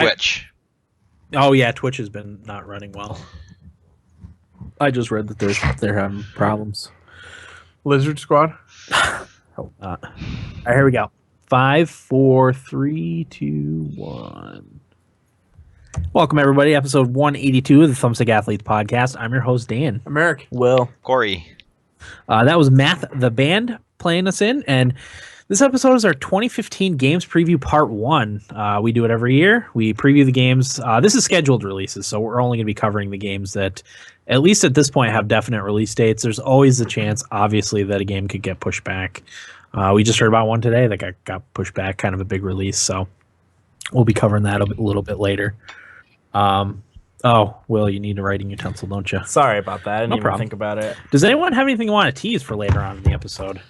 Twitch. Oh yeah, Twitch has been not running well. I just read that they're having problems. Lizard Squad. Hope not. All right, here we go. 5, 4, 3, 2, 1. Welcome everybody, episode 182 of the Thumbstick Athletes podcast. I'm your host Dan. I'm Eric. Will. Corey. That was Math the band playing us in, and this episode is our 2015 Games Preview Part 1. We do it every year. We preview the games. This is scheduled releases, so we're only going to be covering the games that, at least at this point, have definite release dates. There's always the chance, obviously, that a game could get pushed back. We just heard about one today that got pushed back, kind of a big release, so we'll be covering that a little bit later. Will, you need a writing utensil, don't you? Sorry about that. I didn't even problem. think about it. Does anyone have anything you want to tease for later on in the episode?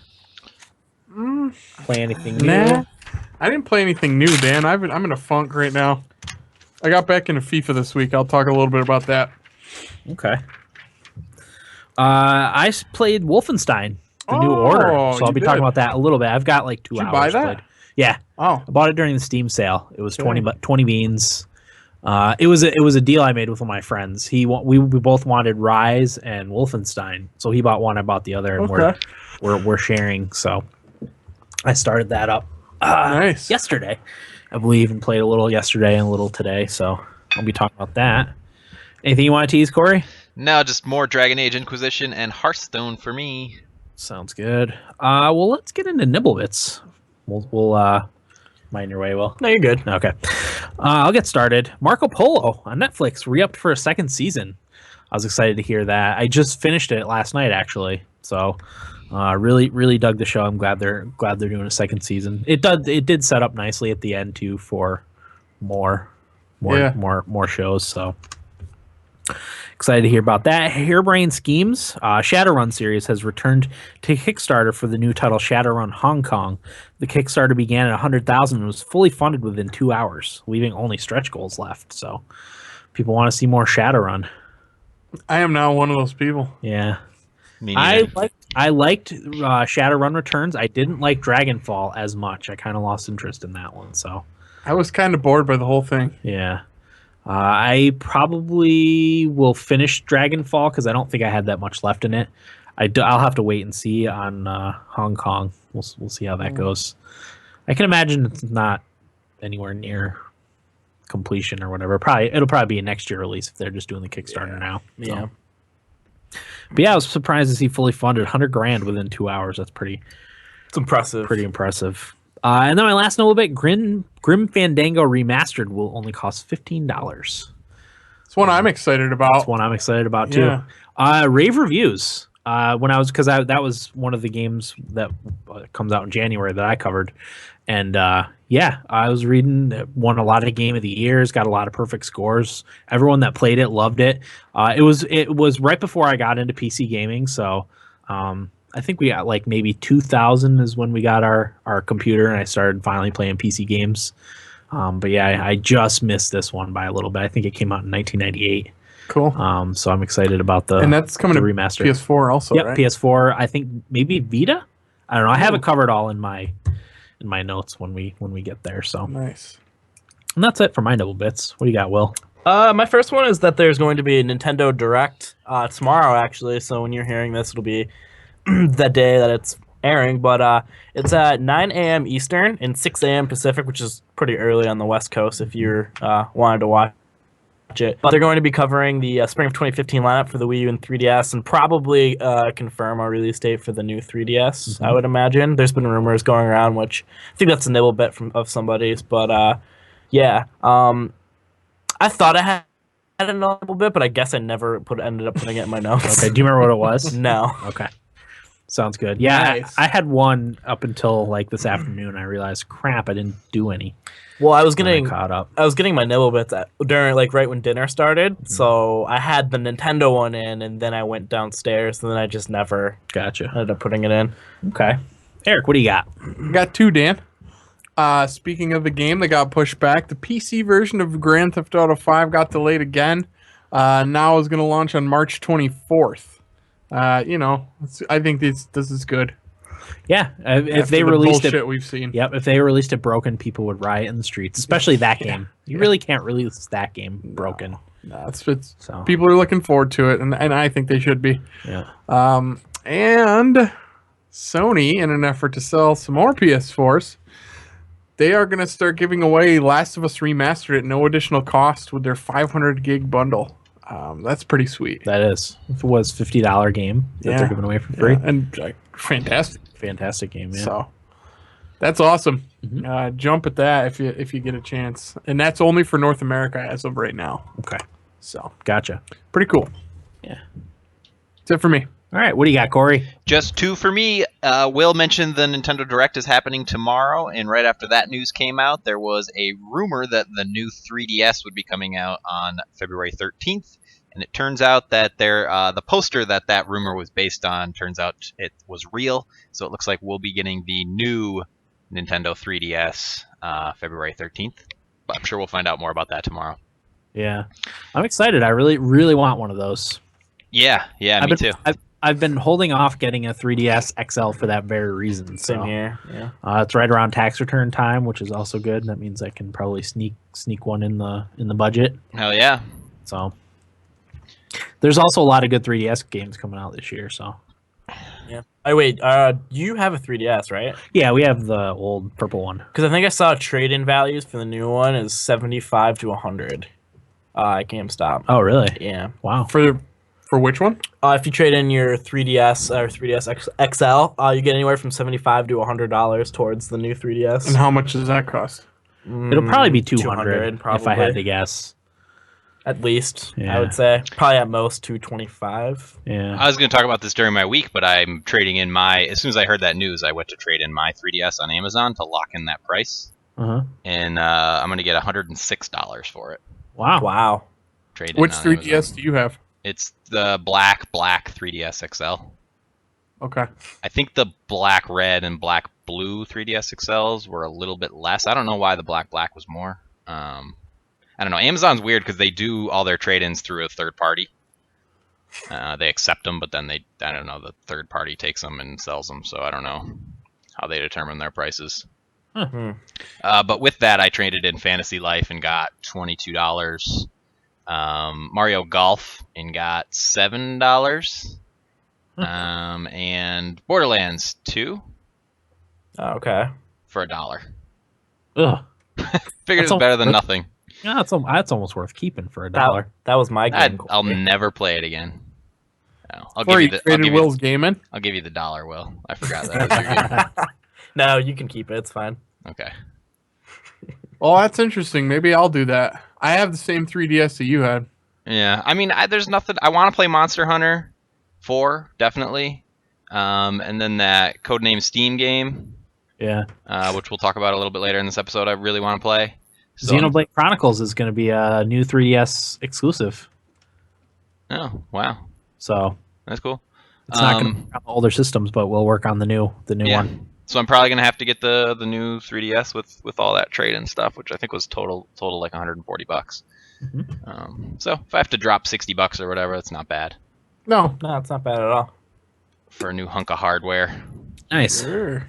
Play anything new? Nah. I didn't play anything new, Dan. I'm in a funk right now. I got back into FIFA this week. I'll talk a little bit about that. Okay. I played Wolfenstein, the New Order, so I'll be talking about that a little bit. I've got like 2 Did you hours. buy that? Played. Yeah. Oh. I bought it during the Steam sale. It was Okay. 20 beans. It was a deal I made with one of my friends. We both wanted Rise and Wolfenstein, so he bought one, I bought the other, and Okay. we're sharing. So I started that up Nice. yesterday, I believe, and played a little yesterday and a little today. So I'll be talking about that. Anything you want to tease, Corey? No, just more Dragon Age Inquisition and Hearthstone for me. Sounds good. Well, let's get into Nibblebits. We'll mind your way, Will. No, you're good. Okay. I'll get started. Marco Polo on Netflix re-upped for a second season. I was excited to hear that. I just finished it last night, actually. So, really dug the show. I'm glad they're doing a second season. It did set up nicely at the end too for more shows. So excited to hear about that. Harebrained Schemes, Shadowrun series has returned to Kickstarter for the new title Shadowrun Hong Kong. The Kickstarter began at 100,000 and was fully funded within 2 hours, leaving only stretch goals left. So people want to see more Shadowrun. I am now one of those people. Yeah. Me I neither. liked Shadowrun Returns. I didn't like Dragonfall as much. I kind of lost interest in that one. So I was kind of bored by the whole thing. yeah. I probably will finish Dragonfall because I don't think I had that much left in it. I'll have to wait and see on Hong Kong. We'll see how that goes. I can imagine it's not anywhere near completion or whatever. It'll probably be a next year release if they're just doing the Kickstarter now. So. Yeah. But yeah, I was surprised to see fully funded $100,000 within 2 hours. That's pretty It's pretty impressive. And then my last note a bit, Grim Fandango Remastered will only cost $15. It's one I'm excited about. That's one I'm excited about too. Yeah. Rave reviews. That was one of the games that comes out in January that I covered, and I was reading. It won a lot of Game of the Years, got a lot of perfect scores. Everyone that played it loved it. It was right before I got into PC gaming, so I think we got like maybe 2000 is when we got our computer, and I started finally playing PC games. But yeah, I just missed this one by a little bit. I think it came out in 1998. Cool. So I'm excited about And that's coming the to remaster. PS4 also, Yep, right? PS4. I think maybe Vita. I don't know. I have it covered all in my notes when we get there. So Nice. and that's it for my double bits. What do you got, Will? My first one is that there's going to be a Nintendo Direct tomorrow, actually. So when you're hearing this, it'll be the day that it's airing. But it's at 9 a.m. Eastern and 6 a.m. Pacific, which is pretty early on the West Coast if you're wanted to watch it. But they're going to be covering the spring of 2015 lineup for the Wii U and 3DS, and probably confirm our release date for the new 3DS. I would imagine. There's been rumors going around, which I think that's a nibble bit of somebody's. But yeah, I thought I had a nibble bit, but I guess I never ended up putting it in my notes. Okay, do you remember what it was? No. Okay, sounds good. Yeah, Nice. I had one up until like this afternoon. I realized, crap, I didn't do any. Well, I was And I getting caught up. I was getting my nibble bits during right when dinner started, so I had the Nintendo one in, and then I went downstairs, and then I just never Gotcha. ended up putting it in. Okay, Eric, what do you got? Got 2, Dan. Speaking of the game that got pushed back, the PC version of Grand Theft Auto 5 got delayed again. Now is going to launch on March 24th. I think this is good. Yeah, if After they the released bullshit it, we've seen. yep, if they released it broken, people would riot in the streets, especially that Yeah. game. You really can't release that game broken. No, it's So people are looking forward to it, and I think they should be. yeah, And Sony, in an effort to sell some more PS4s, they are going to start giving away Last of Us Remastered at no additional cost with their 500 gig bundle. That's pretty sweet. that is. If it was $50 game that Yeah. they're giving away for free, And fantastic. fantastic game. Yeah. So that's awesome. Mhm. Jump at that if you get a chance, and that's only for North America as of right now. Okay, So gotcha. pretty cool. Yeah. That's it for me. All right, what do you got, Corey? Just 2 for me. Will mentioned the Nintendo Direct is happening tomorrow, and right after that news came out, there was a rumor that the new 3DS would be coming out on February 13th, and it turns out that the poster that rumor was based on turns out it was real, so it looks like we'll be getting the new Nintendo 3DS February 13th, but I'm sure we'll find out more about that tomorrow. Yeah, I'm excited. I really, really want one of those. Yeah, me too. I've been holding off getting a 3DS XL for that very reason. Same So here. Yeah. it's right around tax return time, which is also good. That means I can probably sneak one in the budget. Hell yeah. So there's also a lot of good 3DS games coming out this year. So Yeah. Oh wait. You have a 3DS, right? yeah, we have the old purple one. Because I think I saw trade-in values for the new one is 75 to 100. At GameStop. Oh, really? Yeah. Wow. For which one? If you trade in your 3DS or 3DS XL, you get anywhere from $75 to $100 towards the new 3DS. And how much does that cost? It'll probably be 200 if I had probably. to guess. At least, Yeah. I would say. Probably at most 225. Yeah. I was going to talk about this during my week, but I'm trading in as soon as I heard that news, I went to trade in my 3DS on Amazon to lock in that price. Uh-huh. And I'm going to get $106 for it. Wow. Wow. Trade in Which on 3DS Amazon. do you have? It's the black 3DS XL. Okay. I think the black red and black blue 3DS XLs were a little bit less. I don't know why the black was more. I don't know. Amazon's weird because they do all their trade-ins through a third party. They accept them, but then I don't know, the third party takes them and sells them. So I don't know how they determine their prices. Hmm. But with that, I traded in Fantasy Life and got $22. Mario Golf and got $7. And Borderlands 2 Okay. for $1. Ugh. Figured it's better than nothing. Yeah, that's almost worth keeping for $1. That was my game. I'll never play it again. No, I'll Or give you you traded Will's gaming? I'll give you the $1, Will. I forgot that was your game. No, you can keep it. It's fine. Okay. Oh, that's interesting. Maybe I'll do that. I have the same 3DS that you had. Yeah, I mean, there's nothing. I want to play Monster Hunter 4, definitely. And then that Codename Steam game, Yeah. which we'll talk about a little bit later in this episode. I really want to play. So, Xenoblade Chronicles is going to be a new 3DS exclusive. oh, wow, So that's cool. it's not going to work on the older systems, but we'll work on the new Yeah. one. So I'm probably gonna have to get the new 3DS with all that trade and stuff, which I think was total like $140. So if I have to drop $60 or whatever, it's not bad No. No, it's not bad at all. for a new hunk of hardware. Nice. Sure.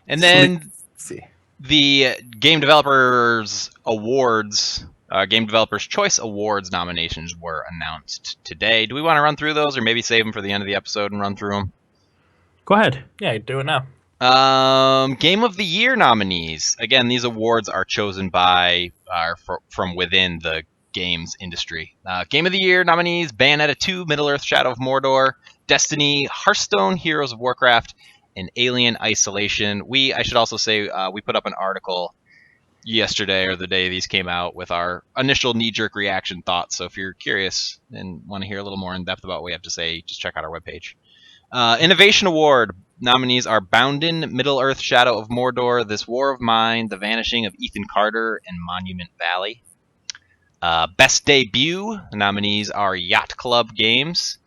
And then Let's see. the Game Developers Awards, Game Developers Choice Awards nominations were announced today. Do we want to run through those, or maybe save them for the end of the episode and run through them? Go ahead. Yeah, do it now. Game of the Year nominees. Again, these awards are chosen by from within the games industry. Game of the Year nominees: Bayonetta 2, Middle-earth: Shadow of Mordor, Destiny, Hearthstone, Heroes of Warcraft, and Alien Isolation. I should also say, we put up an article yesterday or the day these came out with our initial knee-jerk reaction thoughts. So if you're curious and want to hear a little more in depth about what we have to say, just check out our webpage. Innovation Award nominees are Bounden, Middle-earth: Shadow of Mordor, This War of Mine, The Vanishing of Ethan Carter, and Monument Valley. Best Debut nominees are Yacht Club Games.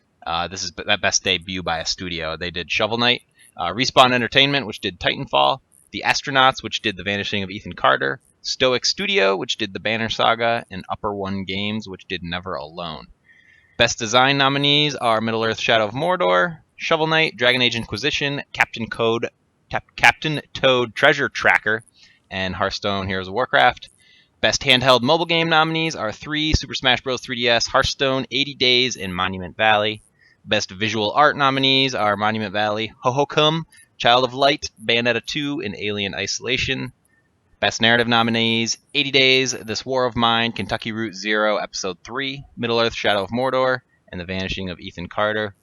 This is that best debut by a studio. They did Shovel Knight. Respawn Entertainment, which did Titanfall. The Astronauts, which did The Vanishing of Ethan Carter. Stoic Studio, which did The Banner Saga. And Upper One Games, which did Never Alone. Best Design nominees are Middle-earth: Shadow of Mordor, Shovel Knight, Dragon Age Inquisition, Captain Toad Treasure Tracker, and Hearthstone Heroes of Warcraft. Best handheld mobile game nominees are 3 Super Smash Bros. 3DS, Hearthstone, 80 Days, and Monument Valley. Best visual art nominees are Monument Valley, Hohokum, Child of Light, Bayonetta 2, and Alien Isolation. Best narrative nominees, 80 Days, This War of Mine, Kentucky Route Zero, Episode 3, Middle-earth: Shadow of Mordor, and The Vanishing of Ethan Carter.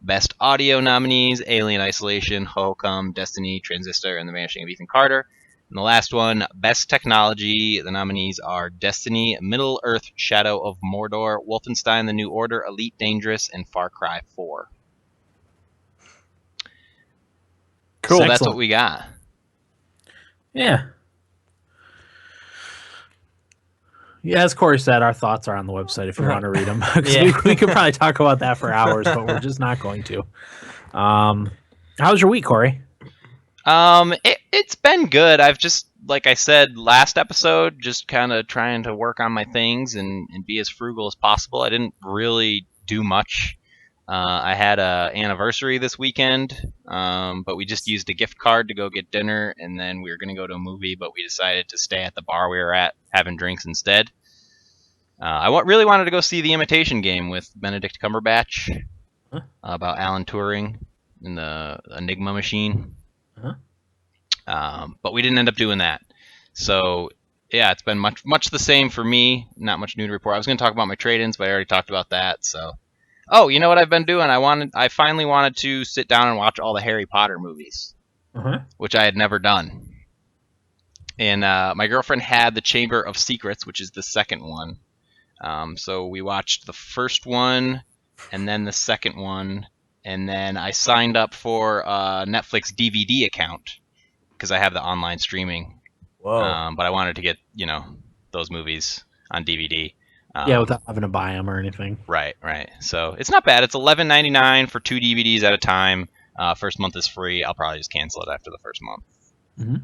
Best audio nominees, Alien Isolation, Hohokum, Destiny, Transistor, and The Vanishing of Ethan Carter. And the last one, Best Technology, the nominees are Destiny, Middle-earth: Shadow of Mordor, Wolfenstein: The New Order, Elite Dangerous, and Far Cry 4. Cool. So that's what we got. Yeah. Yeah, as Corey said, our thoughts are on the website if you want to read them. We could probably talk about that for hours, but we're just not going to. How was your week, Corey? It's been good. I've just, like I said last episode, just kind of trying to work on my things and be as frugal as possible. I didn't really do much. I had a anniversary this weekend, but we just used a gift card to go get dinner, and then we were going to go to a movie, but we decided to stay at the bar we were at, having drinks instead. I really wanted to go see The Imitation Game with Benedict Cumberbatch, about Alan Turing and the Enigma machine. But we didn't end up doing that. So, yeah, it's been much the same for me. Not much new to report. I was going to talk about my trade-ins, but I already talked about that, so... Oh, you know what I've been doing? I finally wanted to sit down and watch all the Harry Potter movies, which I had never done. And my girlfriend had the Chamber of Secrets, which is the second one. So we watched the first one, and then the second one, and then I signed up for a Netflix DVD account because I have the online streaming. Whoa. But I wanted to get those movies on DVD. Without having to buy them or anything. Right. So it's not bad. It's $11.99 for 2 DVDs at a time. First month is free. I'll probably just cancel it after the first month. Mm-hmm.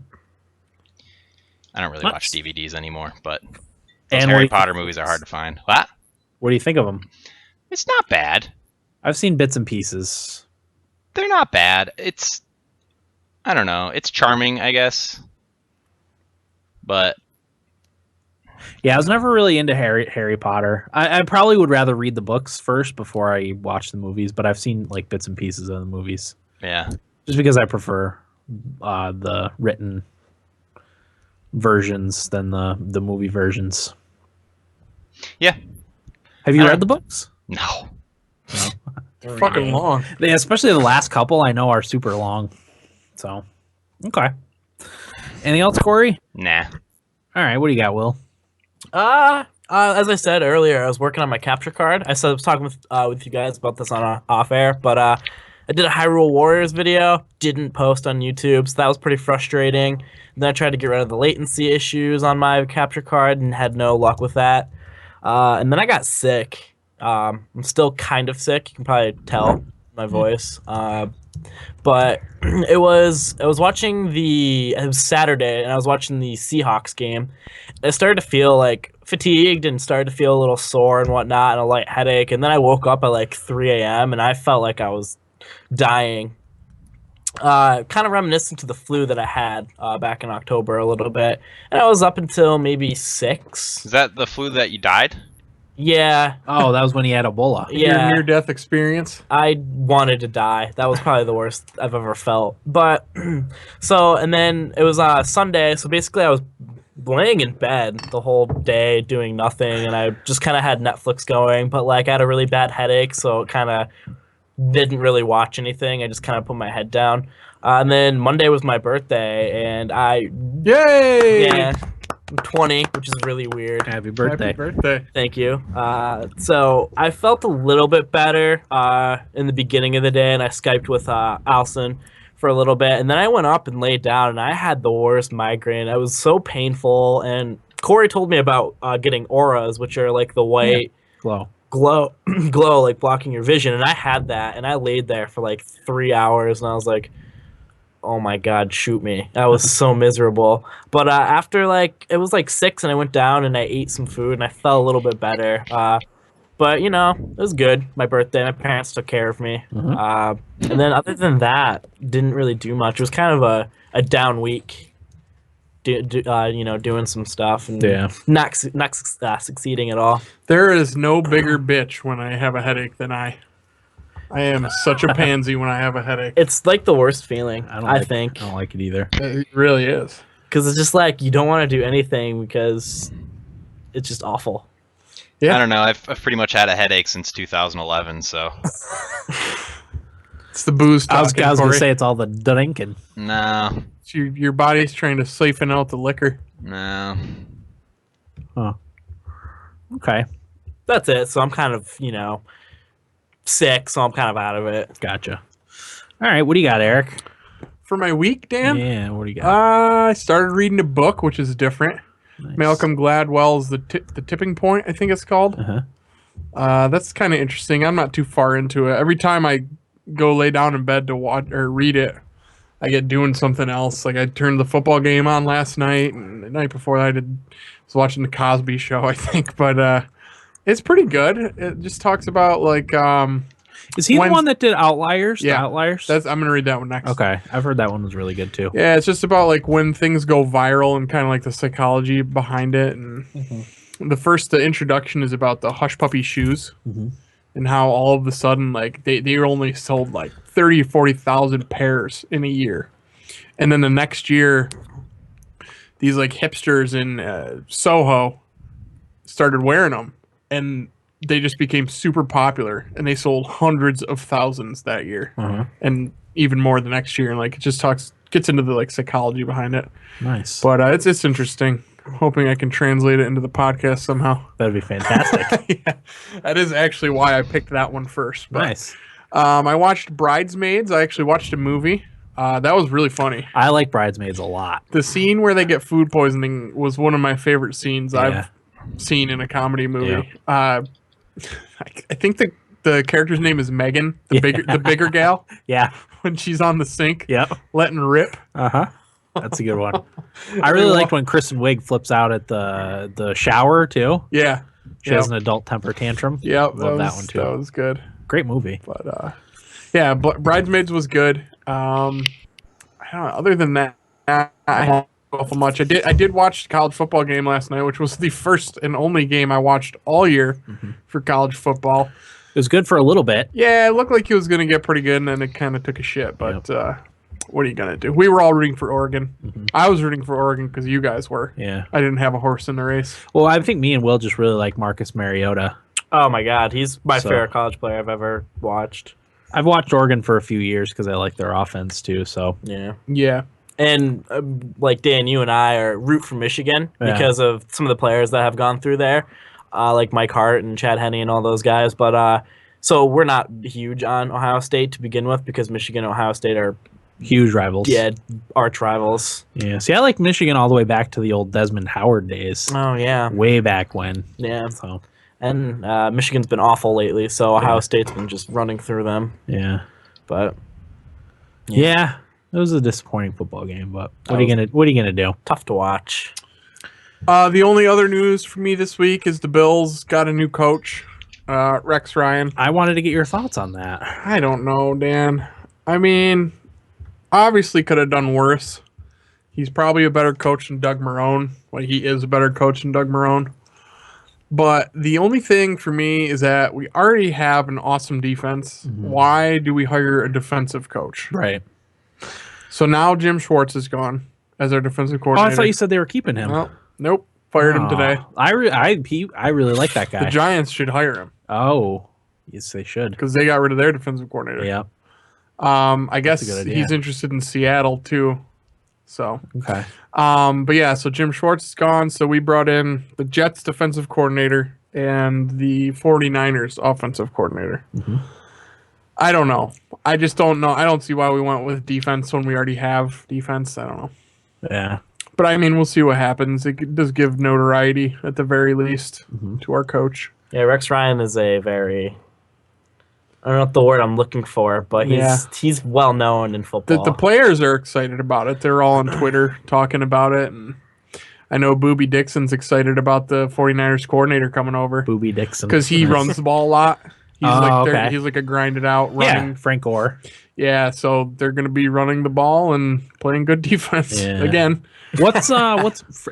I don't really watch DVDs anymore, but those And Harry Potter movies are hard to find. What? What do you think of them? It's not bad. I've seen bits and pieces. They're not bad. I don't know. It's charming, I guess. But... Yeah, I was never really into Harry Potter. I probably would rather read the books first before I watch the movies, but I've seen like bits and pieces of the movies. Yeah. Just because I prefer the written versions than the movie versions. Yeah. Have you read the books? No. They're fucking long. Yeah, especially the last couple I know are super long. So, okay. Anything else, Corey? Nah. All right, what do you got, Will? As I said earlier, I was working on my capture card. I was talking with you guys about this on off air, but I did a Hyrule Warriors video, didn't post on YouTube, so that was pretty frustrating. And then I tried to get rid of the latency issues on my capture card and had no luck with that. And then I got sick. I'm still kind of sick. You can probably tell my voice. But I was watching it was Saturday, and I was watching the Seahawks game. I started to feel like fatigued and started to feel a little sore and whatnot and a light headache. And then I woke up at like 3 a.m. and I felt like I was dying. Kind of reminiscent to the flu that I had back in October a little bit. And I was up until maybe 6. Is that the flu that you died? Yeah. Oh, that was when he had Ebola. Yeah. Your near-death experience? I wanted to die. That was probably the worst I've ever felt. But, and then it was Sunday, so basically I was laying in bed the whole day doing nothing, and I just kind of had Netflix going, but like I had a really bad headache, so it kind of didn't really watch anything. I just kind of put my head down. And then Monday was my birthday, and Yay! Yeah, I'm 20, which is really weird. Happy birthday. Happy birthday. Thank you. So I felt a little bit better in the beginning of the day, and I Skyped with Alison for a little bit, and then I went up and laid down, and I had the worst migraine. It was so painful, and Corey told me about getting auras, which are like the white glow, like blocking your vision, and I had that, and I laid there for like 3 hours, and I was like, oh my God, shoot me. I was so miserable. But after it was like 6, and I went down and I ate some food, and I felt a little bit better. But you know, it was good. My birthday, my parents took care of me. Mhm. And then other than that, didn't really do much. It was kind of a down week. You know, doing some stuff and Yeah. not succeeding at all. There is no bigger bitch when I have a headache than I. I am such a pansy when I have a headache. It's like the worst feeling. I don't I like, think I don't like it either. It really is. because it's just like you don't want to do anything because it's just awful. Yeah. I don't know. I've pretty much had a headache since 2011, so It's the booze I was talking, gonna Corey. say it's all the drinking. no, It's your body's trying to siphon out the liquor. no. Okay, That's it. So I'm kind of, you know, sick, so I'm kind of out of it. gotcha. All right, what do you got, Eric? For my week, Dan, Yeah, what do you got? I started reading a book, which is different. Nice. Malcolm Gladwell's the Tipping Point, I think it's called. Uh-huh. That's kind of interesting. I'm not too far into it. Every time I go lay down in bed to watch or read it, I get doing something else. Like I turned the football game on last night, and the night before I was watching the Cosby Show, I think. But it's pretty good. It just talks about like Is he when- the one that did Outliers? Yeah, The Outliers. I'm gonna read that one next. Okay, I've heard that one was really good too. Yeah, it's just about like when things go viral and kind of like the psychology behind it. And the introduction is about the Hush Puppy shoes Mhm. and how all of a sudden like they only sold like 30 or 40,000 pairs in a year, and then the next year these like hipsters in Soho started wearing them, and they just became super popular, and they sold hundreds of thousands that year, Uh-huh. and even more the next year. And like it just gets into the like psychology behind it. Nice. But it's interesting. I'm hoping I can translate it into the podcast somehow. That'd be fantastic. Yeah, that is actually why I picked that one first. But, Nice. I watched Bridesmaids. I actually watched a movie. That was really funny. I like Bridesmaids a lot. The scene where they get food poisoning was one of my favorite scenes Yeah. I've seen in a comedy movie. I think the character's name is Megan, the bigger gal, Yeah. when she's on the sink, Yep. letting rip. Uh-huh. That's a good one. I really liked when Kristen Wiig flips out at the shower too. Yeah. She has an adult temper tantrum. Yep, Love that one too. That was good. Great movie. But yeah, Bridesmaids was good. I don't know. Other than that, I don't know much. I did watch the college football game last night, which was the first and only game I watched all year for college football. It was good for a little bit. Yeah, it looked like he was going to get pretty good, and then it kind of took a shit. But what are you going to do? We were all rooting for Oregon. I was rooting for Oregon because you guys were. Yeah. I didn't have a horse in the race. Well, I think me and Will just really like Marcus Mariota. Oh my God, he's my So- favorite college player I've ever watched. I've watched Oregon for a few years because I like their offense too. So Yeah. Yeah. And like Dan, you and I are root for Michigan Yeah. because of some of the players that have gone through there, like Mike Hart and Chad Henne and all those guys. But so we're not huge on Ohio State to begin with because Michigan and Ohio State are huge rivals. arch rivals. Yeah. See, I like Michigan all the way back to the old Desmond Howard days. Oh yeah, Way back when. yeah. So And Michigan's been awful lately, so Ohio Yeah. State's been just running through them. yeah. But Yeah. It was a disappointing football game, but what are you gonna do? tough to watch. The only other news for me this week is the Bills got a new coach, Rex Ryan. I wanted to get your thoughts on that. I don't know, Dan. I mean, obviously could have done worse. He's probably a better coach than Doug Marrone. Well, he is a better coach than Doug Marrone. But the only thing for me is that we already have an awesome defense. Why do we hire a defensive coach? Right. So now Jim Schwartz is gone as our defensive Oh, coordinator. I thought you said they were keeping him. Well, nope. Fired him Aw. today. I really like that The guy. Giants should hire him Oh, yes, they should. because they got rid of their defensive coordinator. Yeah. I guess a good idea. he's interested in Seattle too. So, Okay. but yeah, so Jim Schwartz is gone. So we brought in the Jets defensive coordinator and the 49ers offensive coordinator. Mhm. I don't know. I just don't know. I don't see why we went with defense when we already have defense. I don't know. Yeah. But I mean, we'll see what happens. It does give notoriety at the very least to our coach. Yeah, Rex Ryan is a very, I don't know what the word I'm looking for, but he's well known in football. The players are excited about it. They're all on Twitter talking about it, and I know Booby Dixon's excited about the 49ers coordinator coming over Booby Dixon. because he runs the ball a lot. He's okay. he's like a grinded out running. Yeah, Frank Gore. Yeah, so they're going to be running the ball and playing good defense again. What's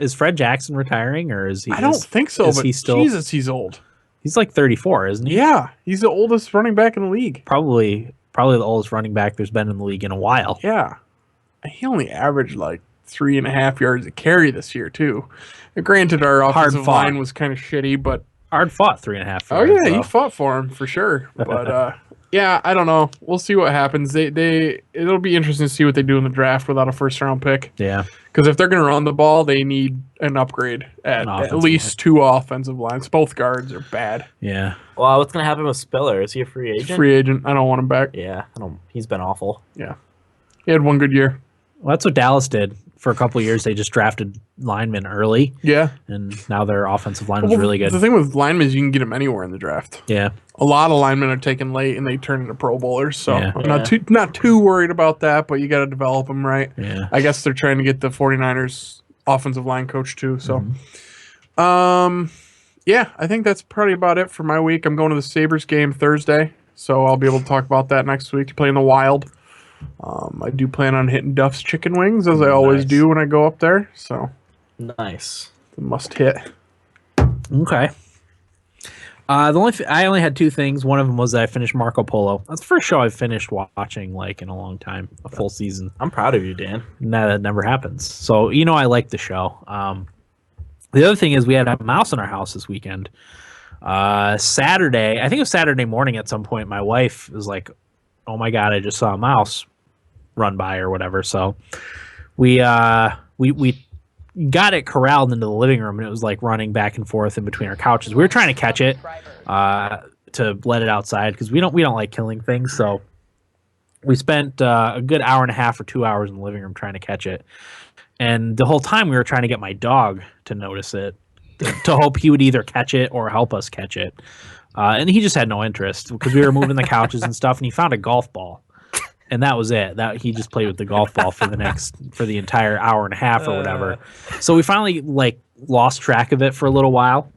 is Fred Jackson retiring or is he? I don't think so, but Jesus, he's old. He's like 34, isn't he? Yeah, he's the oldest running back in the league. Probably the oldest running back there's been in the league in a while. Yeah, he only averaged like 3.5 yards a carry this year too. And granted, our offensive line was kind of shitty, but hard fought 3.5. Oh yeah, he fought for him for sure. But yeah, I don't know. We'll see what happens. It'll be interesting to see what they do in the draft without a first round pick. Yeah, because if they're going to run the ball, they need an upgrade at least 2 offensive lines. Both guards are bad. Yeah. Well, what's going to happen with Spiller? Is he a free agent? Free agent. I don't want him back. Yeah, he's been awful. Yeah, he had 1 good year. Well, that's what Dallas did for a couple of years. They just drafted linemen early. Yeah, and now their offensive line was really good. The thing with linemen is you can get them anywhere in the draft. Yeah, a lot of linemen are taken late and they turn into Pro Bowlers. So yeah. I'm not too worried about that. But you got to develop them right. Yeah, I guess they're trying to get the 49ers offensive line coach too. So, yeah, I think that's probably about it for my week. I'm going to the Sabres game Thursday, so I'll be able to talk about that next week. Playing the Wild. I do plan on hitting Duff's Chicken Wings as I always do when I go up there. So nice, must hit. Okay. I only had 2 things. One of them was that I finished Marco Polo. That's the first show I've finished watching like in a long time, a full season. I'm proud of you, Dan. No, that never happens. So I like the show. The other thing is we had a mouse in our house this weekend. Saturday, I think it was Saturday morning at some point. My wife was like, "Oh my god, I just saw a mouse run by or whatever." So we got it corralled into the living room, and it was like running back and forth in between our couches. We were trying to catch it to let it outside because we don't like killing things. So we spent a good hour and a half or 2 hours in the living room trying to catch it, and the whole time we were trying to get my dog to notice it, to hope he would either catch it or help us catch it. And he just had no interest because we were moving the couches and stuff, and he found a golf ball, and that was it. That he just played with the golf ball for the entire hour and a half or whatever. So we finally lost track of it for a little while,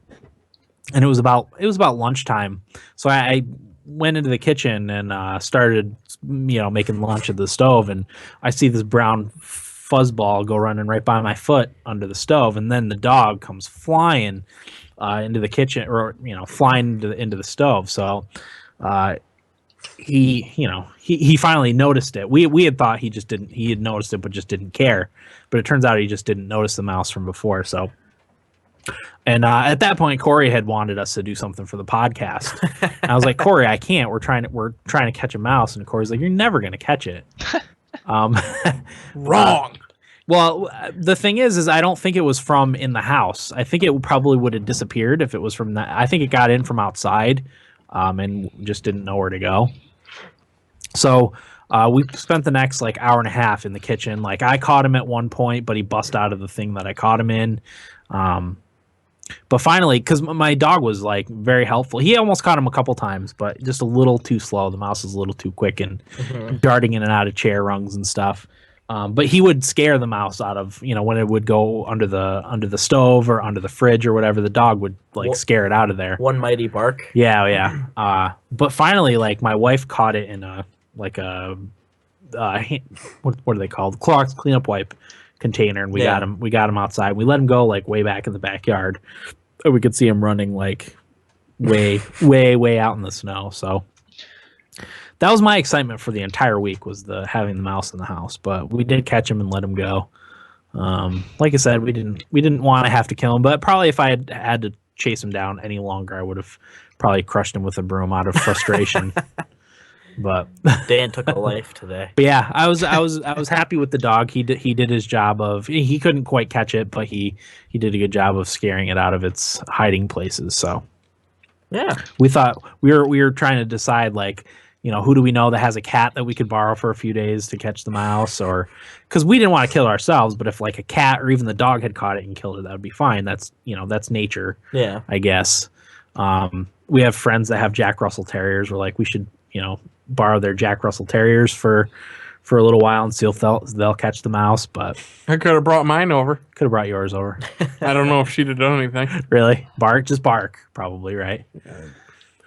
and it was about lunchtime. So I went into the kitchen and started making lunch at the stove, and I see this brown fuzzball go running right by my foot under the stove, and then the dog comes flying into the kitchen, or flying into the stove. So he finally noticed it. We had thought he had noticed it but just didn't care. But it turns out he just didn't notice the mouse from before. So, and at that point, Corey had wanted us to do something for the podcast. And I was like, Corey, I can't. We're trying to catch a mouse, and Corey's like, you're never gonna catch it. Wrong. Well, the thing is I don't think it was from in the house. I think it probably would have disappeared if it was from that. I think it got in from outside, and just didn't know where to go. So we spent the next hour and a half in the kitchen. I caught him at one point, but he bust out of the thing that I caught him in. But finally, because my dog was very helpful, he almost caught him a couple times, but just a little too slow. The mouse is a little too quick and darting in and out of chair rungs and stuff. But he would scare the mouse out of, when it would go under the stove or under the fridge or whatever. The dog would scare it out of there. One mighty bark. Yeah. But finally, my wife caught it in a what are they called? Clorox cleanup wipe container, and we got him outside. We let him go way back in the backyard, and we could see him running way out in the snow. So that was my excitement for the entire week, was having the mouse in the house. But we did catch him and let him go. Like I said, we didn't want to have to kill him, but probably if I had to chase him down any longer, I would have probably crushed him with a broom out of frustration. But Dan took a life today. But yeah, I was happy with the dog. He did his job of, he couldn't quite catch it, but he did a good job of scaring it out of its hiding places. So yeah, we thought we were trying to decide who do we know that has a cat that we could borrow for a few days to catch the mouse, or because we didn't want to kill it ourselves, but if a cat or even the dog had caught it and killed it, that would be fine. That's that's nature. Yeah, I guess. We have friends that have Jack Russell Terriers. We're like, we should borrow their Jack Russell Terriers for for a little while and see if they'll catch the mouse. But I could have brought mine over. could have brought yours over. I don't know if she'd have done anything. Really? Bark? Just bark, probably, right?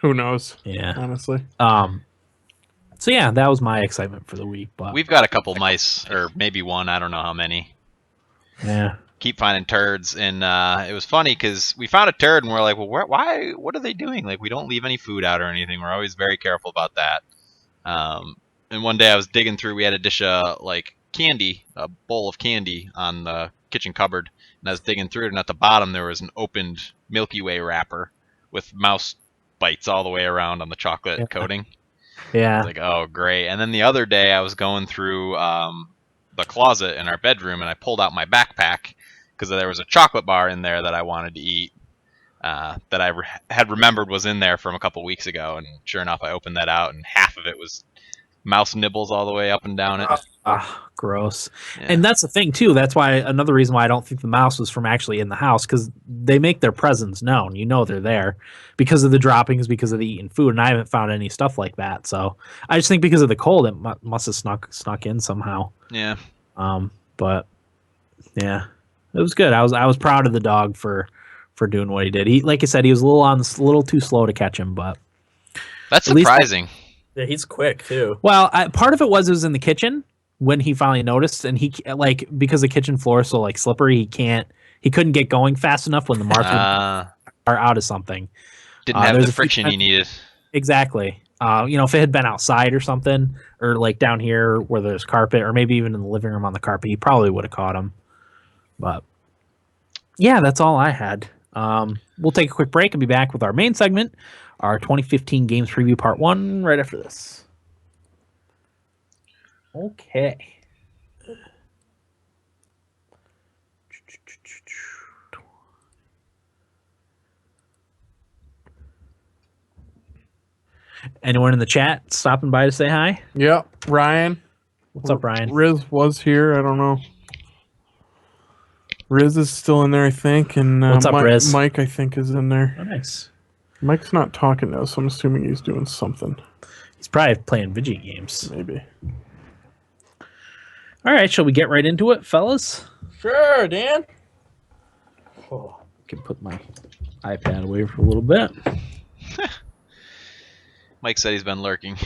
Who knows? Yeah. Honestly. So yeah, that was my excitement for the week. But We've got a couple mice, or maybe one. I don't know how many. yeah. Keep finding turds, and it was funny because we found a turd, and we're like, well, why? What are they doing? Like, we don't leave any food out or anything. We're always very careful about that. And one day I was digging through. We had a dish of like candy, a bowl of candy on the kitchen cupboard, and I was digging through it, and at the bottom there was an opened Milky Way wrapper with mouse bites all the way around on the chocolate coating. I Yeah. was like, oh, great. And then the other day I was going through the closet in our bedroom, and I pulled out my backpack because there was a chocolate bar in there that I wanted to eat that I had remembered was in there from a couple weeks ago. And sure enough, I opened that out, and half of it was mouse nibbles all the way up and down it. Gross. Yeah. And that's the thing too. That's why another reason why I don't think the mouse was from actually in the house, because they make their presence known. You know they're there because of the droppings, because of the eating food, and I haven't found any stuff like that. So I just think because of the cold, it must have snuck in somehow. Yeah. But yeah, it was good. I was proud of the dog for doing what he did. He, like I said, he was a little too slow to catch him, but That's at least surprising. Yeah, he's quick too. well, part of it was in the kitchen when he finally noticed, and he like because the kitchen floor is so like slippery, he couldn't get going fast enough when the marker are out of something. Didn't have the friction he needed. Exactly. If it had been outside or something, or like down here where there's carpet, or maybe even in the living room on the carpet, he probably would have caught him. But yeah, that's all I had. We'll take a quick break and be back with our main segment, our 2015 Games Preview Part 1, right after this. Okay. Anyone in the chat stopping by to say hi? Yep. Ryan. What's up, Ryan? Riz was here. I don't know. Riz is still in there, I think. And What's up, Riz? Mike, I think, is in there. Oh, nice. Mike's not talking now, so I'm assuming he's doing something. He's probably playing video games. Maybe. All right, shall we get right into it, fellas? Sure, Dan. Oh, I can put my iPad away for a little bit. Mike said he's been lurking.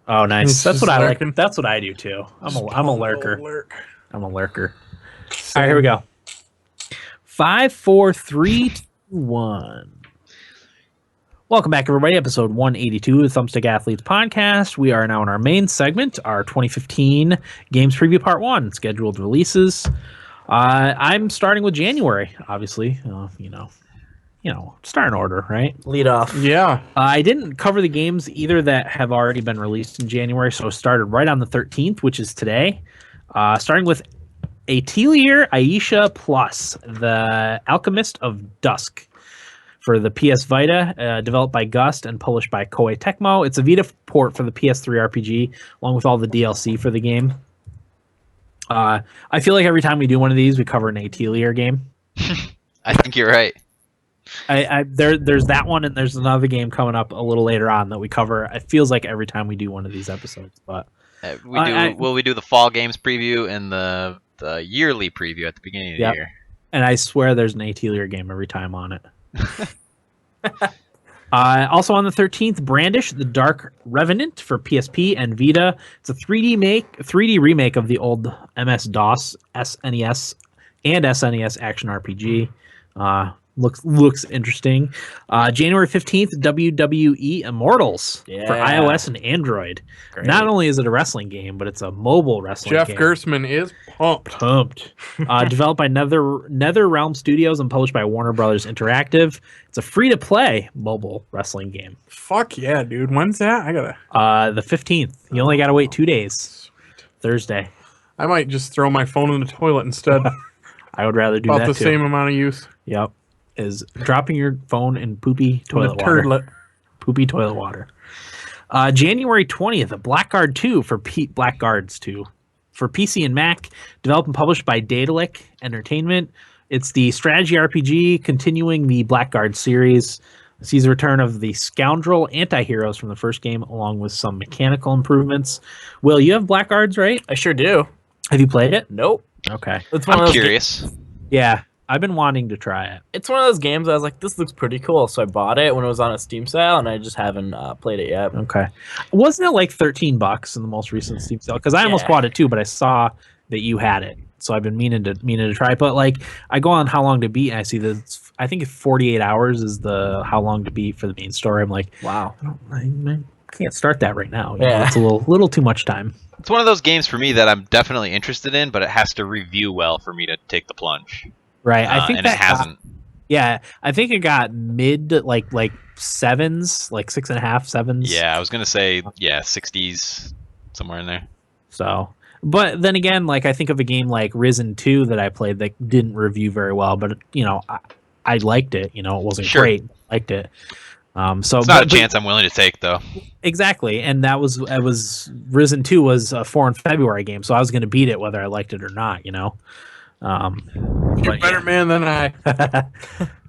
Oh, nice. He's That's just what I lurking. like. That's what I do too. I'm a lurker. Lurk. I'm a lurker. All right, here we go. 5, 4, 3, 2, 1. Welcome back, everybody. Episode 182 of the Thumbstick Athletes Podcast. We are now in our main segment, our 2015 Games Preview Part 1, scheduled releases. I'm starting with January, obviously. Start in order, right? Lead off. Yeah. I didn't cover the games either that have already been released in January, so I started right on the 13th, which is today. Starting with Atelier Aisha Plus, the Alchemist of Dusk for the PS Vita, developed by Gust and published by Koei Tecmo. It's a Vita port for the PS3 RPG, along with all the DLC for the game. I feel like every time we do one of these, we cover an Atelier game. I think you're right. There's that one, and there's another game coming up a little later on that we cover. It feels like every time we do one of these episodes, but We do the fall games preview and the yearly preview at the beginning of the year. And I swear there's an Atelier game every time on it. Also on the 13th, Brandish, the Dark Revenant for PSP and Vita. It's a 3D remake of the old MS-DOS, SNES, and SNES action RPG. Looks interesting. January 15th, WWE Immortals for iOS and Android. Great. Not only is it a wrestling game, but it's a mobile wrestling Jeff game. Gersman is pumped. Developed by Nether Realm Studios and published by Warner Brothers Interactive. It's a free-to-play mobile wrestling game. Fuck yeah, dude. When's that? I gotta. The 15th. You only got to wait 2 days. Sweet. Thursday. I might just throw my phone in the toilet instead. I would rather do About that the too. same amount of use. Yep. Is dropping your phone in poopy toilet the water. turdlet. Poopy toilet water. January 20th, a Blackguard 2 for Blackguards 2 for PC and Mac, developed and published by Daedalic Entertainment. It's the strategy RPG continuing the Blackguard series. sees the return of the scoundrel anti-heroes from the first game, along with some mechanical improvements. Will, you have Blackguards, right? I sure do. Have you played it? Nope. Okay. It's one I'm of those curious. Yeah, I've been wanting to try it. It's one of those games I was like, this looks pretty cool. So I bought it when it was on a Steam sale, and I just haven't played it yet. Okay. Wasn't it like $13 in the most recent Steam sale? Because I almost Yeah. bought it too, but I saw that you had it. So I've been meaning to try it. But like I go on How Long to Beat and I see that I think 48 hours is the How Long to Beat for the main story. I'm like, Wow. I can't start that right now. You know, Yeah. it's a little too much time. It's one of those games for me that I'm definitely interested in, but it has to review well for me to take the plunge. Right. I think and it hasn't. Yeah, I think it got mid like sevens, like 6.5 sevens. Yeah, I was gonna say 60s, somewhere in there. So, but then again, like I think of a game like Risen 2 that I played that didn't review very well, but you know, I liked it. You know, it wasn't Sure. great, liked it. So It's not a chance I'm willing to take, though. Exactly, and it was Risen 2 was a 4 in February game, so I was going to beat it whether I liked it or not. You know. You're a better man than I.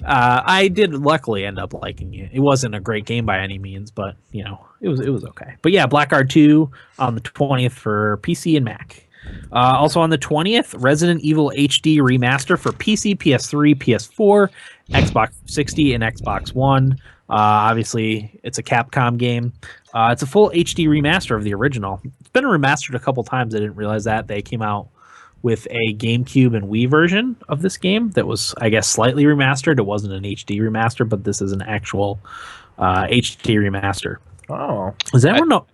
I did luckily end up liking it. It wasn't a great game by any means, but you know, it was okay. But yeah, Blackguard 2 on the 20th for PC and Mac. Also on the 20th, Resident Evil HD remaster for PC, PS3, PS4, Xbox 360, and Xbox One. Obviously, it's a Capcom game. It's a full HD remaster of the original. It's been remastered a couple times. I didn't realize that. They came out with a GameCube and Wii version of this game that was, I guess, slightly remastered. It wasn't an HD remaster, but this is an actual HD remaster. Oh. Does anyone know?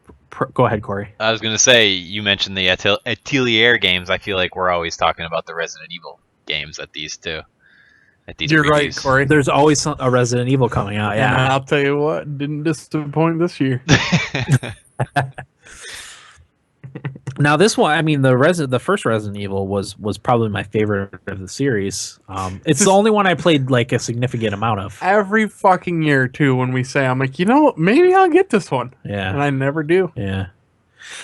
Go ahead, Corey. I was gonna say, you mentioned the Atelier games. I feel like we're always talking about the Resident Evil games at these two. At these You're right, reviews. Corey. There's always a Resident Evil coming out. And Yeah. I'll tell you what, didn't disappoint this year. Now this one, I mean, the first Resident Evil was probably my favorite of the series. It's the only one I played like a significant amount of. Every fucking year, too, when we say, I'm like, you know, maybe I'll get this one. And Yeah. I never do. Yeah.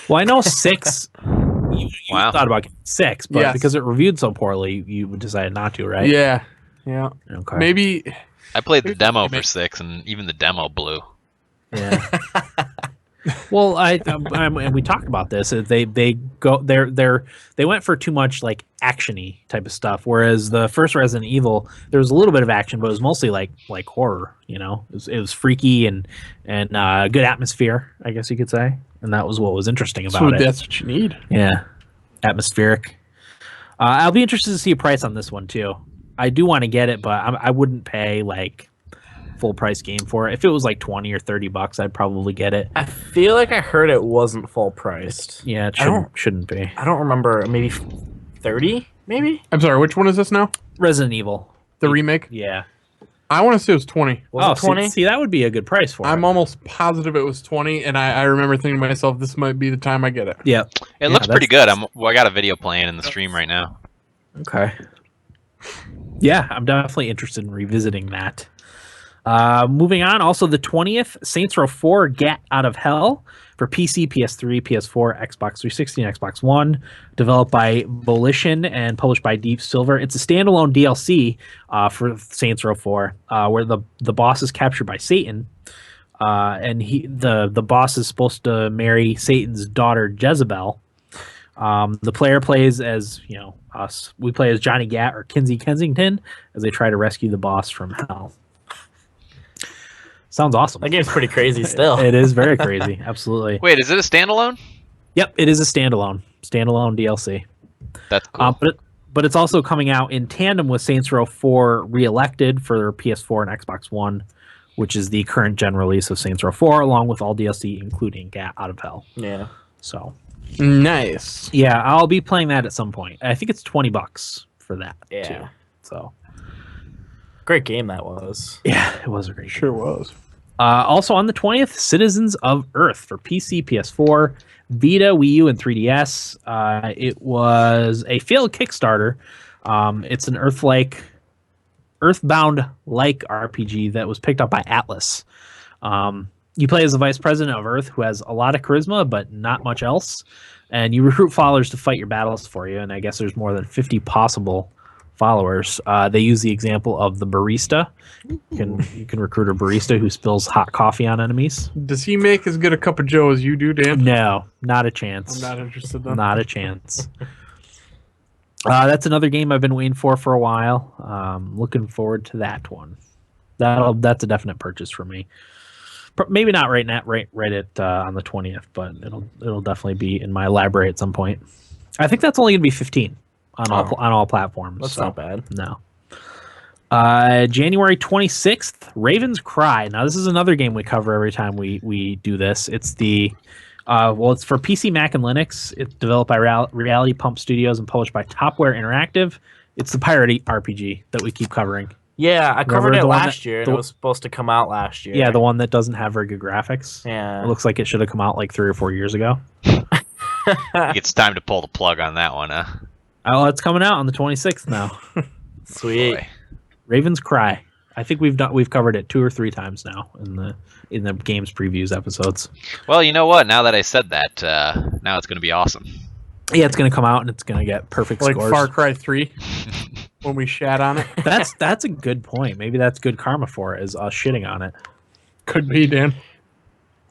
Well, I know 6. You Wow. thought about getting 6, but Yes. because it reviewed so poorly, you decided not to, right? Yeah. Yeah. Okay. Maybe. I played the Here's demo what you for 6, and even the demo blew. Yeah. Well, and we talked about this. They went for too much like actiony type of stuff, whereas the first Resident Evil there was a little bit of action, but it was mostly like horror. You know, it was freaky and good atmosphere, I guess you could say, and that was what was interesting about it. That's what you need. Yeah, atmospheric. I'll be interested to see a price on this one too. I do want to get it, but I wouldn't pay like full price game for it. If it was like $20 or $30, I'd probably get it. I feel like I heard it wasn't full priced. Yeah, it I shouldn't be. I don't remember. Maybe 30? Maybe? I'm sorry, which one is this now? Resident Evil. The remake? Yeah. I want to say it was 20. Was it 20? See, that would be a good price for I'm it. almost positive it was 20, and I remember thinking to myself, this might be the time I get it. Yeah. It looks pretty good. I got a video playing in the stream right now. Okay. Yeah, I'm definitely interested in revisiting that. Moving on, also the 20th, Saints Row 4 Get Out of Hell for PC, PS3, PS4, Xbox 360, and Xbox One. Developed by Volition and published by Deep Silver. It's a standalone DLC for Saints Row 4 where the boss is captured by Satan. And the boss is supposed to marry Satan's daughter, Jezebel. The player plays as, you know, us. We play as Johnny Gat or Kinsey Kensington as they try to rescue the boss from hell. Sounds awesome. That game's pretty crazy still. It is very crazy. Absolutely. Wait, is it a standalone? Yep, it is a standalone DLC. That's cool. But it's also coming out in tandem with Saints Row 4 Reelected for PS4 and Xbox One, which is the current gen release of Saints Row 4, along with all DLC, including Gat Out of Hell. Yeah. So, Nice. yeah, I'll be playing that at some point. I think it's $20 for that Yeah. too. So, Great game that was. yeah, it was a great game. Sure was. Also on the 20th, Citizens of Earth for PC, PS4, Vita, Wii U, and 3DS. It was a failed Kickstarter. It's an Earthbound-like RPG that was picked up by Atlas. You play as the Vice President of Earth, who has a lot of charisma, but not much else. And you recruit followers to fight your battles for you. And I guess there's more than 50 possible followers. They use the example of the barista. You can recruit a barista who spills hot coffee on enemies. Does he make as good a cup of Joe as you do, Dan? No, not a chance. I'm not interested though. Not a chance. That's another game I've been waiting for a while. Looking forward to that one. That's a definite purchase for me. Maybe not right at on the 20th, but it'll definitely be in my library at some point. I think that's only going to be 15 on all platforms. That's not bad. No. January 26th, Raven's Cry. Now this is another game we cover every time we do this. It's the it's for PC, Mac, and Linux. It's developed by Reality Pump Studios and published by Topware Interactive. It's the pirate RPG that we keep covering. Yeah, I covered Remember it the one last year. And it was supposed to come out last year. Yeah, the one that doesn't have very good graphics. Yeah. It looks like it should have come out like 3 or 4 years ago. I think it's time to pull the plug on that one, huh? Oh, it's coming out on the 26th now. Sweet. Boy. Raven's Cry. I think we've covered it 2 or 3 times now in the games previews episodes. Well, you know what? Now that I said that, now it's going to be awesome. Yeah, it's going to come out and it's going to get perfect Like scores. Far Cry 3 when we shat on it. That's a good point. Maybe that's good karma for it, is us shitting on it. Could be, Dan.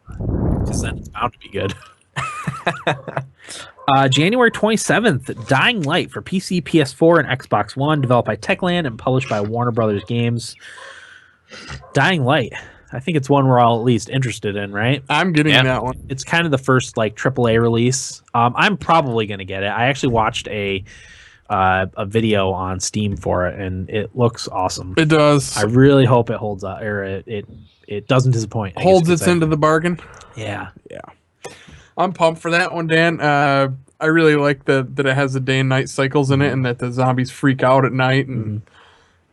Because then it's bound to be good. January 27th, Dying Light for PC, PS4, and Xbox One, developed by Techland and published by Warner Brothers Games. Dying Light. I think it's one we're all at least interested in, right? I'm getting that one. It's kind of the first like AAA release. I'm probably going to get it. I actually watched a video on Steam for it, and it looks awesome. It does. I really hope it holds up, or it doesn't disappoint. Holds its end of the bargain. Yeah. I'm pumped for that one, Dan. I really like that it has the day and night cycles in it, and that the zombies freak out at night, and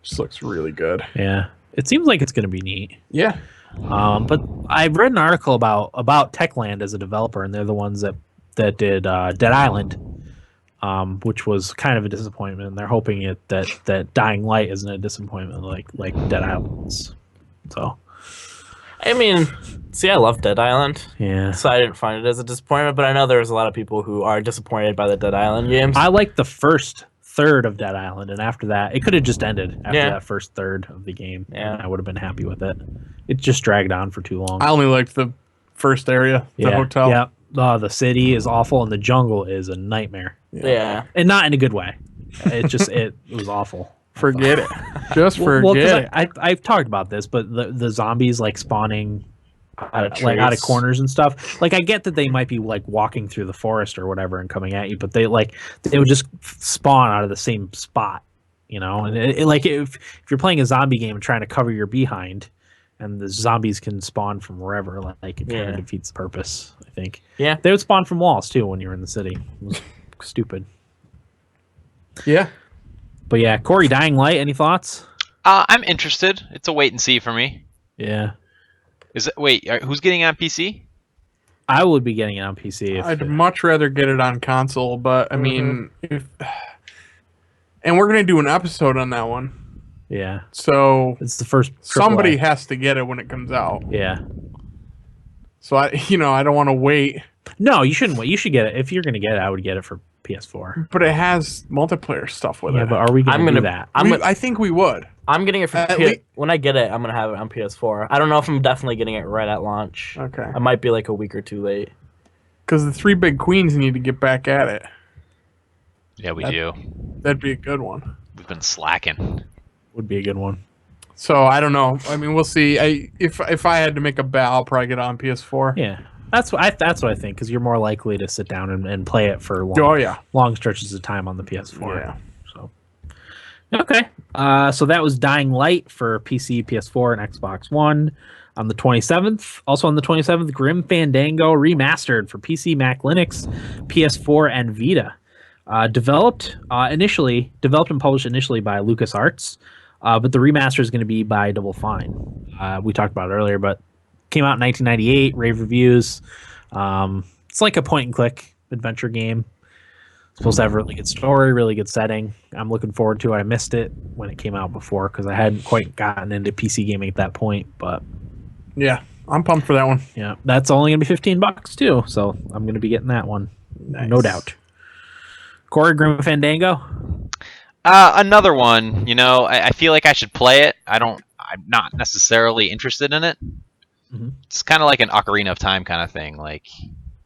just looks really good. Yeah. It seems like it's going to be neat. Yeah. But I've read an article about Techland as a developer, and they're the ones that did Dead Island, which was kind of a disappointment. They're hoping that Dying Light isn't a disappointment like Dead Island's. So, I mean, see, I love Dead Island. yeah. So I didn't find it as a disappointment, but I know there's a lot of people who are disappointed by the Dead Island games. I like the first third of Dead Island, and after that, it could have just ended after that first third of the game. Yeah. And I would have been happy with it. It just dragged on for too long. I only liked the first area, the hotel. Yeah. The city is awful, and the jungle is a nightmare. Yeah. And not in a good way. It was awful. Forget it. Just forget Well, it. I've talked about this, but the zombies like spawning out of corners and stuff. Like, I get that they might be like walking through the forest or whatever and coming at you, but they would just spawn out of the same spot, you know. And if you're playing a zombie game and trying to cover your behind, and the zombies can spawn from wherever, like it kind of defeats the purpose. I think. Yeah. They would spawn from walls too when you're in the city. It was stupid. Yeah. But yeah, Corey, Dying Light. Any thoughts? I'm interested. It's a wait and see for me. Yeah. Who's getting on PC? I would be getting it on PC. I'd much rather get it on console, but I mean, and we're gonna do an episode on that one. Yeah. So It's the first somebody AAA. has to get it when it comes out. Yeah. So I don't want to wait. No, you shouldn't wait. You should get it. If you're going to get it, I would get it for PS4. But it has multiplayer stuff with Yeah, it. but are we going to do that? I think we would. I'm getting it for At lea- when I get it. I'm gonna have it on PS4. I don't know if I'm definitely getting it right at launch. Okay. I might be like a week or two late. Because the three big queens need to get back at it. Yeah, we do. That'd be a good one. We've been slacking. Would be a good one. So I don't know. I mean, we'll see. If I had to make a bet, I'll probably get it on PS4. Yeah. That's what I think, because you're more likely to sit down and play it for Oh yeah. long stretches of time on the PS4. Yeah. So, okay. So that was Dying Light for PC, PS4, and Xbox One on the 27th. Also on the 27th, Grim Fandango Remastered for PC, Mac, Linux, PS4, and Vita. Developed and published initially by LucasArts, but the remaster is going to be by Double Fine. We talked about it earlier, but came out in 1998, rave reviews. It's like a point-and-click adventure game. It's supposed to have a really good story, really good setting. I'm looking forward to it. I missed it when it came out before because I hadn't quite gotten into PC gaming at that point. But Yeah. I'm pumped for that one. yeah, that's only going to be $15 too, so I'm going to be getting that one, no doubt. Corey, Grim Fandango? Another one. I feel like I should play it. I'm not necessarily interested in it. Mhm. It's kind of like an Ocarina of Time kind of thing. Like,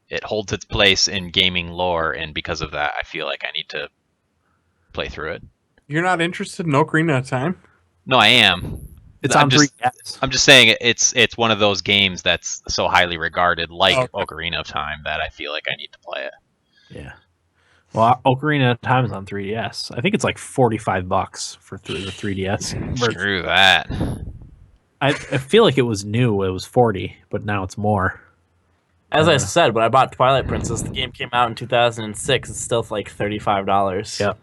it holds its place in gaming lore, and because of that, I feel like I need to play through it. You're not interested in Ocarina of Time? No, I am. It's I'm on just 3DS. I'm just saying it's one of those games that's so highly regarded, like Okay. Ocarina of Time, that I feel like I need to play it. Yeah. Well, Ocarina of Time is on 3DS. I think it's like $45 for the 3DS. version. Screw that. I feel like it was new. It was 40, but now it's more. As I said, when I bought Twilight Princess, the game came out in 2006. It's still like $35. Yep.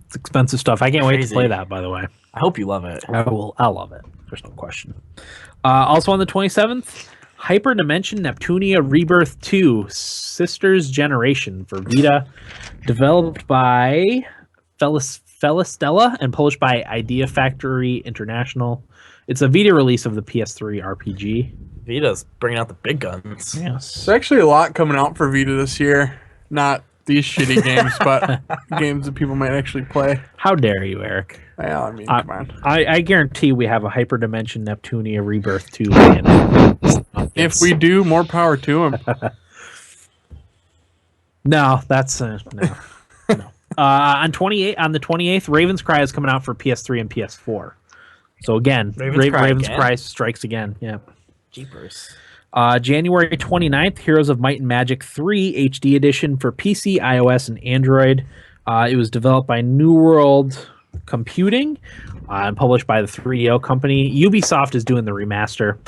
It's expensive stuff. I can't wait to Crazy. play that, by the way. I hope you love it. I'll love it. There's no question. Also on the 27th, Hyperdimension Neptunia Rebirth 2 Sisters Generation for Vita, developed by Felistella and published by Idea Factory International. It's a Vita release of the PS3 RPG. Vita's bringing out the big guns. Yes. There's actually a lot coming out for Vita this year. Not these shitty games, but games that people might actually play. How dare you, Eric? Well, I mean, come on. I guarantee we have a Hyperdimension Neptunia Rebirth 2 again. If we do, more power to them. No, that's no. No. On the 28th, Raven's Cry is coming out for PS3 and PS4. So again, Raven's Cry strikes again. Yeah. Jeepers. January 29th, Heroes of Might and Magic 3 HD edition for PC, iOS, and Android. It was developed by New World Computing and published by the 3DO company. Ubisoft is doing the remaster.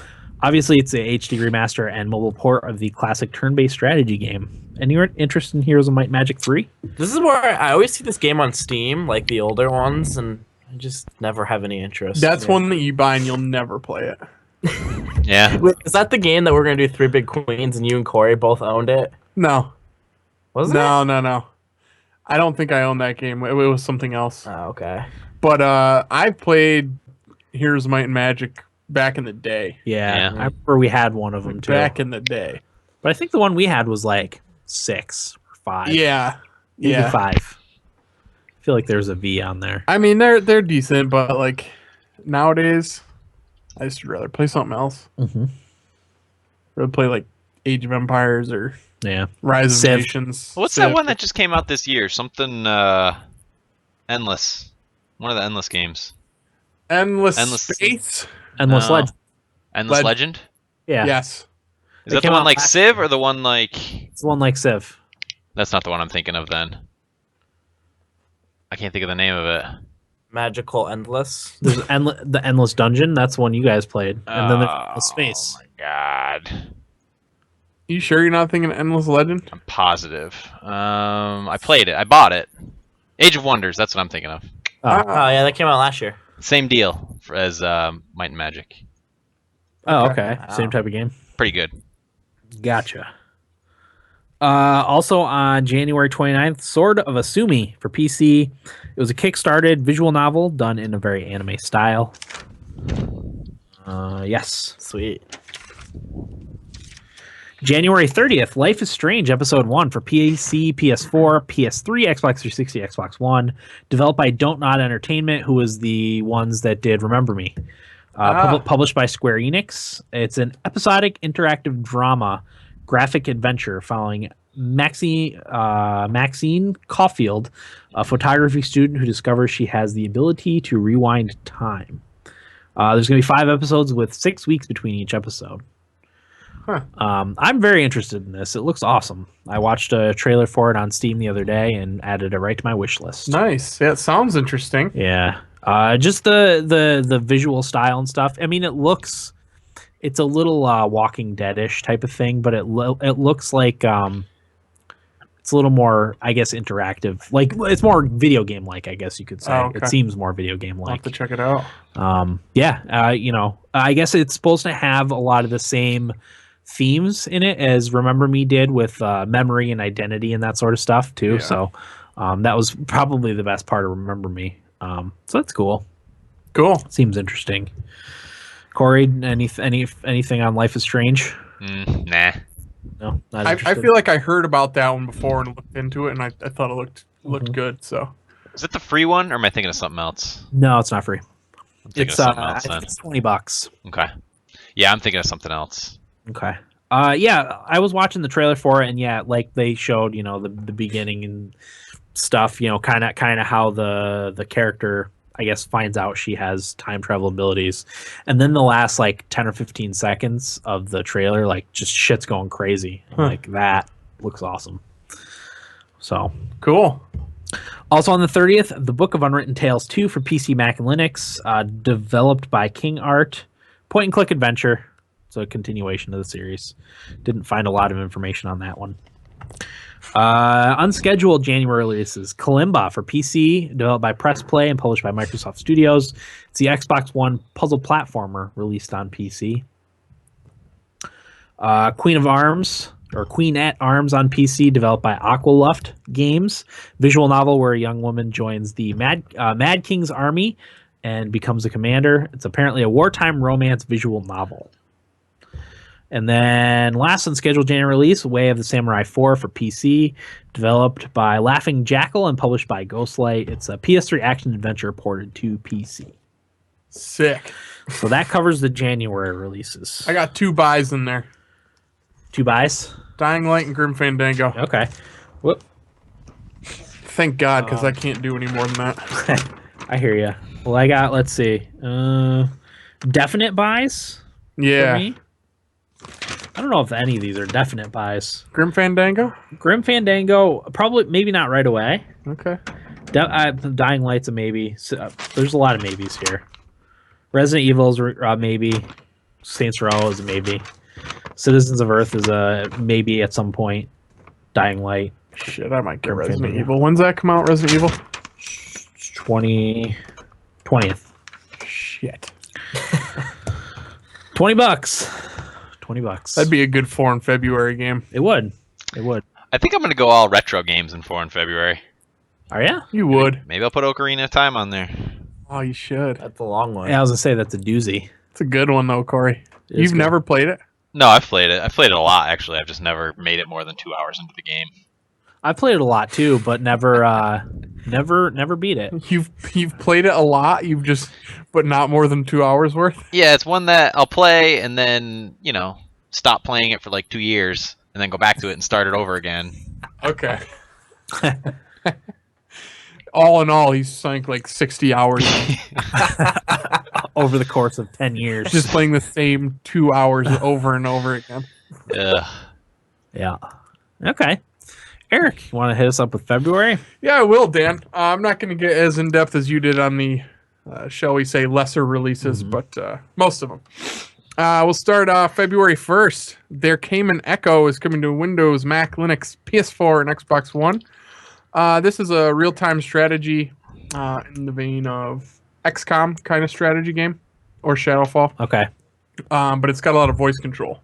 Obviously, it's a HD remaster and mobile port of the classic turn-based strategy game. Any interest in Heroes of Might and Magic 3? This is where I always see this game on Steam, like the older ones, and I just never have any interest. That's one that you buy and you'll never play it. Yeah. Wait, is that the game that we're gonna do Three Big Queens and you and Corey both owned it? No. Was it? No. I don't think I own that game. It was something else. Oh, okay. But I played Heroes of Might and Magic back in the day. Yeah, Yeah. I remember we had one of them too. Back in the day. But I think the one we had was like 6 or 5. Yeah. Maybe Yeah. 5. I feel like there's a V on there. I mean, they're decent, but like nowadays, I just would rather play something else. Mm-hmm. Rather play like Age of Empires or Yeah. Rise Civ. of Nations. What's Civ. that one that just came out this year? Something Endless. One of the Endless games. Endless Endless- Space? Endless No. Legend. Endless Legend? Yeah. Yes. Is It that the came one out like last Civ or the one like... It's the one like Civ. That's not the one I'm thinking of then. I can't think of the name of it. Magical Endless. There's the Endless Dungeon. That's the one you guys played. And then there's Endless Space. Oh my god. You sure you're not thinking Endless Legend? I'm positive. I played it. I bought it. Age of Wonders, that's what I'm thinking of. Oh. Oh yeah, that came out last year. Same deal as Might and Magic. Oh, okay. Wow. Same type of game. Pretty good. Gotcha. Also on January 29th, Sword of Asumi for PC. It was a kickstarted visual novel done in a very anime style. Yes. Sweet. January 30th, Life is Strange Episode 1 for PC, PS4, PS3, Xbox 360, Xbox One. Developed by Don't Nod Entertainment, who was the ones that did Remember Me. Published by Square Enix. It's an episodic interactive drama graphic adventure following Maxine Caulfield, a photography student who discovers she has the ability to rewind time. There's going to be 5 episodes with 6 weeks between each episode. Huh. I'm very interested in this. It looks awesome. I watched a trailer for it on Steam the other day and added it right to my wish list. Nice. Yeah, it sounds interesting. Yeah. Just the visual style and stuff. I mean, it's a little Walking Dead-ish type of thing, but it looks like it's a little more, I guess, interactive. Like, it's more video game like, I guess you could say. Oh, okay. It seems more video game I'll have like. to check it out. I guess it's supposed to have a lot of the same themes in it as Remember Me did with memory and identity and that sort of stuff too. Yeah. So that was probably the best part of Remember Me. So that's cool. Cool. Seems interesting. Corey, anything on Life is Strange? Nah. No, not I interested? feel like I heard about that one before and looked into it, and I thought it looked good. So Is it the free one, or am I thinking of something else? No, it's not free. I'm thinking It's of something I else think then. it's $20. Okay. Yeah, I'm thinking of something else. Okay. Yeah, I was watching the trailer for it, and yeah, like they showed, the beginning and stuff. Kind of how the character, I guess, finds out she has time travel abilities, and then the last like 10 or 15 seconds of the trailer, like just shit's going crazy. Like that looks awesome. So Cool. also on the 30th, The Book of Unwritten Tales 2 for PC, Mac, and Linux, developed by King Art, point and click adventure. So a continuation of the series. Didn't find a lot of information on that one. Unscheduled January releases: Kalimba for PC, developed by Press Play and published by Microsoft Studios. It's the Xbox One puzzle platformer released on PC. Queen of Arms, or Queen at Arms on PC, developed by Aqualuft Games. Visual novel where a young woman joins the Mad King's army and becomes a commander. It's apparently a wartime romance visual novel. And then last unscheduled January release, Way of the Samurai 4 for PC, developed by Laughing Jackal and published by Ghostlight. It's a PS3 action adventure ported to PC. Sick. So that covers the January releases. I got 2 buys in there. 2 buys? Dying Light and Grim Fandango. Okay. Whoop. Thank God, because I can't do any more than that. I hear you. Well, I got, let's see, definite buys for Yeah. me. I don't know if any of these are definite buys. Grim Fandango? Grim Fandango, probably, maybe not right away. Okay. Dying Light's a maybe. So, there's a lot of maybes here. Resident Evil's maybe. Saints Row is a maybe. Citizens of Earth is a maybe at some point. Dying Light. Shit, I might get Grim Resident Fandango. Evil. When's that come out, Resident Evil? 20th. Shit. $20. $20. That'd be a good 4 in February game. It would. It would. I think I'm going to go all retro games in 4 in February. Are ya? You would. Maybe I'll put Ocarina of Time on there. Oh, you should. That's a long one. Yeah, I was gonna say that's a doozy. It's a good one, though, Corey. It is You've good. never played it? No, I've played it. I've played it a lot, actually. I've just never made it more than 2 hours into the game. I played it a lot too, but never beat it. You've played it a lot. But not more than 2 hours worth. Yeah, it's one that I'll play and then, stop playing it for like 2 years and then go back to it and start it over again. Okay. All in all, he's sunk like 60 hours Over the course of 10 years. just playing the same 2 hours over and over again. Ugh. Yeah. Okay. Eric, you want to hit us up with February? Yeah, I will, Dan. I'm not going to get as in depth as you did on the, shall we say, lesser releases, but most of them. We'll start February 1st. There Came an Echo is coming to Windows, Mac, Linux, PS4, and Xbox One. This is a real-time strategy in the vein of XCOM kind of strategy game or Shadowfall, Okay. but it's got a lot of voice control.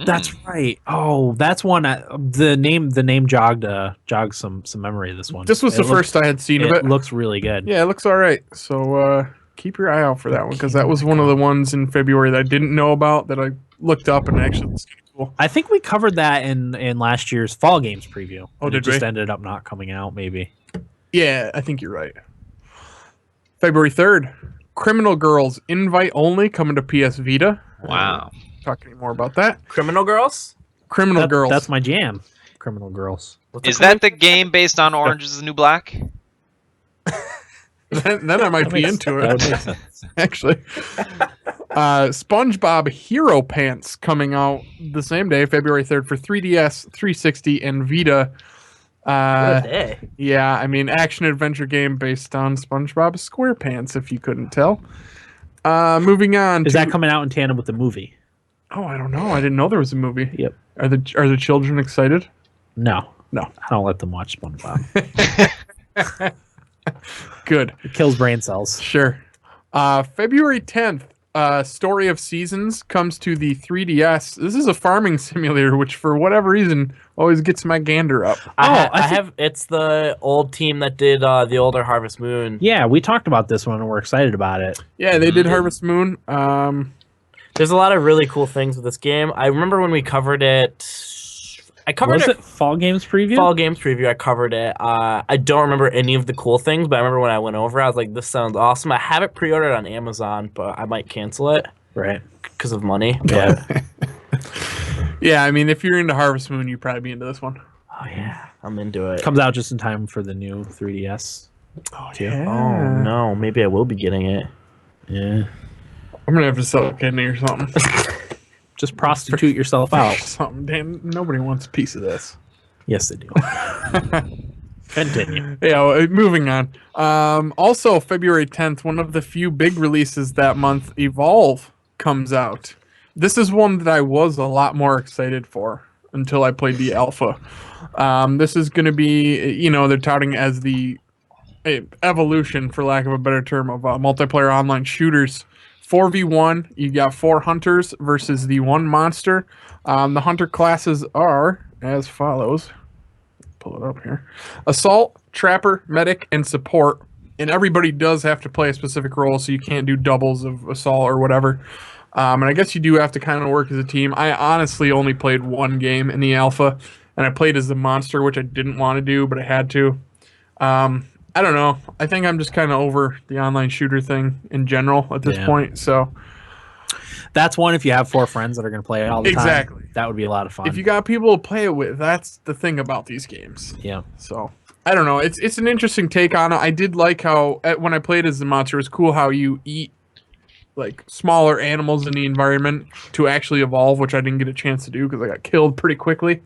That's right. Oh, that's one. The name jogged some memory of this one. This was the first I had seen of It it. looks really good. Yeah, it looks all right. So keep your eye out for that one because that was one of the ones in February that I didn't know about that I looked up and actually was kind of cool. I think we covered that in last year's Fall Games preview. Oh, and did it just we? ended up not coming out, maybe. Yeah, I think you're right. February 3rd, Criminal Girls Invite Only coming to PS Vita. Wow. Talk any more about that. Criminal Girls? Criminal Girls. That's my jam. Criminal Girls. What's Is it called? that the game based on Orange is the New Black? then I might be into That would it, make sense. actually. SpongeBob Hero Pants coming out the same day, February 3rd, for 3DS, 360, and Vita. What a day. Yeah, I mean, action-adventure game based on SpongeBob SquarePants, if you couldn't tell. Moving on Is to... that coming out in tandem with the movie? Oh, I don't know. I didn't know there was a movie. Yep. Are the children excited? No. No. I don't let them watch SpongeBob. Good. It kills brain cells. Sure. February 10th, Story of Seasons comes to the 3DS. This is a farming simulator, which for whatever reason always gets my gander up. I have. It's the old team that did the older Harvest Moon. Yeah, we talked about this one and we're excited about it. Yeah, they did Harvest Moon. There's a lot of really cool things with this game. I remember when we covered it I covered Was it. it Fall Games preview? Fall Games preview. I covered it. I don't remember any of the cool things, but I remember when I went over, I was like, "This sounds awesome." I have it pre-ordered on Amazon, but I might cancel it Right. because of money. Yeah. Yeah, I mean, if you're into Harvest Moon, you'd probably be into this one. Oh yeah, I'm into it. Comes out just in time for the new 3DS. Oh, yeah. Oh no, maybe I will be getting it. Yeah. I'm gonna have to sell a kidney or something. Just prostitute yourself out. Something. Damn, nobody wants a piece of this. Yes, they do. Continue. Yeah, well, moving on. Also, February 10th, one of the few big releases that month, Evolve comes out. This is one that I was a lot more excited for until I played the alpha. This is going to be, they're touting as the evolution, for lack of a better term, of multiplayer online shooters. 4v1, you got 4 hunters versus the 1 monster. The hunter classes are as follows. Pull it up here. Assault, Trapper, Medic, and Support. And everybody does have to play a specific role, so you can't do doubles of Assault or whatever. And I guess you do have to kind of work as a team. I honestly only played 1 game in the alpha, and I played as the monster, which I didn't want to do, but I had to. I don't know. I think I'm just kind of over the online shooter thing in general at this point. So that's one if you have 4 friends that are going to play it all the time. Exactly. That would be a lot of fun. if you got people to play it with, that's the thing about these games. Yeah. So I don't know. It's an interesting take on it. I did like how when I played as the monster, it was cool how you eat like smaller animals in the environment to actually evolve, which I didn't get a chance to do because I got killed pretty quickly.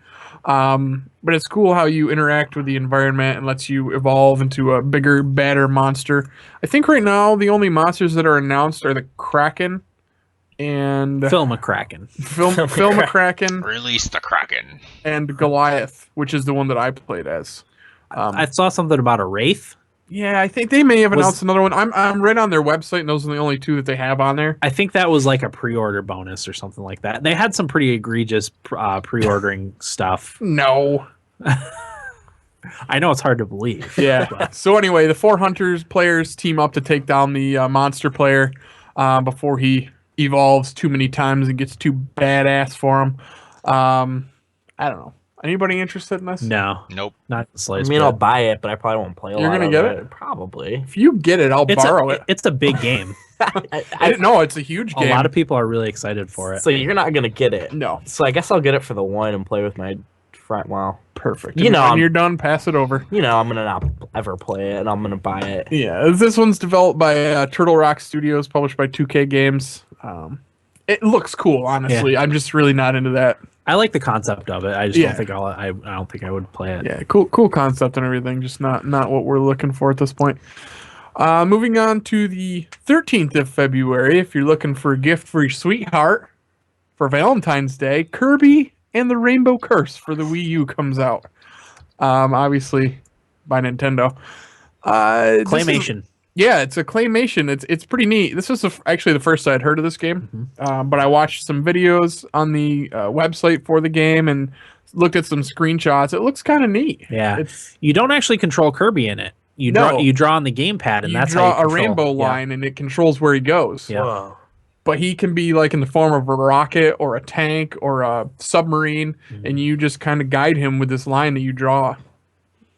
But it's cool how you interact with the environment and lets you evolve into a bigger, badder monster. I think right now the only monsters that are announced are the Kraken and Phil McCracken. Phil McCracken Release the Kraken. and Goliath, which is the one that I played as. I saw something about a Wraith. Yeah, I think they may have announced another one. I'm right on their website, and those are the only 2 that they have on there. I think that was like a pre-order bonus or something like that. They had some pretty egregious pre-ordering stuff. No. I know it's hard to believe. Yeah. So anyway, the 4 hunters players team up to take down the monster player before he evolves too many times and gets too badass for him. I don't know. Anybody interested in this? No. Nope. Not the I slightest mean, bit. I'll buy it, but I probably won't play a lot. You're gonna of get it? Probably. If you get it, I'll borrow it. It's a big game. No, it's a huge A game. lot of people are really excited for it. So you're not gonna get it. No. So I guess I'll get it for the 1 and play with my friend. Well, Perfect. You know, when I'm- you're done, pass it over. I'm gonna not ever play it, and I'm gonna buy it. Yeah, this one's developed by Turtle Rock Studios, published by 2K Games. It looks cool, honestly. I'm just really not into that. I like the concept of it. I just Yeah. don't think I don't think I would play it. Yeah, cool concept and everything. Just not what we're looking for at this point. Moving on to the 13th of February. If you're looking for a gift for your sweetheart for Valentine's Day, Kirby and the Rainbow Curse for the Wii U comes out. Obviously by Nintendo. Claymation. Yeah, it's a claymation. It's pretty neat. This was actually the first I'd heard of this game, but I watched some videos on the website for the game and looked at some screenshots. It looks kind of neat. Yeah. It's You don't actually control Kirby in it. You No. draw on the gamepad, and you that's draw how you a rainbow control. Yeah. line and it controls where he goes. Yeah. Whoa. But he can be like in the form of a rocket or a tank or a submarine, and you just kind of guide him with this line that you draw.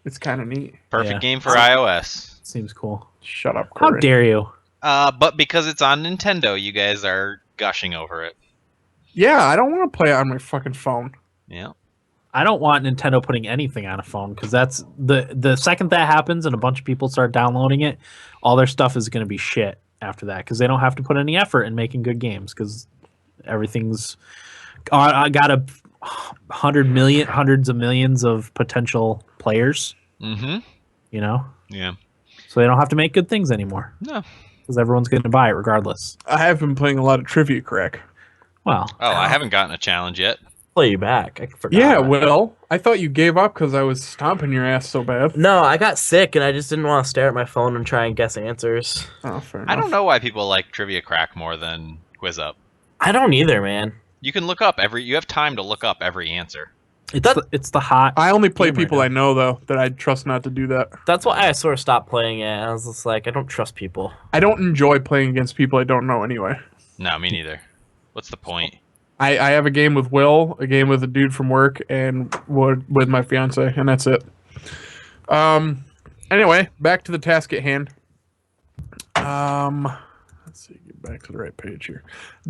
It's kind of neat. Perfect Yeah. game for iOS. Seems cool. Shut up, How Corey. dare you? But because it's on Nintendo, you guys are gushing over it. Yeah, I don't want to play it on my fucking phone. Yeah. I don't want Nintendo putting anything on a phone because that's the second that happens and a bunch of people start downloading it, all their stuff is going to be shit after that because they don't have to put any effort in making good games because everything's got hundreds of millions of potential players. Mm-hmm. You know, Yeah. so they don't have to make good things anymore. No. Because everyone's going to buy it regardless. I have been playing a lot of Trivia Crack. Well, Oh, I haven't gotten a challenge yet. Play you back. I forgot. Yeah, Will. I thought you gave up because I was stomping your ass so bad. No, I got sick and I just didn't want to stare at my phone and try and guess answers. Oh, fair I enough. don't know why people like Trivia Crack more than Quiz Up. I don't either, man. You can look up you have time to look up every answer. it's the hot. I only play Game right people now. I know, though, that I trust not to do that. That's why I sort of stopped playing it. I was just like, I don't trust people. I don't enjoy playing against people I don't know anyway. No, me neither. What's the point? I have a game with Will, a game with a dude from work, and with my fiance, and that's it. Anyway, back to the task at hand. Let's see, get back to the right page here.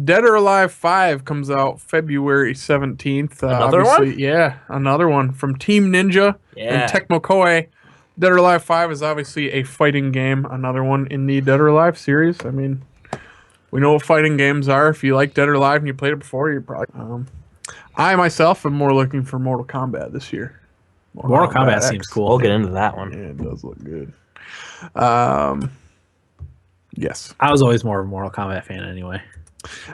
Dead or Alive 5 comes out February 17th. Another one? Yeah, another one from Team Ninja Yeah. and Tecmo Koei. Dead or Alive 5 is obviously a fighting game, another one in the Dead or Alive series. I mean, we know what fighting games are. If you like Dead or Alive and you played it before, you probably... I myself am more looking for Mortal Kombat this year. Mortal Kombat X. seems cool. We'll get into that one. Yeah, it does look good. Yes. I was always more of a Mortal Kombat fan anyway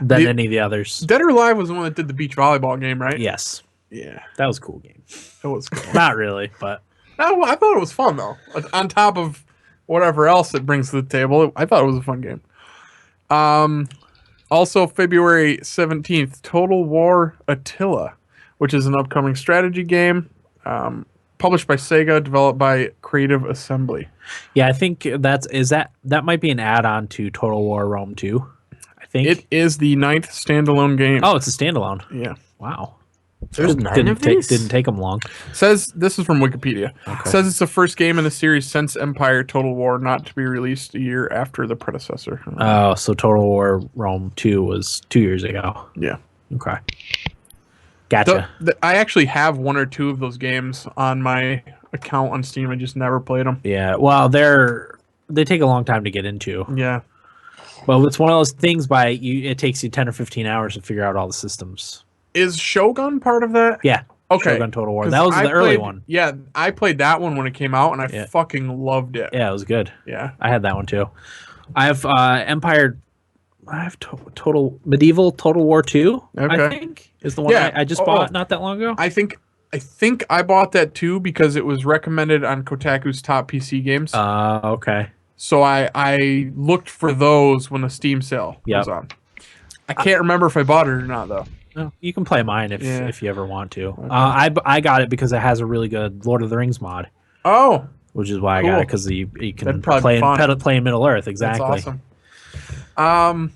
than any of the others. Dead or Alive was the one that did the beach volleyball game, right? Yes, Yeah, that was a cool game. it was cool. Not really, but No, I thought it was fun, though. On top of whatever else it brings to the table, I thought it was a fun game. Also, February 17th, Total War Attila, which is an upcoming strategy game published by Sega, developed by Creative Assembly. yeah, I think that might be an add-on to Total War Rome 2. I think It is the 9th standalone game. Oh, it's a standalone. Yeah. Wow. There's 9 of these? Didn't take them long. Says this is from Wikipedia. Okay. Says it's the first game in the series since Empire Total War not to be released a year after the predecessor. Oh, so Total War Rome 2 was 2 years ago. Yeah. Okay. Gotcha. I actually have one or two of those games on my account on Steam. I just never played them. Yeah. Well, they take a long time to get into. Yeah. But it's one of those things it takes you 10 or 15 hours to figure out all the systems. Is Shogun part of that? Yeah. Okay. Shogun Total War. 'Cause That was I the early played- one. Yeah, I played that one when it came out, and I Yeah. fucking loved it. Yeah, it was good. Yeah. I had that one too. I have Empire. I have Medieval Total War 2. Okay. I think is the one Yeah. I just bought not that long ago. I think I bought that too because it was recommended on Kotaku's top PC games. Okay. So I looked for those when the Steam sale was on. I can't remember if I bought it or not though. No, you can play mine if Yeah. if you ever want to. Okay. I got it because it has a really good Lord of the Rings mod, Oh, which is why I Cool. got it because you can That'd probably be fun. play in Middle Earth exactly. that's awesome.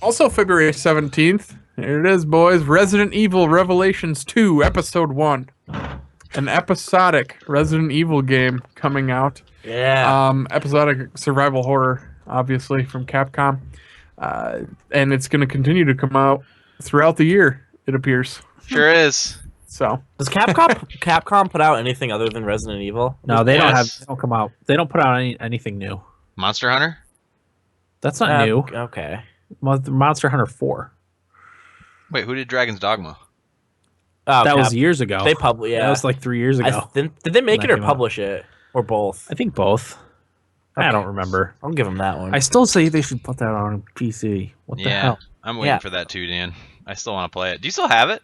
Also February 17th. Here it is, boys. Resident Evil Revelations 2, Episode 1. An episodic Resident Evil game coming out. Yeah. Episodic survival horror, obviously, from Capcom. And it's going to continue to come out throughout the year, it appears. Sure is. So, Does Capcom put out anything other than Resident Evil? No, they Yes. don't come out. They don't put out anything new. Monster Hunter? That's not new. Okay. Monster Hunter 4. Wait, who did Dragon's Dogma? Oh, That was years ago. They yeah. That was like 3 years ago. Did they make When it that or came out. publish it or both? I think both. I Okay. don't remember. I'll give them that one. I still say they should put that on PC. What the Yeah, hell? I'm waiting Yeah. for that too, Dan. I still want to play it. Do you still have it?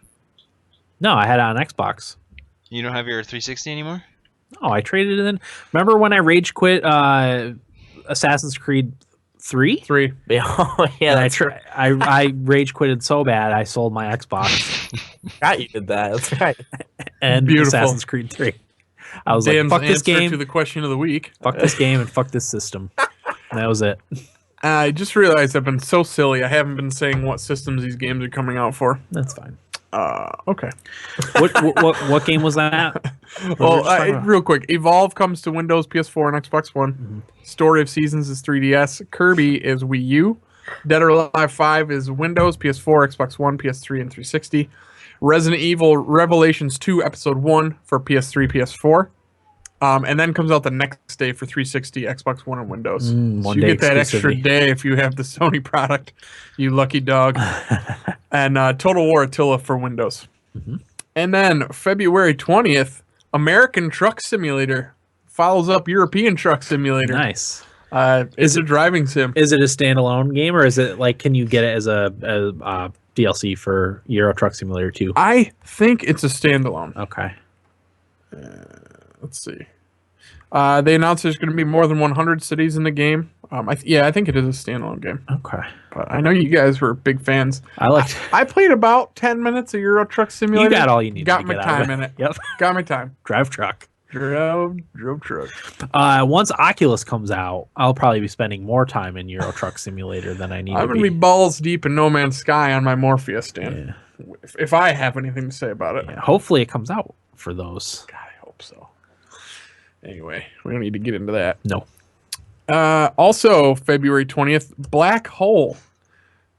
No, I had it on Xbox. You don't have your 360 anymore? Oh, I traded it in. Remember when I rage quit Assassin's Creed 3? 3. Oh, yeah, that's right. I rage quitted so bad I sold my Xbox Forgot you did that. That's right. and Beautiful. Assassin's Creed 3. I was Dan's like, fuck this answer game, to the question of the week. fuck this game, and fuck this system. And that was it. I just realized I've been so silly. I haven't been saying what systems these games are coming out for. That's fine. Okay. What game was that? Well, just talking about? real quick, Evolve comes to Windows, PS4, and Xbox One. Mm-hmm. Story of Seasons is 3DS. Kirby is Wii U. Dead or Alive 5 is Windows, PS4, Xbox One, PS3, and 360. Resident Evil Revelations 2 Episode 1 for PS3, PS4. And then comes out the next day for 360, Xbox One, and Windows. So one you day get that extra exclusivity. day if you have the Sony product, you lucky dog. And Total War Attila for Windows. Mhm. And then February 20th, American Truck Simulator follows up European Truck Simulator. Nice. It's a driving sim. Is it a standalone game, or is it like, can you get it as a DLC for Euro Truck Simulator 2? I think it's a standalone. Okay. Let's see. They announced there's going to be more than 100 cities in the game. I think it is a standalone game. Okay. But I know you guys were big fans. I liked. I played about 10 minutes of Euro Truck Simulator. You got all you need. Got to my get out of time in it. Yep. Got my time. Drive truck. Drove truck. Once Oculus comes out, I'll probably be spending more time in Euro Truck Simulator than I need I'm to gonna be balls deep in No Man's Sky on my Morpheus stand. Yeah. If I have anything to say about it. Yeah, hopefully it comes out for those. God, I hope so. Anyway, we don't need to get into that. No. Also, February 20th, Black Hole,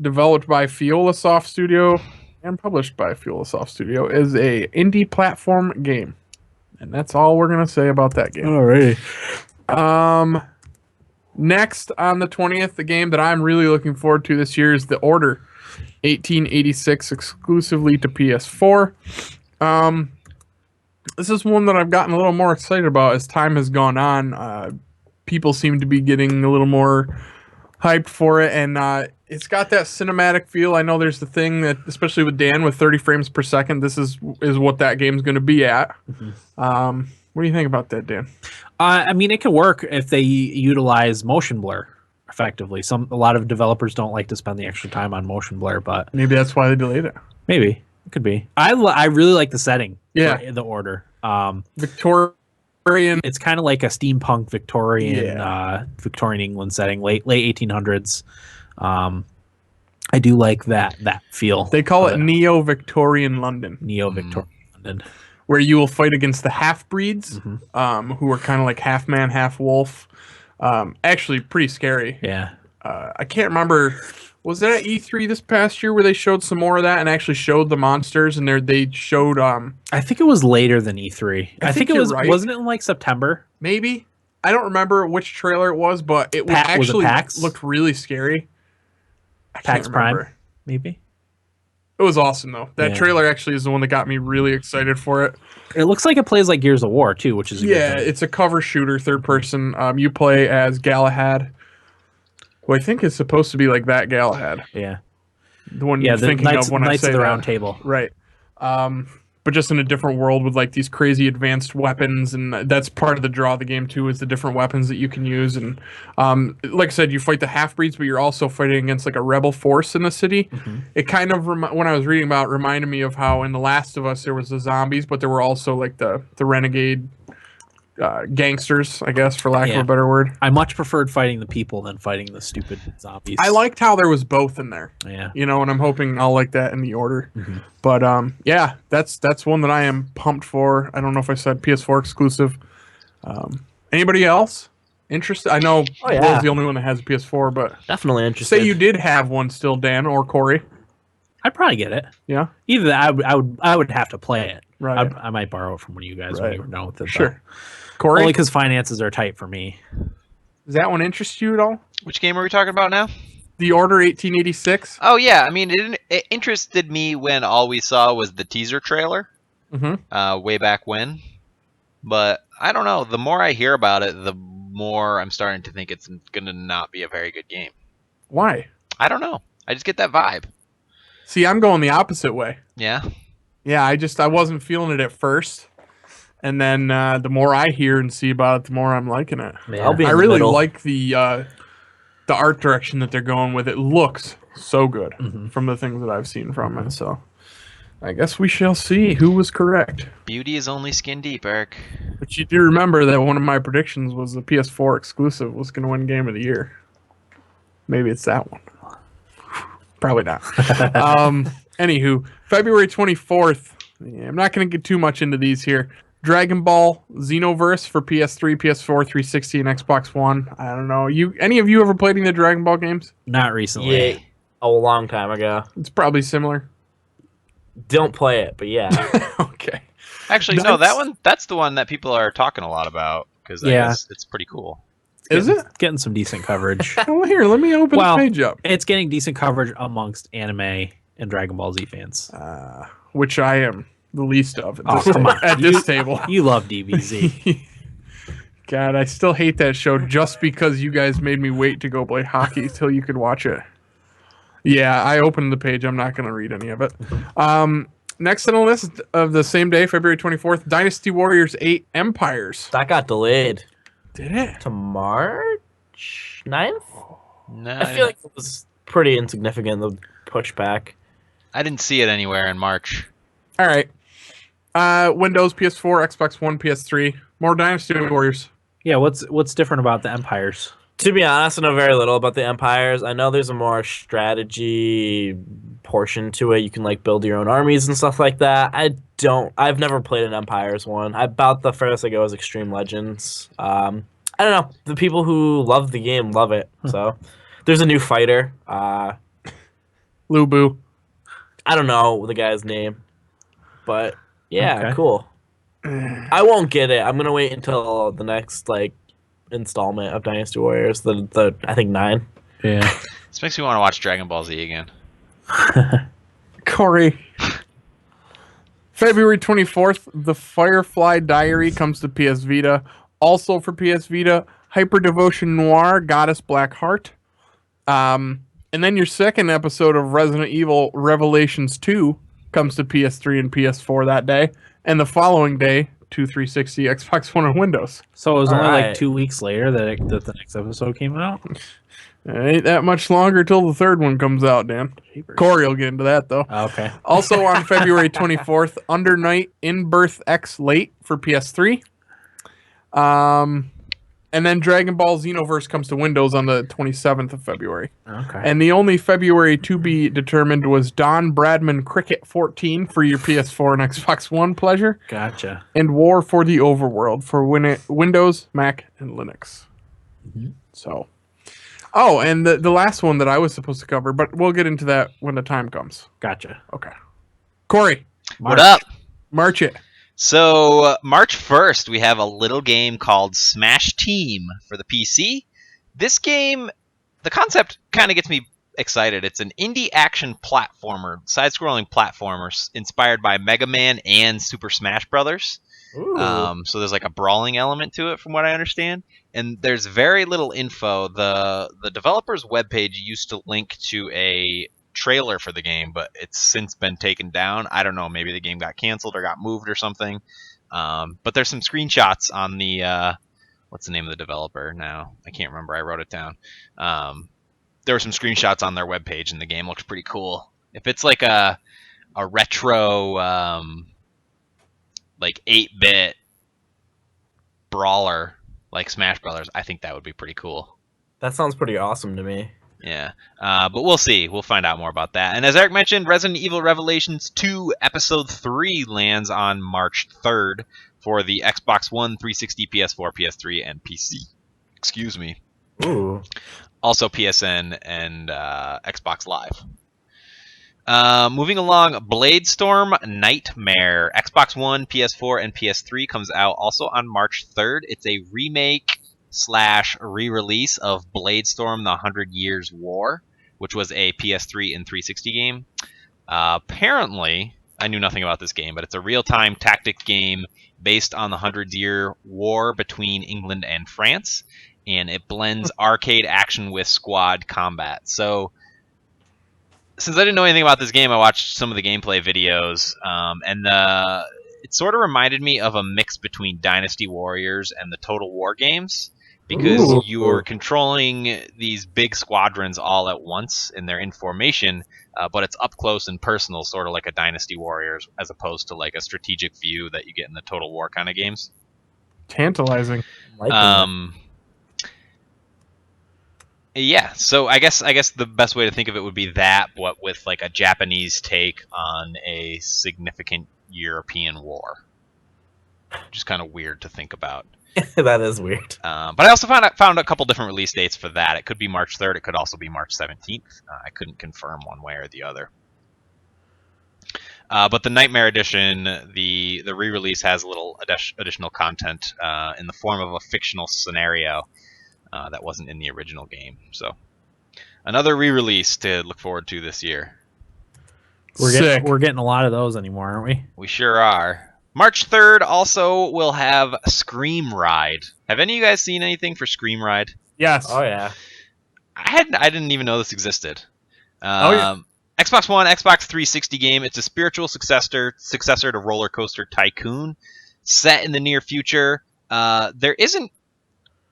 developed by Fiolasoft Studio and published by Fiolasoft Studio, is a indie platform game. And that's all we're going to say about that game. Alright. Next on the 20th, the game that I'm really looking forward to this year is The Order 1886, exclusively to PS4. This is one that I've gotten a little more excited about as time has gone on. People seem to be getting a little more hyped for it, and it's got that cinematic feel. I know there's the thing that, especially with Dan, with 30 frames per second, this is what that game's going to be at. Mm-hmm. What do you think about that, Dan? I mean, it can work if they utilize motion blur effectively. A lot of developers don't like to spend the extra time on motion blur, but maybe that's why they delayed it. Maybe it could be. I really like the setting. Yeah, for The Order. Victorian. It's kind of like a steampunk Victorian England setting, late 1800s. I do like that feel. They call it Neo-Victorian London. Neo-Victorian London. Where you will fight against the half-breeds, who are kind of like half man, half wolf. Actually, pretty scary. Yeah. I can't remember. Was it at E3 this past year where they showed some more of that and actually showed the monsters? And they showed. I think it was later than E3. I think it was. Right. Wasn't it in like September? Maybe. I don't remember which trailer it was, but it was actually looked really scary. PAX Prime, maybe. It was awesome though. That trailer actually is the one that got me really excited for it. It looks like it plays like Gears of War too, which is a good thing. It's a cover shooter, third person. You play as Galahad, who I think is supposed to be like that Galahad. Yeah, the one you're thinking of when I say Knights of the that. Round Table, right? But just in a different world with like these crazy advanced weapons, and that's part of the draw of the game too, is the different weapons that you can use. And like I said, you fight the half-breeds, but you're also fighting against like a rebel force in the city. It kind of, when I was reading about it, reminded me of how in The Last of Us there was the zombies, but there were also like the renegade gangsters, I guess, for lack of a better word. I much preferred fighting the people than fighting the stupid zombies. I liked how there was both in there. Yeah. You know, and I'm hoping I'll like that in The Order. But yeah, that's one that I am pumped for. I don't know if I said PS4 exclusive. Anybody else interested? I know Will's the only one that has a PS4, but definitely interested. Say you did have one still, Dan or Corey. I'd probably get it. Yeah. Either that, I would have to play it. Right. I might borrow it from one of you guys when you were done with it. Sure. Though. Corey? Only because finances are tight for me. Does that one interest you at all? Which game are we talking about now? The Order 1886. Oh yeah, I mean it interested me when all we saw was the teaser trailer, way back when. But I don't know. The more I hear about it, the more I'm starting to think it's gonna not be a very good game. Why? I don't know. I just get that vibe. See, I'm going the opposite way. Yeah. Yeah, I wasn't feeling it at first. And then the more I hear and see about it, the more I'm liking it. Yeah. I really like the art direction that they're going with. It looks so good from the things that I've seen from it. So I guess we shall see who was correct. Beauty is only skin deep, Eric. But you do remember that one of my predictions was the PS4 exclusive was going to win Game of the Year. Maybe it's that one. Probably not. Anywho, February 24th. Yeah, I'm not going to get too much into these here. Dragon Ball Xenoverse for PS3, PS4, 360, and Xbox One. I don't know. Any of you ever played any of the Dragon Ball games? Not recently. Yeah, a long time ago. It's probably similar. Don't play it, but yeah. Okay. Actually, no, that's the one that people are talking a lot about because I guess it's pretty cool. Is it? Getting some decent coverage. Well, here, let me open the page up. It's getting decent coverage amongst anime and Dragon Ball Z fans. Which I am the least of at this table. You love DBZ. God, I still hate that show just because you guys made me wait to go play hockey till you could watch it. Yeah, I opened the page. I'm not going to read any of it. Next on the list of the same day, February 24th, Dynasty Warriors 8 Empires. That got delayed. Did it? To March 9th? No, I feel like it was pretty insignificant, the pushback. I didn't see it anywhere in March. All right. Windows, PS4, Xbox One, PS3. More Dynasty Warriors. Yeah, what's different about the Empires? To be honest, I know very little about the Empires. I know there's a more strategy portion to it. You can like build your own armies and stuff like that. I've never played an Empires one. About the furthest I go is Extreme Legends. I don't know. The people who love the game love it. So there's a new fighter. Lubu. I don't know the guy's name, but yeah, Okay. cool. I won't get it. I'm gonna wait until the next like installment of Dynasty Warriors. The I think 9. Yeah. This makes me want to watch Dragon Ball Z again. Corey. February 24th, The Firefly Diary comes to PS Vita. Also for PS Vita, Hyper Devotion Noir, Goddess Blackheart. And then your second episode of Resident Evil Revelations 2 comes to PS3 and PS4 that day. And the following day, to 360, Xbox One, and Windows. So it was only like Alright. 2 weeks later that the next episode came out. It ain't that much longer till the third one comes out, Dan. Corey will get into that, though. Okay. Also on February 24th, Under Night In Birth X Late for PS3. And then Dragon Ball Xenoverse comes to Windows on the 27th of February. Okay. And the only February to be determined was Don Bradman Cricket 14 for your PS4 and Xbox One pleasure. Gotcha. And War for the Overworld for Windows, Mac, and Linux. So. Oh, and the last one that I was supposed to cover, but we'll get into that when the time comes. Gotcha. Okay. Corey, What up? march it. So March 1st, we have a little game called Smash Team for the PC. This game, the concept kind of gets me excited. It's an indie action platformer, side-scrolling platformer inspired by Mega Man and Super Smash Brothers. So there's like a brawling element to it, from what I understand. And there's very little info. The developer's webpage used to link to a trailer for the game, but it's since been taken down. I don't know, maybe the game got canceled or got moved or something. But there's some screenshots on the what's the name of the developer now? I can't remember. I wrote it down. There were some screenshots on their webpage, and the game looks pretty cool. If it's like a retro like 8-bit brawler like Smash Brothers, I think that would be pretty cool. That sounds pretty awesome to me. Yeah, but we'll see. We'll find out more about that. And as Eric mentioned, Resident Evil Revelations 2 Episode 3 lands on March 3rd for the Xbox One, 360, PS4, PS3, and PC. Excuse me. Ooh. Also PSN and Xbox Live. Moving along, Bladestorm Nightmare. Xbox One, PS4, and PS3 comes out also on March 3rd. It's a remake / re-release of Bladestorm: The 100 Years' War, which was a PS3 and 360 game. Apparently, I knew nothing about this game, but it's a real-time tactics game based on the 100-Year War between England and France, and it blends arcade action with squad combat. So, since I didn't know anything about this game, I watched some of the gameplay videos, and it sort of reminded me of a mix between Dynasty Warriors and the Total War games, because Ooh. you're controlling these big squadrons all at once, and they're in formation, but it's up close and personal, sort of like a Dynasty Warriors, as opposed to like a strategic view that you get in the Total War kind of games. Tantalizing. Yeah, so I guess the best way to think of it would be that, but with like a Japanese take on a significant European war. Just kind of weird to think about. That is weird. But I also found a couple different release dates for that. It could be March 3rd. It could also be March 17th. I couldn't confirm one way or the other. But the Nightmare Edition, the re-release has a little additional content in the form of a fictional scenario that wasn't in the original game. So another re-release to look forward to this year. We're getting a lot of those anymore, aren't we? We sure are. March 3rd also will have Scream Ride. Have any of you guys seen anything for Scream Ride? Yes. Oh yeah. I didn't even know this existed. Yeah. Xbox One, Xbox 360 game. It's a spiritual successor to Roller Coaster Tycoon, set in the near future. There isn't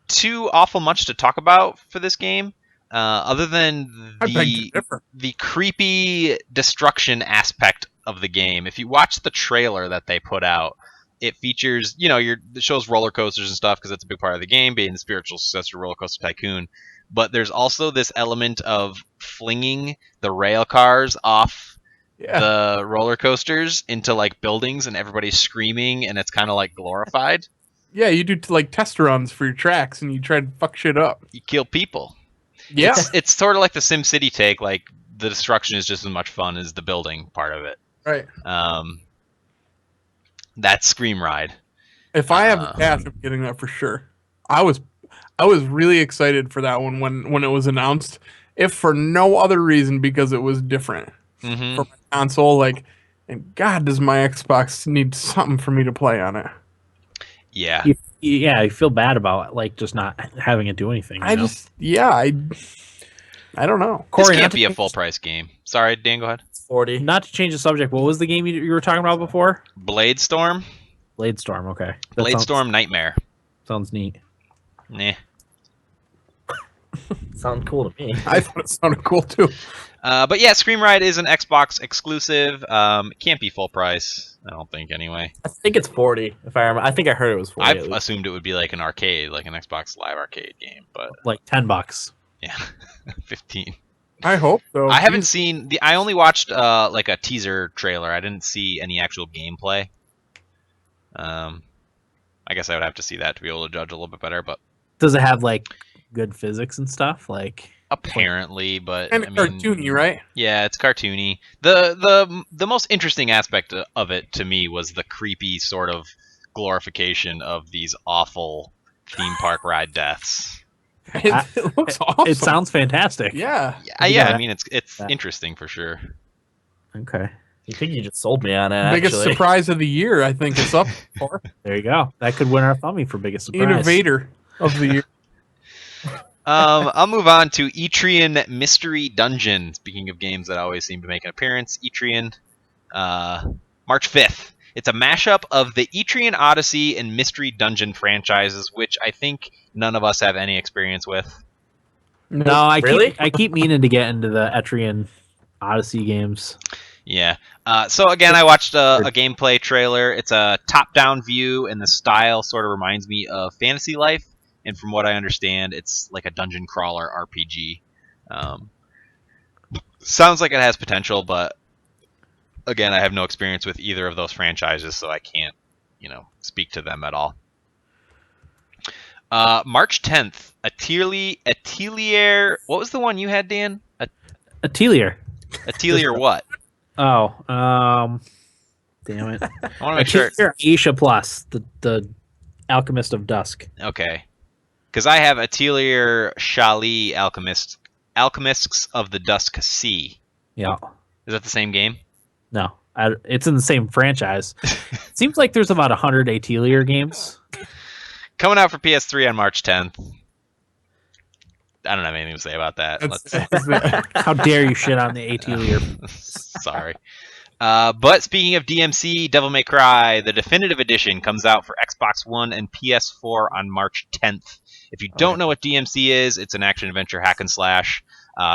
too awful much to talk about for this game, other than the creepy destruction aspect of the game. If you watch the trailer that they put out, it features, it shows roller coasters and stuff because that's a big part of the game, being the spiritual successor to Roller Coaster Tycoon. But there's also this element of flinging the rail cars off the roller coasters into like buildings, and everybody's screaming, and it's kind of like glorified. Yeah, you do like test runs for your tracks, and you try to fuck shit up. You kill people. Yeah, it's sort of like the SimCity take. Like the destruction is just as much fun as the building part of it. right. That's Scream Ride. If I have a cash, I'm getting that for sure. I was really excited for that one when it was announced, if for no other reason because it was different Mm-hmm. for my console. Like, and God, does my Xbox need something for me to play on it? Yeah. You feel bad about like just not having it do anything. I don't know. This Corey, can't be a full price game. Sorry, Dan, go ahead. 40. Not to change the subject, what was the game you were talking about before? Blade Storm. Blade Storm. Okay, Blade Storm Nightmare. sounds neat. Nah. Sounds cool to me. I thought it sounded cool too. But yeah, Scream Ride is an Xbox exclusive. It can't be full price. I don't think anyway. I think it's 40. If I remember, I think I heard it was 40. I've assumed it would be like an arcade, like an Xbox Live Arcade game, but Like $10. yeah, 15. I hope so. I haven't seen the. I only watched like a teaser trailer. I didn't see any actual gameplay. I guess I would have to see that to be able to judge a little bit better, but Does it have like good physics and stuff? Like apparently, but kind I of mean, cartoony, right? yeah, it's cartoony. The most interesting aspect of it to me was the creepy sort of glorification of these awful theme park ride deaths. It looks awesome. it sounds fantastic. Yeah. Yeah, I mean it's interesting for sure. Okay. You think you just sold me on it? Biggest actually. surprise of the year, I think it's up for. There you go. That could win our Thumbie for biggest surprise. Innovator of the year. I'll move on to Etrian Mystery Dungeon. Speaking of games that always seem to make an appearance, Etrian, March 5th. It's a mashup of the Etrian Odyssey and Mystery Dungeon franchises, which I think none of us have any experience with. No, I Really? keep meaning to get into the Etrian Odyssey games. Yeah. So again, I watched a gameplay trailer. It's a top-down view, and the style sort of reminds me of Fantasy Life. And from what I understand, it's like a dungeon crawler RPG. Sounds like it has potential, but again, I have no experience with either of those franchises, so I can't, speak to them at all. March 10th, Atelier. What was the one you had, Dan? Atelier. Atelier what? Oh, damn it. I want to make sure. Atelier Aisha Plus, the Alchemist of Dusk. Okay. Because I have Atelier Shali Alchemists of the Dusk Sea. Yeah. Is that the same game? No, it's in the same franchise. Seems like there's about 100 Atelier games. Coming out for PS3 on March 10th. I don't have anything to say about that. How dare you shit on the Atelier? Sorry. But speaking of DMC, Devil May Cry, the definitive edition comes out for Xbox One and PS4 on March 10th. If you don't know what DMC is, it's an action-adventure hack and slash.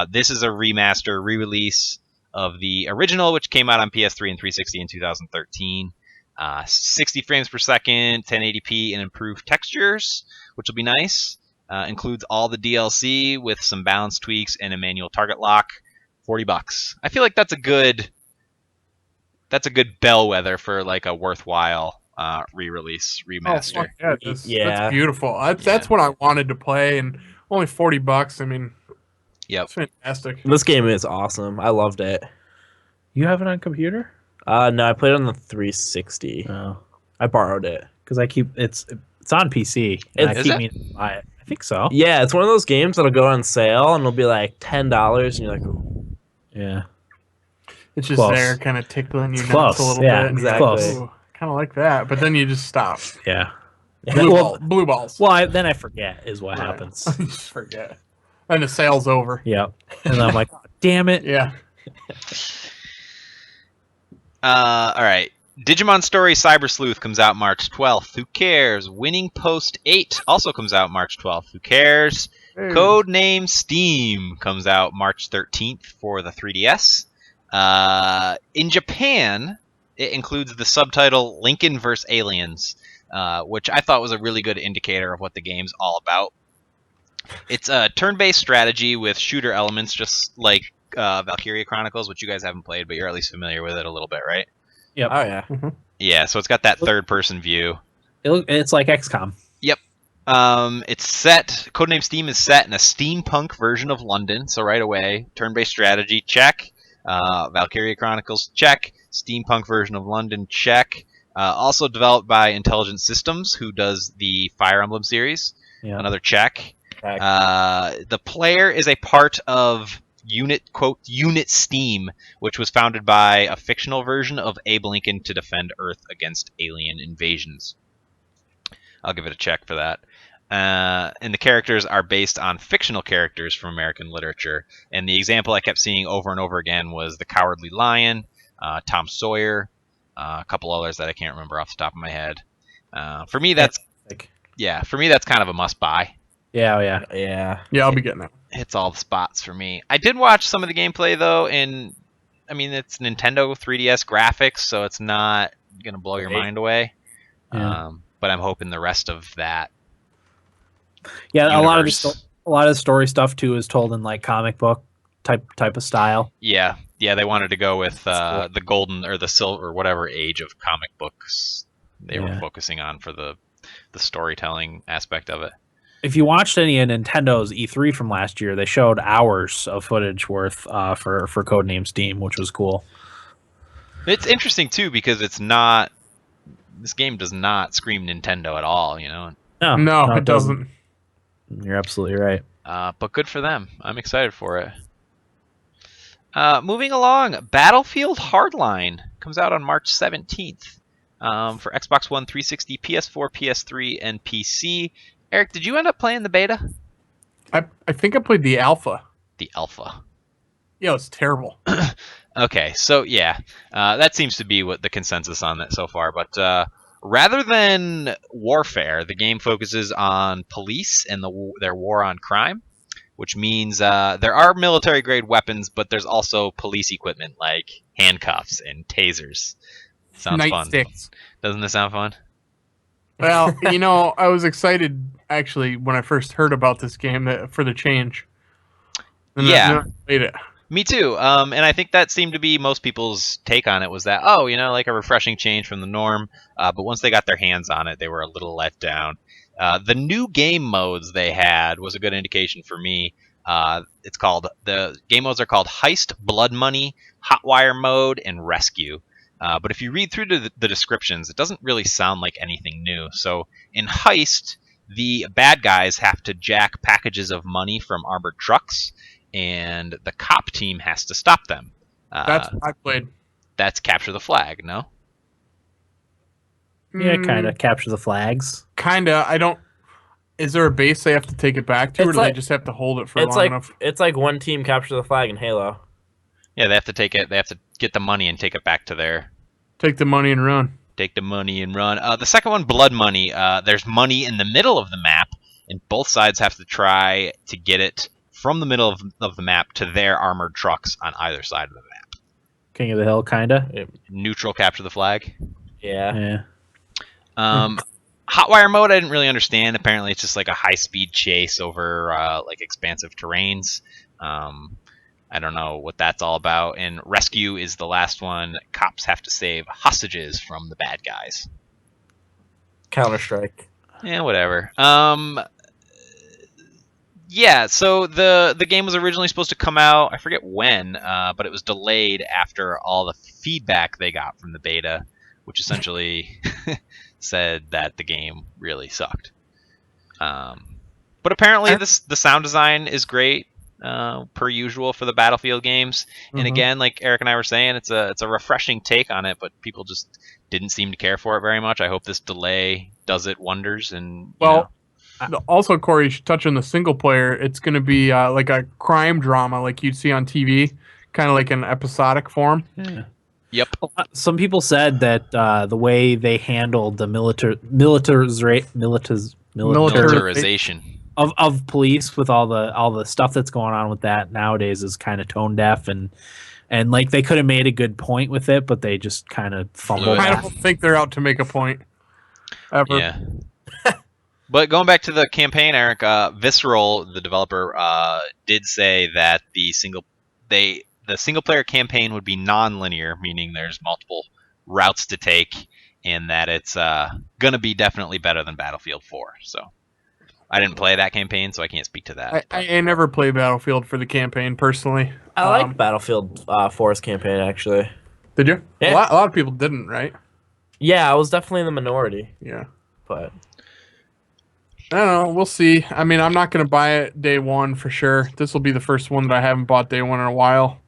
This is a remaster, re-release of the original, which came out on PS3 and 360 in 2013. 60 frames per second, 1080p, and improved textures, which will be nice. Includes all the DLC with some balance tweaks and a manual target lock. $40. I feel like that's a good bellwether for like a worthwhile re-release remaster. Oh, fuck yeah, that's beautiful. That's Yeah. what I wanted to play, and only $40. I mean, Yep. it's fantastic. This game is awesome. I loved it. You have it on computer? No, I played it on the 360. No, I borrowed it. because it's on PC. And I Is keep it? meaning to buy it. I think so. Yeah, it's one of those games that'll go on sale and it'll be like $10, and you're like, ooh. Yeah. It's just Close. there, kind of tickling your It's nuts close, a little yeah, bit. and you're exactly. like, kind of like that, but then you just stop. Yeah. Blue balls. Well, then I forget is what happens. You just forget. And the sale's over. Yep. And then I'm like, oh, damn it. Yeah. All right. Digimon Story Cyber Sleuth comes out March 12th. Who cares? Winning Post 8 also comes out March 12th. Who cares? Hey. Codename Steam comes out March 13th for the 3DS. In Japan, it includes the subtitle Lincoln vs. Aliens, which I thought was a really good indicator of what the game's all about. It's a turn-based strategy with shooter elements, just like Valkyria Chronicles, which you guys haven't played, but you're at least familiar with it a little bit, right? Yep. Oh yeah. Yeah, so it's got that third-person view. It's like XCOM. Yep. It's set. Codename Steam is set in a steampunk version of London. So right away, turn-based strategy, check. Valkyria Chronicles, check. Steampunk version of London, check. Also developed by Intelligent Systems, who does the Fire Emblem series. Yeah. Another check. The player is a part of Unit Steam, which was founded by a fictional version of Abe Lincoln to defend Earth against alien invasions. I'll give it a check for that. And the characters are based on fictional characters from American literature. And the example I kept seeing over and over again was the Cowardly Lion, Tom Sawyer, a couple others that I can't remember off the top of my head. For me, that's kind of a must-buy. Yeah. Yeah, I'll be getting that. Hits all the spots for me. I did watch some of the gameplay though, and I mean it's Nintendo 3DS graphics, so it's not gonna blow your mind away. Yeah. But I'm hoping the rest of that. Yeah, universe. a lot of the story stuff too is told in like comic book type of style. Yeah, they wanted to go with the golden or the silver, whatever age of comic books they were focusing on for the storytelling aspect of it. If you watched any of Nintendo's E3 from last year, they showed hours of footage worth for Codename Steam, which was cool. It's interesting too because it's not. This game does not scream Nintendo at all, you know. No, it doesn't. You're absolutely right. But good for them. I'm excited for it. Moving along, Battlefield Hardline comes out on March 17th for Xbox One, 360, PS4, PS3, and PC. Eric, did you end up playing the beta? I think I played the alpha. The alpha. Yeah, it's terrible. Okay, so yeah, that seems to be what the consensus on that so far. But rather than warfare, the game focuses on police and their war on crime, which means there are military-grade weapons, but there's also police equipment like handcuffs and tasers. Sounds fun. Nightsticks. Doesn't this sound fun? Well, I was excited actually when I first heard about this game for the change. And yeah, I played it. Me too. And I think that seemed to be most people's take on it was that, like a refreshing change from the norm. But once they got their hands on it, they were a little let down. The new game modes they had was a good indication for me. The game modes are called Heist, Blood Money, Hotwire Mode, and Rescue. But if you read through the descriptions, it doesn't really sound like anything new. So in Heist, the bad guys have to jack packages of money from armored trucks, and the cop team has to stop them. That's what I played. That's Capture the Flag, no? Yeah, kind of capture the flags. Kinda. I don't. Is there a base they have to take it back to, or do they just have to hold it for long enough? It's like one team capture the flag in Halo. Yeah, they have to take it. They have to get the money and take it back to their. Take the money and run. Take the money and run. The second one, Blood Money. There's money in the middle of the map, and both sides have to try to get it from the middle of the map to their armored trucks on either side of the map. King of the Hill, kinda. Neutral Capture the Flag. Yeah. Hotwire mode, I didn't really understand. Apparently, it's just like a high-speed chase over like expansive terrains. I don't know what that's all about. And Rescue is the last one. Cops have to save hostages from the bad guys. Counter-Strike. Yeah, whatever. Yeah, so the game was originally supposed to come out, I forget when, but it was delayed after all the feedback they got from the beta, which essentially said that the game really sucked. But apparently the sound design is great. Per usual for the Battlefield games, and again, like Eric and I were saying, it's a refreshing take on it, but people just didn't seem to care for it very much. I hope this delay does it wonders. And also, Corey, you should touch on the single player. It's going to be like a crime drama, like you'd see on TV, kind of like an episodic form. Yeah. Yep. Some people said that the way they handled the militarization of police with all the stuff that's going on with that nowadays is kind of tone deaf, and and like they could have made a good point with it, but they just kind of fumbled. it. I that. don't think they're out to make a point ever. Yeah. But going back to the campaign, Eric, Visceral, the developer, did say that the single player campaign would be non-linear, meaning there's multiple routes to take, and that it's gonna be definitely better than Battlefield 4. So I didn't play that campaign, so I can't speak to that. I never played Battlefield for the campaign personally. I like Battlefield 4's campaign, actually. Did you? Yeah. A lot of people didn't, right? Yeah, I was definitely in the minority, Yeah. but I don't know. We'll see. I mean, I'm not going to buy it day one for sure. This will be the first one that I haven't bought day one in a while.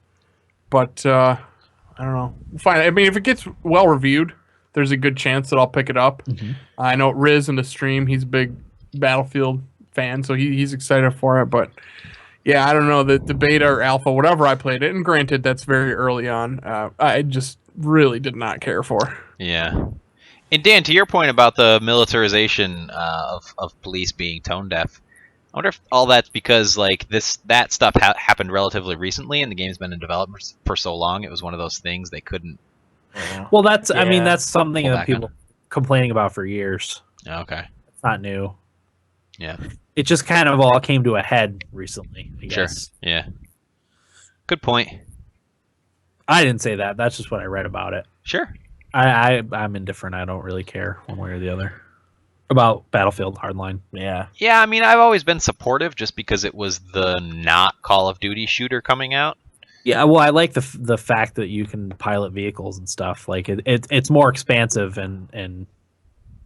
But I don't know. Fine. I mean, if it gets well reviewed, there's a good chance that I'll pick it up. Mhm. I know Riz in the stream, he's a big Battlefield fan, so he's excited for it. But yeah, I don't know. The beta or alpha, whatever I played it, and granted, that's very early on, I just really did not care for. Yeah. And Dan, to your point about the militarization of police being tone deaf, I wonder if all that's because like that stuff happened relatively recently, and the game's been in development for so long. It was one of those things they couldn't. Well, that's I mean Yeah. that's something Pull that back people complaining about for years. Okay. It's not new. Yeah. It just kind of all came to a head recently. I Sure. guess. Yeah. Good point. I didn't say that. That's just what I read about it. Sure. I'm indifferent. I don't really care one way or the other about Battlefield Hardline. yeah. Yeah, I mean, I've always been supportive just because it was the not Call of Duty shooter coming out. Yeah, well, I like the fact that you can pilot vehicles and stuff. Like it's more expansive and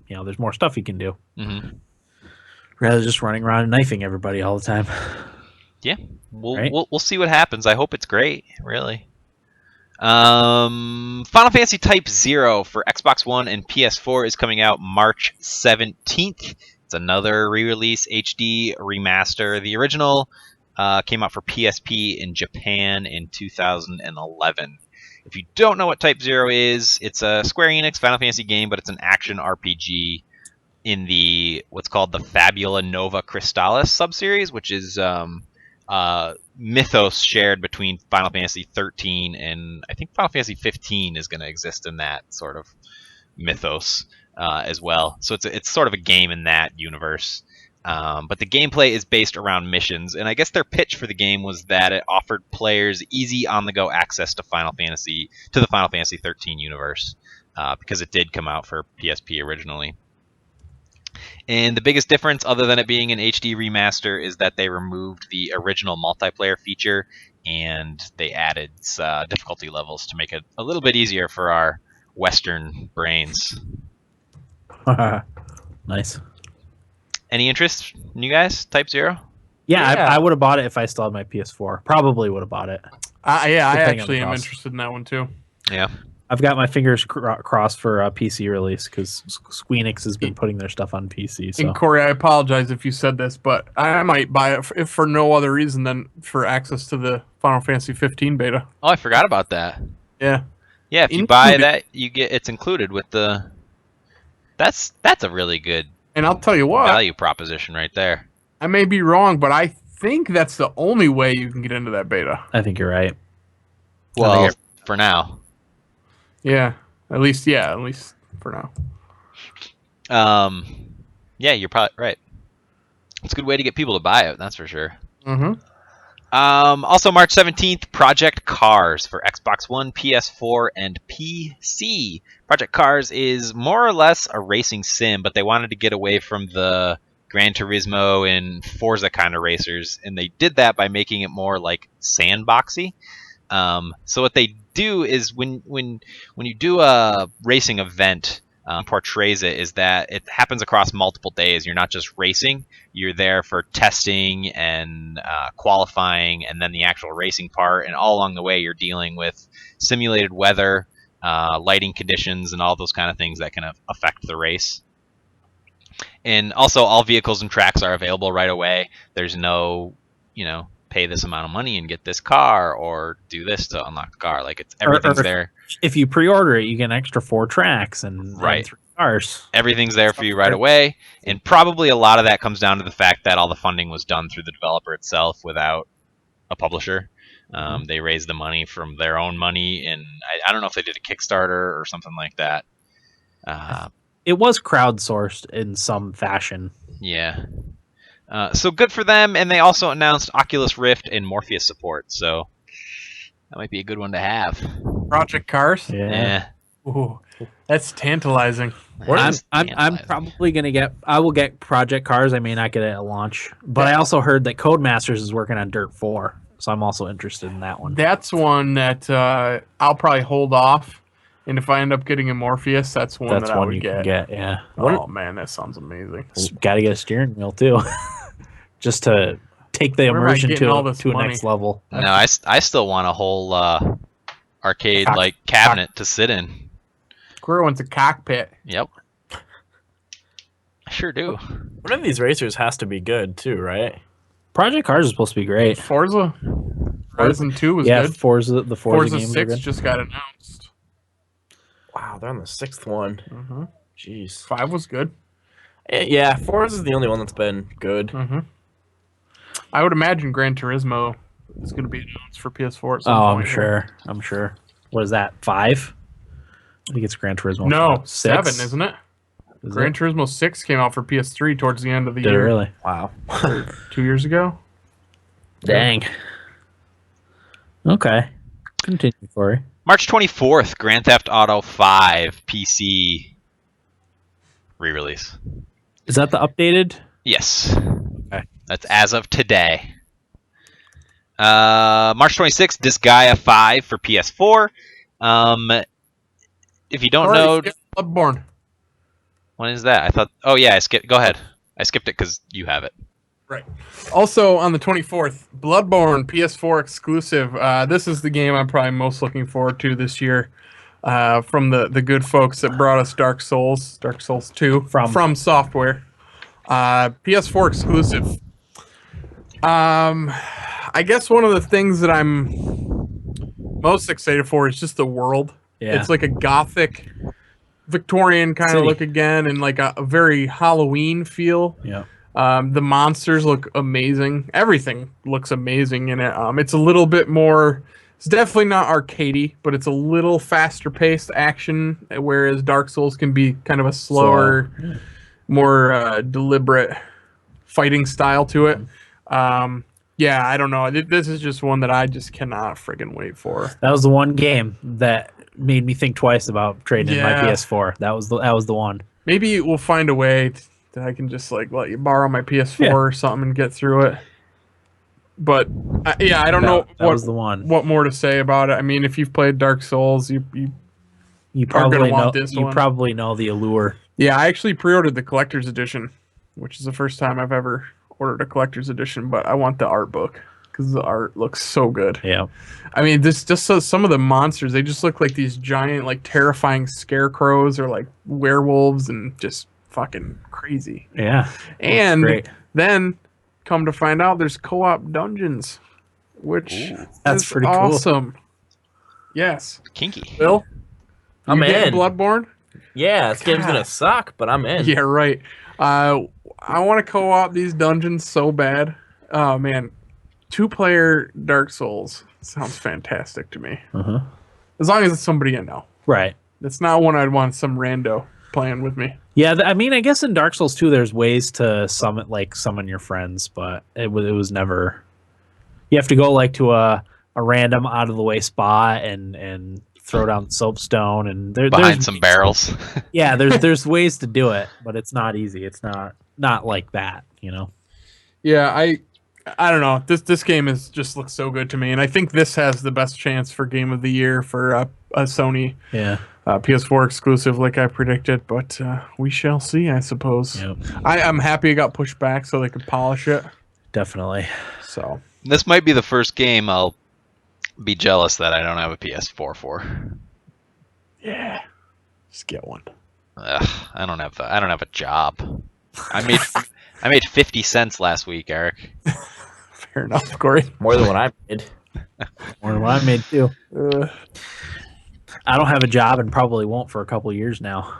you know there's more stuff you can do Mm-hmm. rather than just running around and knifing everybody all the time. Yeah, we'll, Right. we'll see what happens. I hope it's great, really. Final Fantasy Type 0 for Xbox One and PS4 is coming out March 17th. It's another re-release HD remaster. The original came out for PSP in Japan in 2011. If you don't know what Type 0 is, it's a Square Enix Final Fantasy game, but it's an action RPG in the what's called the Fabula Nova Crystallis subseries, which is mythos shared between Final Fantasy 13 and I think Final Fantasy 15 is going to exist in that sort of mythos as well. So it's sort of a game in that universe. But the gameplay is based around missions, and I guess their pitch for the game was that it offered players easy on-the-go access to the Final Fantasy 13 universe because it did come out for PSP originally. And the biggest difference, other than it being an HD remaster, is that they removed the original multiplayer feature and they added difficulty levels to make it a little bit easier for our Western brains. Nice. Any interest in you guys? Type 0? Yeah, Yeah. I would have bought it if I still had my PS4. Probably would have bought it. Yeah, I Depending on actually the am cost. interested in that one too. Yeah. I've got my fingers crossed for a PC release because Squeenix has been putting their stuff on PC. So And Corey, I apologize if you said this, but I might buy it if for no other reason than for access to the Final Fantasy 15 beta. Oh, I forgot about that. Yeah. Yeah, if you buy that, it's included with the. That's a really good And I'll tell you what, value proposition right there. I may be wrong, but I think that's the only way you can get into that beta. I think you're right. Well, for now. Yeah. At least for now. Yeah, you're probably right. It's a good way to get people to buy it, that's for sure. Mm-hmm. Also, March 17th, Project Cars for Xbox One, PS4, and PC. Project Cars is more or less a racing sim, but they wanted to get away from the Gran Turismo and Forza kind of racers, and they did that by making it more like sandboxy. So what they do is when you do a racing event, portrays it is that it happens across multiple days. You're not just racing; you're there for testing and qualifying, and then the actual racing part. And all along the way, you're dealing with simulated weather, lighting conditions, and all those kind of things that can affect the race. And also, all vehicles and tracks are available right away. There's no, pay this amount of money and get this car or do this to unlock the car. Like everything's there. If you pre-order it, you get an extra 4 tracks and 3 cars. Everything's there for you right away. And probably a lot of that comes down to the fact that all the funding was done through the developer itself without a publisher. They raised the money from their own money, and I don't know if they did a Kickstarter or something like that. It was crowdsourced in some fashion. Yeah. So good for them, and they also announced Oculus Rift and Morpheus support, so that might be a good one to have. Project Cars. Yeah. Ooh, that's tantalizing. I'm probably gonna get. I will get Project Cars. I may not get it at launch, but I also heard that Codemasters is working on Dirt 4, so I'm also interested in that one. That's one that I'll probably hold off, and if I end up getting a Morpheus, that's one That's that I one would you can get. Yeah. Oh man, that sounds amazing. Got to get a steering wheel too, just to take the Where am I immersion getting all to this a money? next level. No, I still want a whole arcade like cabinet to sit in. Queer wants a cockpit. Yep. I sure do. One of these racers has to be good too, right? Project Cars is supposed to be great. Forza Horizon 2 was good. Forza Forza games are 6 good. just got announced. Wow, they're on the 6th one. Mm-hmm. Jeez. 5 was good. Yeah, Forza is the only one that's been good. Mm-hmm. I would imagine Gran Turismo is going to be announced for PS4 at some Oh, point. I'm sure. What is that? 5? I think it's Gran Turismo. No, 6? 7, isn't it? Is Gran it? Turismo 6 came out for PS3 towards the end of the Did it year. really? Wow. 2 years ago. Dang. Okay. Continue, Corey. March 24th, Grand Theft Auto 5 PC re-release. Is that the updated? Yes. Okay. That's as of today. March 26th, Disgaea 5 for PS4. If you don't know, Bloodborne. when is that? I thought. Oh yeah, I skipped. Go ahead. I skipped it because you have it. Right. Also on the 24th, Bloodborne PS4 exclusive. This is the game I'm probably most looking forward to this year. From the good folks that brought us Dark Souls 2 from Software. PS4 exclusive. I guess one of the things that I'm most excited for is just the world. Yeah. It's like a gothic Victorian kind of look again, and like a very Halloween feel. Yeah. The monsters look amazing. Everything looks amazing in it. It's a little bit more. It's definitely not arcadey, but it's a little faster paced action, whereas Dark Souls can be kind of a slower, more deliberate fighting style to it. Yeah, I don't know. This is just one that I just cannot friggin' wait for. That was the one game that made me think twice about trading in my PS4. That was the one. Maybe we'll find a way that I can just like let you borrow my PS4 or something and get through it. But I don't know that was the one. What more to say about it? I mean, if you've played Dark Souls, you probably want know this you one. probably know the allure. Yeah, I actually pre-ordered the collector's edition, which is the first time I've ever ordered a collector's edition. But I want the art book because the art looks so good. Yeah. I mean, this just so some of the monsters, they just look like these giant, like terrifying scarecrows or like werewolves and just fucking crazy. Yeah. And great. then come to find out there's co-op dungeons, which That's is pretty cool. awesome. Yes. Kinky. Bill? I'm you getting in. Bloodborne? Yeah, this game's gonna suck, but I'm in. Yeah, right. I want to co-op these dungeons so bad. Oh man, 2-player Dark Souls sounds fantastic to me. Uh-huh. As long as it's somebody I know. Right. It's not one I'd want some rando playing with me. Yeah, I mean, I guess in Dark Souls 2, there's ways to summon your friends, but it was never. You have to go like to a random out of the way spot and throw down soapstone and Behind there's some barrels. Yeah, there's ways to do it, but it's not easy. It's not like that, you know. Yeah, I don't know. This game just looks so good to me, and I think this has the best chance for Game of the Year for a Sony. Yeah. PS4 exclusive, like I predicted, but we shall see, I suppose. Yep. I'm happy it got pushed back so they could polish it. Definitely. So This might be the first game I'll be jealous that I don't have a PS4 for. yeah, just get one. Ugh, I don't have a job. I made 50 cents last week, Eric. Fair enough, Corey. More than what I did. More than what I made too. I don't have a job and probably won't for a couple of years now.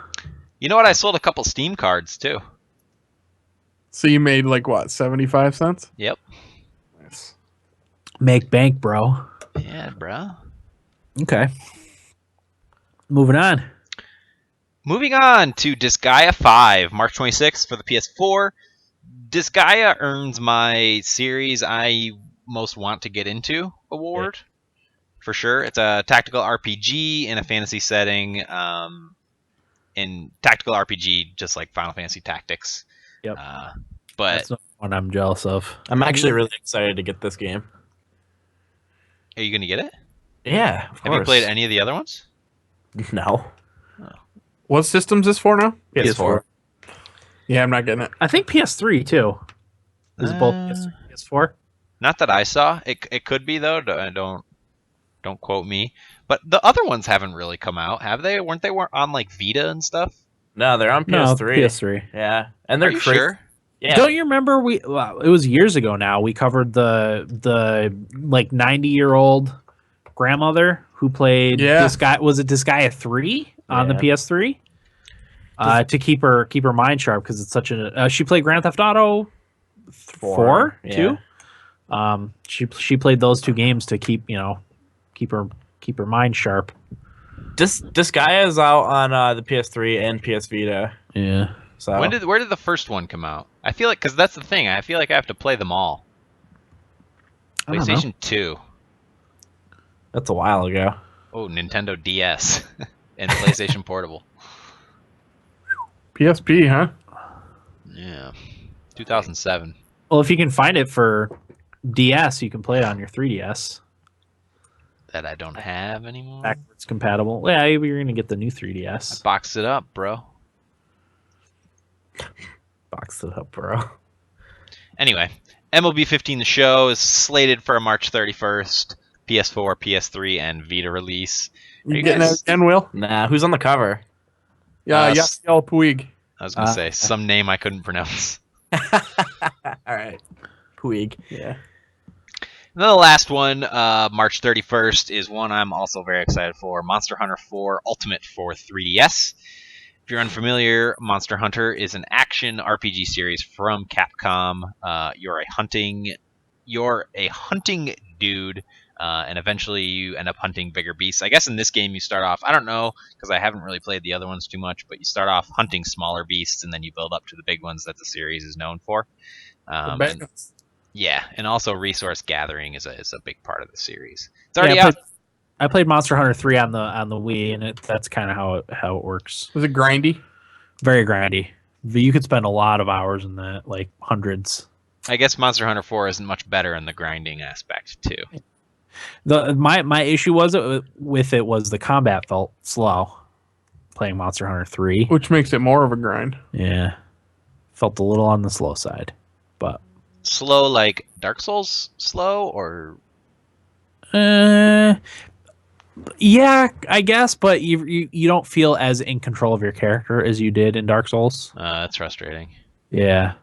You know what? I sold a couple Steam cards too. So you made like what, 75 cents? Yep. Nice. Make bank, bro. Yeah, bro. Okay. Moving on. Moving on to Disgaea 5, March 26th for the PS4. Disgaea earns my series I most want to get into award. For sure. It's a tactical RPG in a fantasy setting. In tactical RPG, just like Final Fantasy Tactics. Yep. But That's the one I'm jealous of. I'm actually really excited to get this game. are you going to get it? Yeah, of Have you course. played any of the other ones? No. What systems is for now? PS4. Yeah, I'm not getting it. I think PS3 too. Is it both PS3 and PS4? Not that I saw. It could be though. Don't quote me. But the other ones haven't really come out, have they? Weren't they on like Vita and stuff? No, they're on No, PS3. PS3. Yeah, and Are they're you crazy. sure? Yeah. Don't you remember it was years ago now. We covered the like 90-year-old grandmother who played Disgaea 3 on the Yeah. PS3 to keep her mind sharp because it's such a she played Grand Theft Auto 4 too. She played those two games to keep her mind sharp. Disgaea is out on the PS3 and PS Vita. Yeah. So Where did the first one come out? I feel like because that's the thing. I feel like I have to play them all. I don't know. PlayStation 2. that's a while ago. Oh, Nintendo DS and PlayStation Portable. PSP, huh? Yeah, 2007. Well, if you can find it for DS, you can play it on your 3DS. That I don't have anymore. Backwards compatible. Yeah, you're gonna get the new I 3DS. boxed it up, bro. Box it up, bro. Anyway, MLB 15 The Show is slated for a March 31st PS4, PS3, and Vita release. You you getting guys- it again, Will? Nah, who's on the cover? Yeah, Uh, Yasiel Puig. I was going to say some name I couldn't pronounce. All right. Puig. Yeah. And then the last one, March 31st, is one I'm also very excited for. Monster Hunter 4 Ultimate for 3DS. If you're unfamiliar, Monster Hunter is an action RPG series from Capcom. You're a hunting dude, and eventually you end up hunting bigger beasts. I guess in this game you start off, I don't know, because I haven't really played the other ones too much, but you start off hunting smaller beasts, and then you build up to the big ones that the series is known for. And also resource gathering is a big part of the series. It's already out. I played Monster Hunter 3 on the Wii, and that's kind of how it works. Was it grindy? Very grindy. You could spend a lot of hours in that, like hundreds. I guess Monster Hunter 4 isn't much better in the grinding aspect too. My issue with it was the combat felt slow. Playing Monster Hunter 3, Which makes it more of a grind. yeah, felt a little on the slow side, but Slow like Dark Souls slow, or yeah, I guess. But you don't feel as in control of your character as you did in Dark Souls. that's frustrating. Yeah.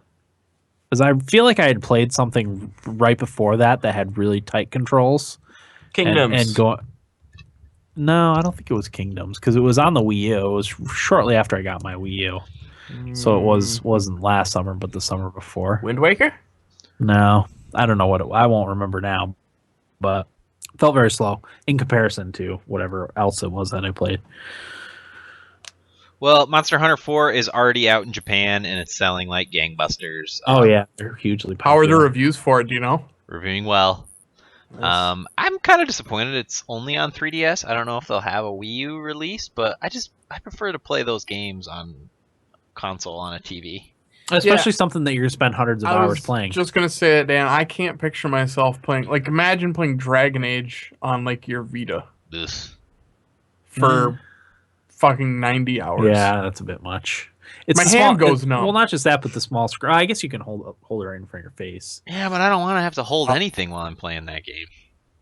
Because I feel like I had played something right before that had really tight controls. Kingdoms. And go. No, I don't think it was Kingdoms because it was on the Wii U. It was shortly after I got my Wii U, so it wasn't last summer, but the summer before. Wind Waker? No, I don't know what I won't remember now, but it felt very slow in comparison to whatever else it was that I played. Well, Monster Hunter 4 is already out in Japan and it's selling like gangbusters. Oh yeah, they're hugely How are the popular. reviews for it? Do you know? Reviewing well. Nice. I'm kind of disappointed it's only on 3DS. I don't know if they'll have a Wii U release, but I prefer to play those games on console on a TV. Especially something that you're gonna spend hundreds of I hours was playing. just gonna say it, Dan. I can't picture myself playing. Like, imagine playing Dragon Age on like your Vita Ugh. for fucking 90 hours. Yeah, that's a bit much. It's My the hand goes numb. Well, not just that, but the small screen. I guess you can hold it right in front of your face. Yeah, but I don't want to have to hold anything while I'm playing that game.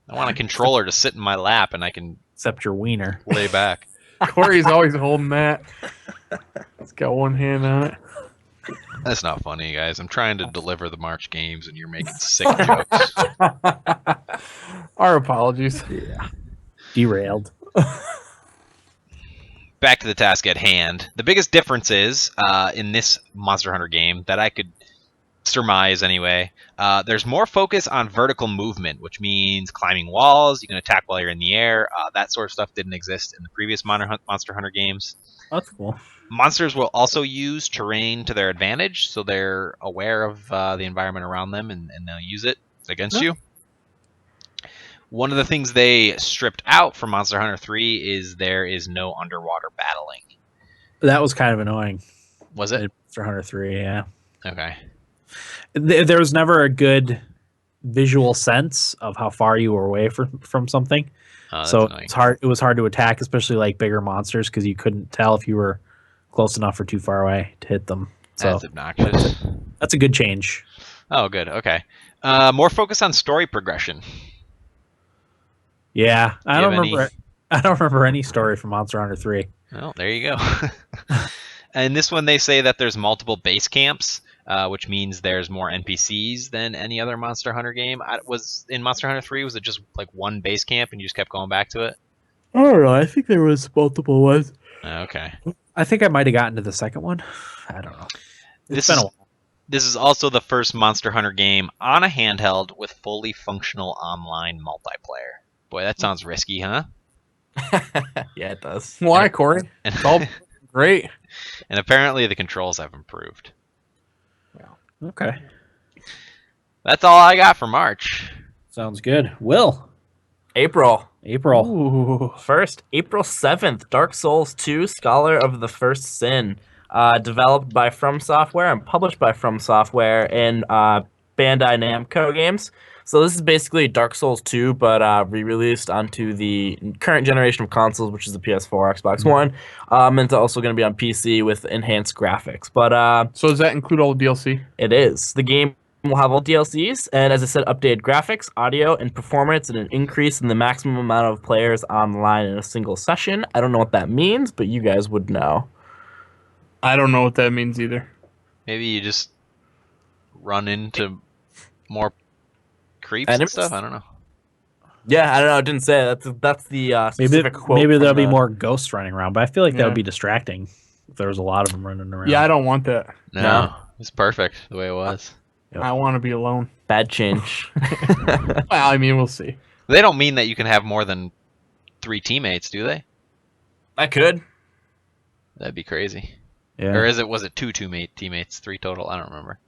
I want a controller to sit in my lap and I can Except your wiener. lay back. Corey's always holding that. He's got one hand on it. That's not funny, guys. I'm trying to deliver the March games and you're making sick jokes. Our apologies. Derailed. Back to the task at hand. The biggest difference is in this Monster Hunter game that I could surmise anyway. There's more focus on vertical movement, which means climbing walls. You can attack while you're in the air. That sort of stuff didn't exist in the previous Monster Hunter games. That's cool. Monsters will also use terrain to their advantage, so they're aware of the environment around them, and they'll use it against you. One of the things they stripped out from Monster Hunter 3 is there is no underwater battling. That was kind of annoying. Was it? Monster Hunter 3, yeah. Okay. There was never a good visual sense of how far you were away from something. So annoying. it was hard to attack, especially like bigger monsters, because you couldn't tell if you were close enough or too far away to hit them. So That's obnoxious. that's a good change. Oh, good. Okay. More focus on story progression. Yeah, Do I you don't have remember. I don't remember any story from Monster Hunter 3. Well, there you go. And this one, they say that there's multiple base camps, which means there's more NPCs than any other Monster Hunter game. Was in Monster Hunter 3, was it just like one base camp and you just kept going back to it? I don't know. I think there was multiple ones. Okay. I think I might have gotten to the second one. I don't know. It's been a while. This is also the first Monster Hunter game on a handheld with fully functional online multiplayer. Boy, that sounds risky, huh? Yeah, it does. Why, Corey? And, It's all great. and apparently the controls have improved. Okay. That's all I got for March. Sounds good. Will. April. Ooh. First, April 7th, Dark Souls 2, Scholar of the First Sin. Developed by From Software and published by From Software and Bandai Namco Games. So this is basically Dark Souls 2, but re-released onto the current generation of consoles, which is the PS4, Xbox One. And it's also going to be on PC with enhanced graphics. But So does that include all the DLC? it is. The game will have all DLCs, and as I said, updated graphics, audio, and performance, and an increase in the maximum amount of players online in a single session. I don't know what that means, but you guys would know. I don't know what that means either. Maybe you just run into more creeps and Enemies? stuff. I don't know. Yeah, I don't know. I didn't say that. That's the specific quote. Maybe from there'll be the- more ghosts running around, but I feel like that Yeah. would be distracting if there was a lot of them running around. Yeah, I don't want that. No, it's perfect the way it was. Yep. I want to be alone. bad change. Well, I mean, we'll see. They don't mean that you can have more than 3 teammates, do they? I could. That'd be crazy. Yeah. Or was it 2 teammates, 3 total? I don't remember.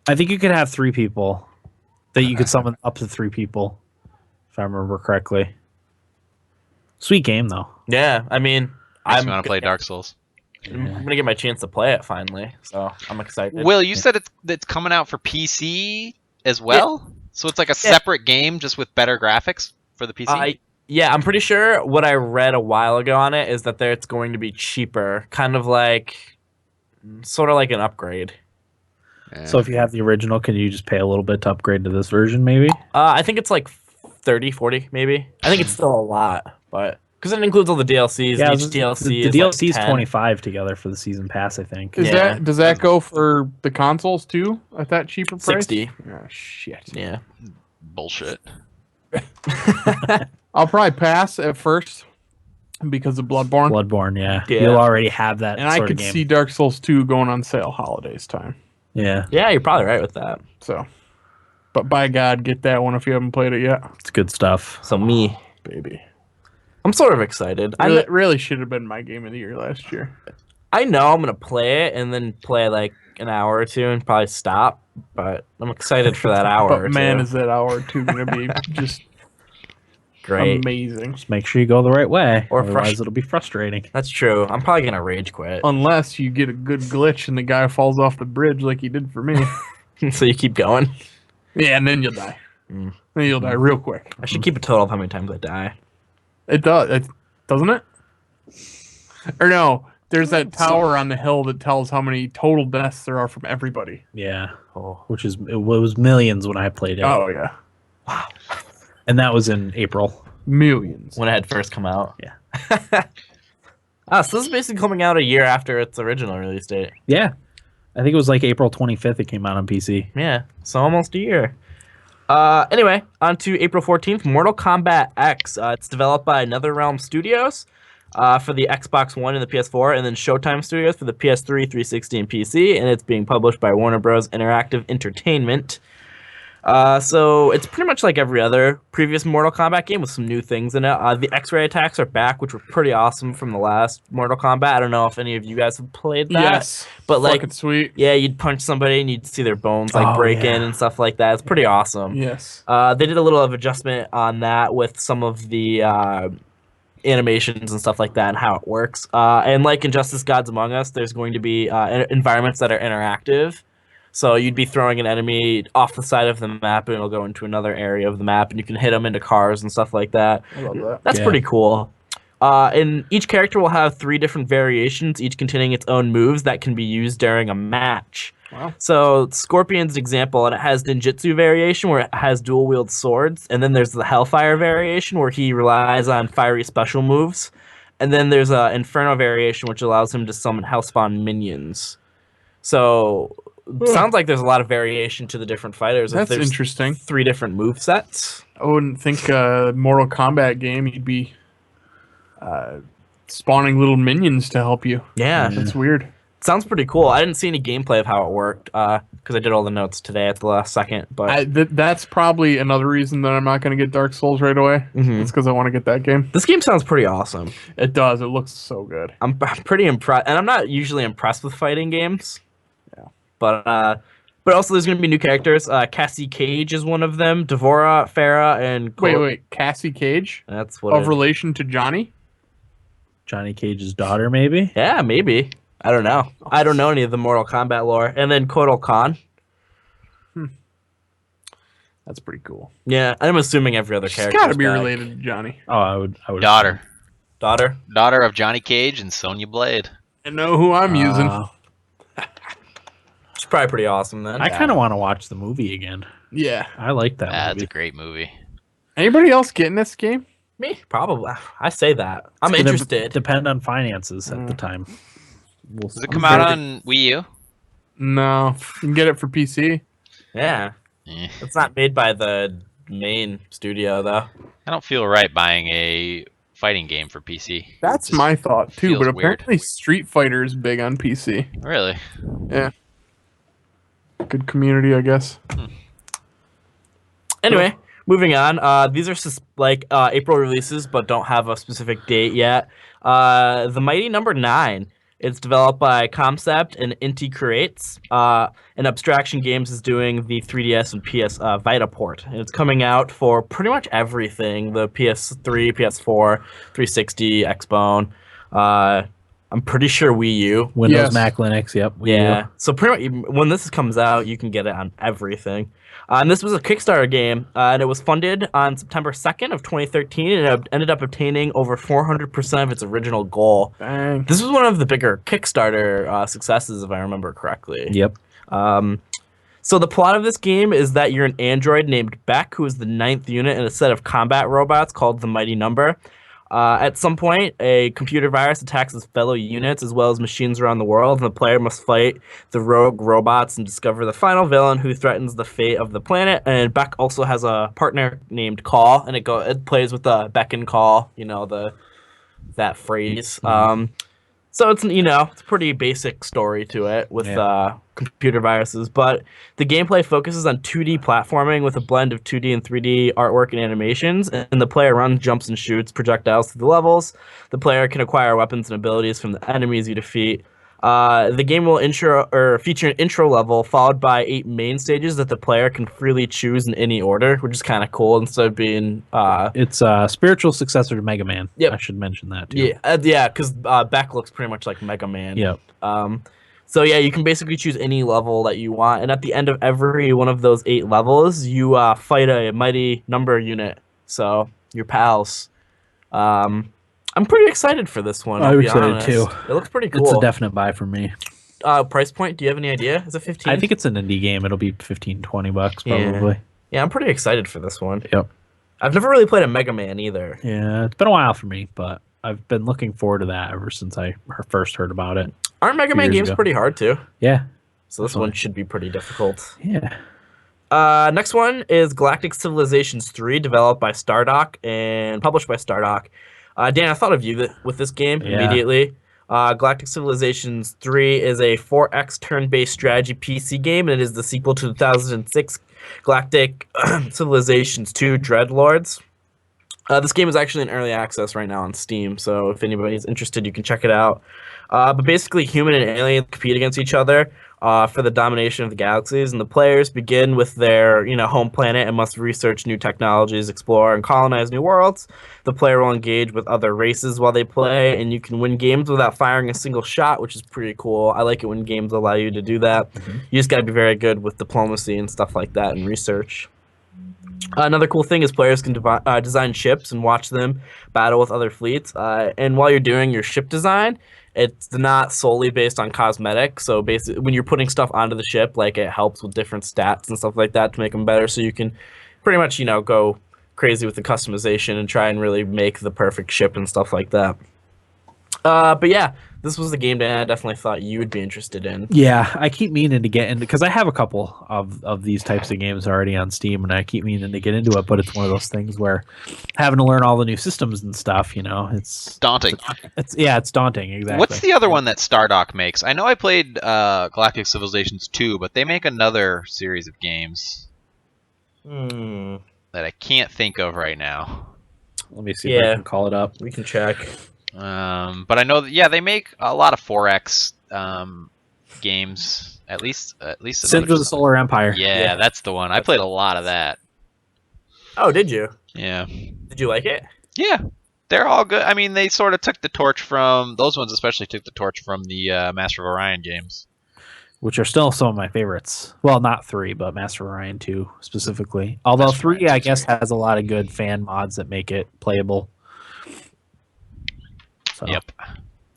I think you could have 3 people. That you could summon up to 3 people, if I remember correctly. Sweet game though. Yeah, I mean, I want to play Dark Souls. I'm gonna get my chance to play it finally, so I'm excited. Will, you said it's coming out for PC as well? So it's like a separate game just with better graphics for the PC? Yeah, I'm pretty sure what I read a while ago on it is that it's going to be cheaper, kind of like, sort of like an upgrade. Yeah. So if you have the original, can you just pay a little bit to upgrade to this version, maybe? I think it's like 30, 40, maybe. I think it's still a lot, but because it includes all the DLCs. Yeah, Each DLC the is DLC is like 10. 25 together for the season pass, I think. Is Yeah. does that go for the consoles too at that cheaper price? 60. Oh, shit. Yeah. Bullshit. I'll probably pass at first because of Bloodborne. Bloodborne, yeah. Yeah. You'll already have that And I sort could of game. see Dark Souls 2 going on sale holidays time. Yeah, Yeah, you're probably right with that. So, but by God, get that one if you haven't played it yet, it's good stuff. So me, baby. I'm sort of excited. Really should have been my game of the year last year. I know I'm gonna play it and then play like an hour or two and probably stop, but I'm excited for that hour. But or man, two. is that hour or two going to be just Great. amazing. Just make sure you go the right way, Or otherwise it'll be frustrating. That's true. I'm probably gonna rage quit. Unless you get a good glitch and the guy falls off the bridge like he did for me. So you keep going. Yeah, and then you'll die. Mm. Then you'll die real quick. I should keep a total of how many times I die. It does, doesn't it? Or no, there's that tower on the hill that tells how many total deaths there are from everybody. Yeah, Oh. it was millions when I played it, Oh yeah, and that was in April. millions. When it had first come out. Yeah. So this is basically coming out a year after its original release date. Yeah, I think it was like April 25th. It came out on PC. Yeah, so almost a year. Anyway, on to April 14th, Mortal Kombat X. It's developed by NetherRealm Studios. for the Xbox One and the PS4, and then Showtime Studios for the PS3, 360, and PC, and it's being published by Warner Bros. Interactive Entertainment. So it's pretty much like every other previous Mortal Kombat game with some new things in it. The X-ray attacks are back, which were pretty awesome from the last Mortal Kombat. I don't know if any of you guys have played that. Yes. But like, fucking sweet. yeah, you'd punch somebody and you'd see their bones like break in and stuff like that. It's pretty awesome. Yes. They did a little of adjustment on that with some of the animations and stuff like that and how it works. And like Injustice Gods Among Us, there's going to be environments that are interactive. So you'd be throwing an enemy off the side of the map, and it'll go into another area of the map, and you can hit them into cars and stuff like that. I love that. That's pretty cool. And each character will have 3 different variations, each containing its own moves that can be used during a match. Wow. So Scorpion's an example, and it has ninjutsu variation where it has dual wield swords, and then there's the Hellfire variation where he relies on fiery special moves, and then there's a Inferno variation which allows him to summon Hellspawn minions. So sounds like there's a lot of variation to the different fighters. That's If there's interesting. 3 different move sets. I wouldn't think a Mortal Kombat game you'd be spawning little minions to help you. Yeah, That's weird. sounds pretty cool. I didn't see any gameplay of how it worked because I did all the notes today at the last second. But That's probably another reason that I'm not going to get Dark Souls right away. Mhm. It's because I want to get that game. this game sounds pretty awesome. It does. It looks so good. I'm pretty impressed, and I'm not usually impressed with fighting games. Yeah. But also there's going to be new characters. Cassie Cage is one of them. Devora, Farah, and Wait. Cassie Cage? That's what. Of relation to Johnny? Johnny Cage's daughter, maybe. Yeah, maybe. I don't know. I don't know any of the Mortal Kombat lore. And then Kotal Khan. That's pretty cool. Yeah, I'm assuming every other She's character. got to be related to Johnny. Oh, I would. Daughter Daughter. of Johnny Cage and Sonya Blade. I know who I'm using. She's probably pretty awesome then. I kind of want to watch the movie again. Yeah. I like that That's a movie. great movie. Anybody else getting this game? Me? Probably. I say that. I'm It's gonna interested. Depend on finances at the time. Does it come out on Wii U? No. You can get it for PC. Yeah. Eh. It's not made by the main studio, though. I don't feel right buying a fighting game for PC. That's Just my thought too, feels but weird. apparently Street Fighter is big on PC. Really? Yeah. Good community, I guess. Anyway, moving on. These are April releases, but don't have a specific date yet. The Mighty Number 9. It's developed by Concept and Inti Creates. And Abstraction Games is doing the 3DS and PS Vita port. And it's coming out for pretty much everything. The PS3, PS4, 360, Xbone. I'm pretty sure Wii U. Windows, Yes. Mac, Linux. Yep. Yeah. So pretty much when this comes out, you can get it on everything. And this was a Kickstarter game, and it was funded on September 2nd of 2013, and it ended up obtaining over 400% of its original goal. Dang. This was one of the bigger Kickstarter successes, if I remember correctly. Yep. So the plot of this game is that you're an android named Beck, who is the 9th unit in a set of combat robots called the Mighty Number. At some point, a computer virus attacks his fellow units as well as machines around the world, and the player must fight the rogue robots and discover the final villain who threatens the fate of the planet. And Beck also has a partner named Call, and it plays with the Beck and Call, that phrase. So it's it's a pretty basic story to it with computer viruses, but the gameplay focuses on 2D platforming with a blend of 2D and 3D artwork and animations, and the player runs, jumps, and shoots projectiles through the levels. The player can acquire weapons and abilities from the enemies you defeat. The game will feature an intro level followed by 8 main stages that the player can freely choose in any order, which is kind of cool instead of being It's a spiritual successor to Mega Man. Yep. I should mention that too. because Beck looks pretty much like Mega Man. Yep. So yeah, you can basically choose any level that you want, and at the end of every one of those 8 levels, you fight a Mighty Number unit. So your pals. I'm pretty excited for this one. I'm be excited honest. too. It looks pretty cool. It's a definite buy for me. Price point? Do you have any idea? Is it 15? I think it's an indie game. It'll be $15, $20 Yeah. probably. Yeah, I'm pretty excited for this one. Yep. I've never really played a Mega Man either. Yeah, it's been a while for me, but I've been looking forward to that ever since I first heard about it. Aren't Mega Man years games ago. pretty hard too? Yeah. So this one should be pretty difficult. Yeah. Next one is Galactic Civilizations 3, developed by Stardock and published by Stardock. Dan, I thought of you with this game immediately. Galactic Civilizations 3 is a 4X turn-based strategy PC game, and it is the sequel to 2006 Galactic Civilizations 2 Dreadlords. This game is actually in early access right now on Steam, so if anybody's interested, you can check it out. But basically, human and alien compete against each other for the domination of the galaxies, and the players begin with their home planet and must research new technologies, explore, and colonize new worlds. The player will engage with other races while they play, and you can win games without firing a single shot, which is pretty cool. I like it when games allow you to do that. You just got to be very good with diplomacy and stuff like that and research. Another cool thing is players can design ships and watch them battle with other fleets. And while you're doing your ship design, it's not solely based on cosmetics. So basically, when you're putting stuff onto the ship, like it helps with different stats and stuff like that to make them better. So you can pretty much, go crazy with the customization and try and really make the perfect ship and stuff like that. But yeah, this was the game that I definitely thought you would be interested in. Yeah, I keep meaning to get into because I have a couple of these types of games already on Steam, and I keep meaning to get into it. But it's one of those things where having to learn all the new systems and stuff, it's daunting. It's daunting. Exactly. What's the other one that Stardock makes? I know I played Galactic Civilizations 2, but they make another series of games that I can't think of right now. Let me see if I can call it up. We can check. But I know that, they make a lot of 4X games. At least Sins of the Solar Empire. Yeah, that's the one. I played a lot of that. Oh, did you? Yeah. Did you like it? Yeah, they're all good. I mean, they sort of took the torch from those ones, especially took the torch from the Master of Orion games, which are still some of my favorites. Well, not 3, but Master of Orion 2 specifically. Although 3, I guess, has a lot of good fan mods that make it playable. So. Yep.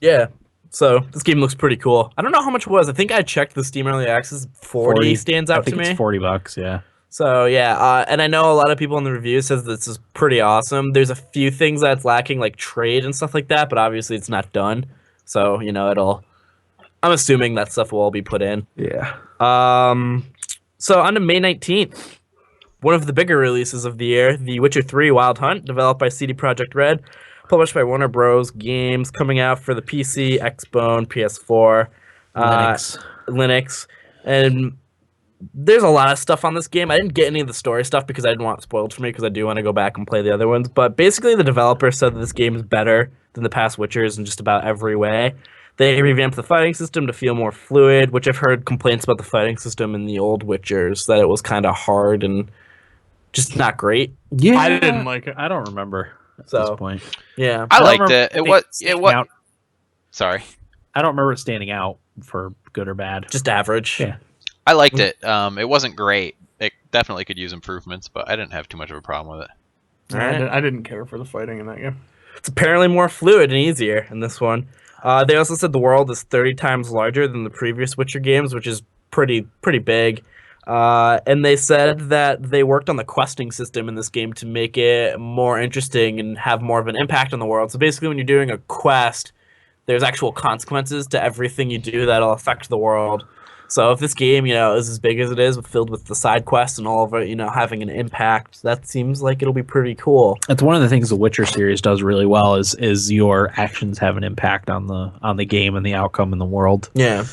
Yeah. So this game looks pretty cool. I don't know how much it was. I think I checked the Steam Early Access. 40 stands out to me. I think it's $40. Yeah. So yeah, and I know a lot of people in the review says this is pretty awesome. There's a few things that's lacking, like trade and stuff like that, but obviously it's not done. So I'm assuming that stuff will all be put in. Yeah. So on to May 19th. One of the bigger releases of the year, The Witcher 3 Wild Hunt, developed by CD Projekt Red, published by Warner Bros. Games, coming out for the PC, Xbone, PS4, Linux. And there's a lot of stuff on this game. I didn't get any of the story stuff because I didn't want it spoiled for me because I do want to go back and play the other ones. But basically the developer said that this game is better than the past Witchers in just about every way. They revamped the fighting system to feel more fluid, which I've heard complaints about the fighting system in the old Witchers, that it was kind of hard and just not great. Yeah, I didn't like it. I don't remember at So, this point. Yeah. I liked it. It was. Sorry. I don't remember it standing out for good or bad. Just average. Yeah. I liked it. It wasn't great. It definitely could use improvements, but I didn't have too much of a problem with it. I didn't care for the fighting in that game. It's apparently more fluid and easier in this one. They also said the world is 30 times larger than the previous Witcher games, which is pretty big. And they said that they worked on the questing system in this game to make it more interesting and have more of an impact on the world. So basically, when you're doing a quest, there's actual consequences to everything you do that'll affect the world. So if this game, is as big as it is, filled with the side quests and all of it, having an impact, that seems like it'll be pretty cool. That's one of the things the Witcher series does really well is your actions have an impact on the game and the outcome in the world. Yeah.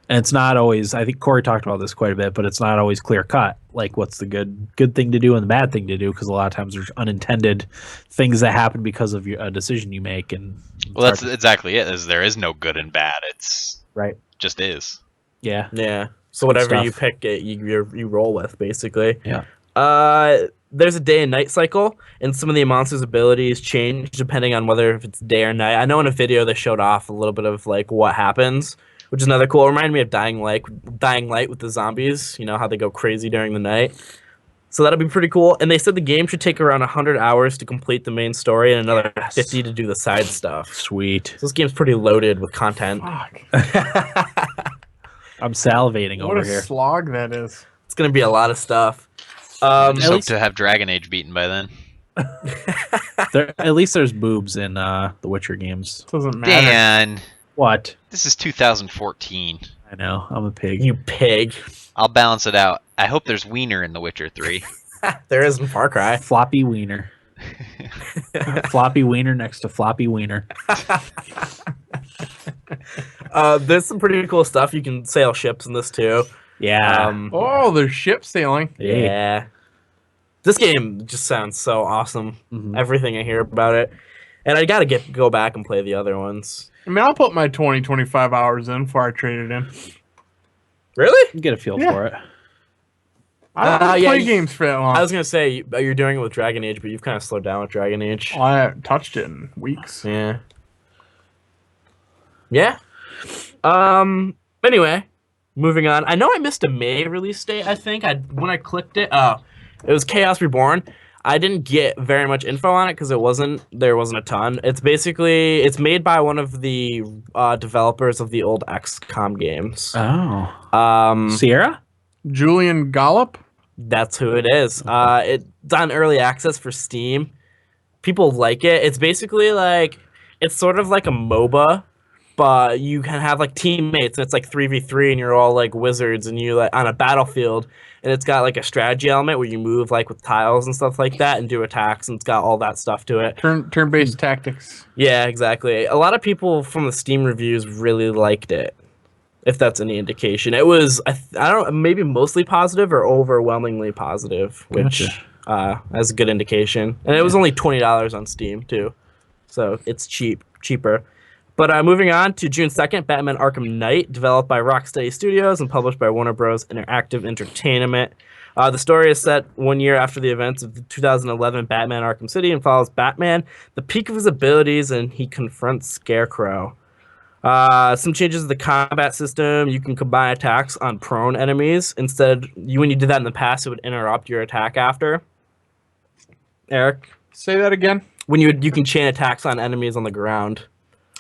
And it's not always, I think Corey talked about this quite a bit, but it's not always clear cut. Like what's the good thing to do and the bad thing to do, because a lot of times there's unintended things that happen because of a decision you make. And well, that's exactly it. There is no good and bad. It's right. Just is. Yeah. Yeah. So whatever you pick, you roll with, basically. Yeah. There's a day and night cycle, and some of the monsters' abilities change depending on whether if it's day or night. I know in a video they showed off a little bit of like what happens, which is another cool. It reminded me of Dying Light with the zombies. You know how they go crazy during the night. So that'll be pretty cool. And they said the game should take around 100 hours to complete the main story and another 50 to do the side stuff. Sweet. So this game's pretty loaded with content. Fuck. I'm salivating What over a here. slog that is. It's going to be a lot of stuff. Just hope to have Dragon Age beaten by then. At least there's boobs in the Witcher games. Doesn't matter. Dan, What? this is 2014. I know. I'm a pig. You pig. I'll balance it out. I hope there's Wiener in The Witcher 3. There is in Far Cry. Floppy wiener. Floppy wiener next to floppy wiener. There's some pretty cool stuff. You can sail ships in this too. Yeah. Oh, there's ship sailing. Hey. Yeah. This game just sounds so awesome. Mhm. Everything I hear about it. And I gotta go back and play the other ones. I mean, I'll put my 20, 25 hours in before I trade it in. Really? You get a feel Yeah. for it. I don't yeah, play games for that long. I was gonna say you're doing it with Dragon Age, but you've kind of slowed down with Dragon Age. I haven't touched it in weeks. Yeah. Yeah. Anyway, moving on. I know I missed a May release date. I think when I clicked it. Oh, it was Chaos Reborn. I didn't get very much info on it because there wasn't a ton. It's made by one of the developers of the old XCOM games. Oh. Sierra? Julian Gollop? That's who it is. It's on early access for Steam. People like it. It's basically it's sort of like a MOBA, but you can have like teammates and it's like 3v3 and you're all like wizards and you on a battlefield, and it's got like a strategy element where you move like with tiles and stuff like that and do attacks, and it's got all that stuff to it. Turn-based tactics. Yeah, exactly. A lot of people from the Steam reviews really liked it. If that's any indication, it was I don't maybe mostly positive or overwhelmingly positive, which that's a good indication. And it was only $20 on Steam too, so it's cheaper. But moving on to June 2nd, Batman Arkham Knight, developed by Rocksteady Studios and published by Warner Bros. Interactive Entertainment. The story is set 1 year after the events of the 2011 Batman Arkham City and follows Batman, the peak of his abilities, and he confronts Scarecrow. Some changes to the combat system. You can combine attacks on prone enemies. Instead, when you did that in the past, it would interrupt your attack after. Eric? Say that again. When you can chain attacks on enemies on the ground.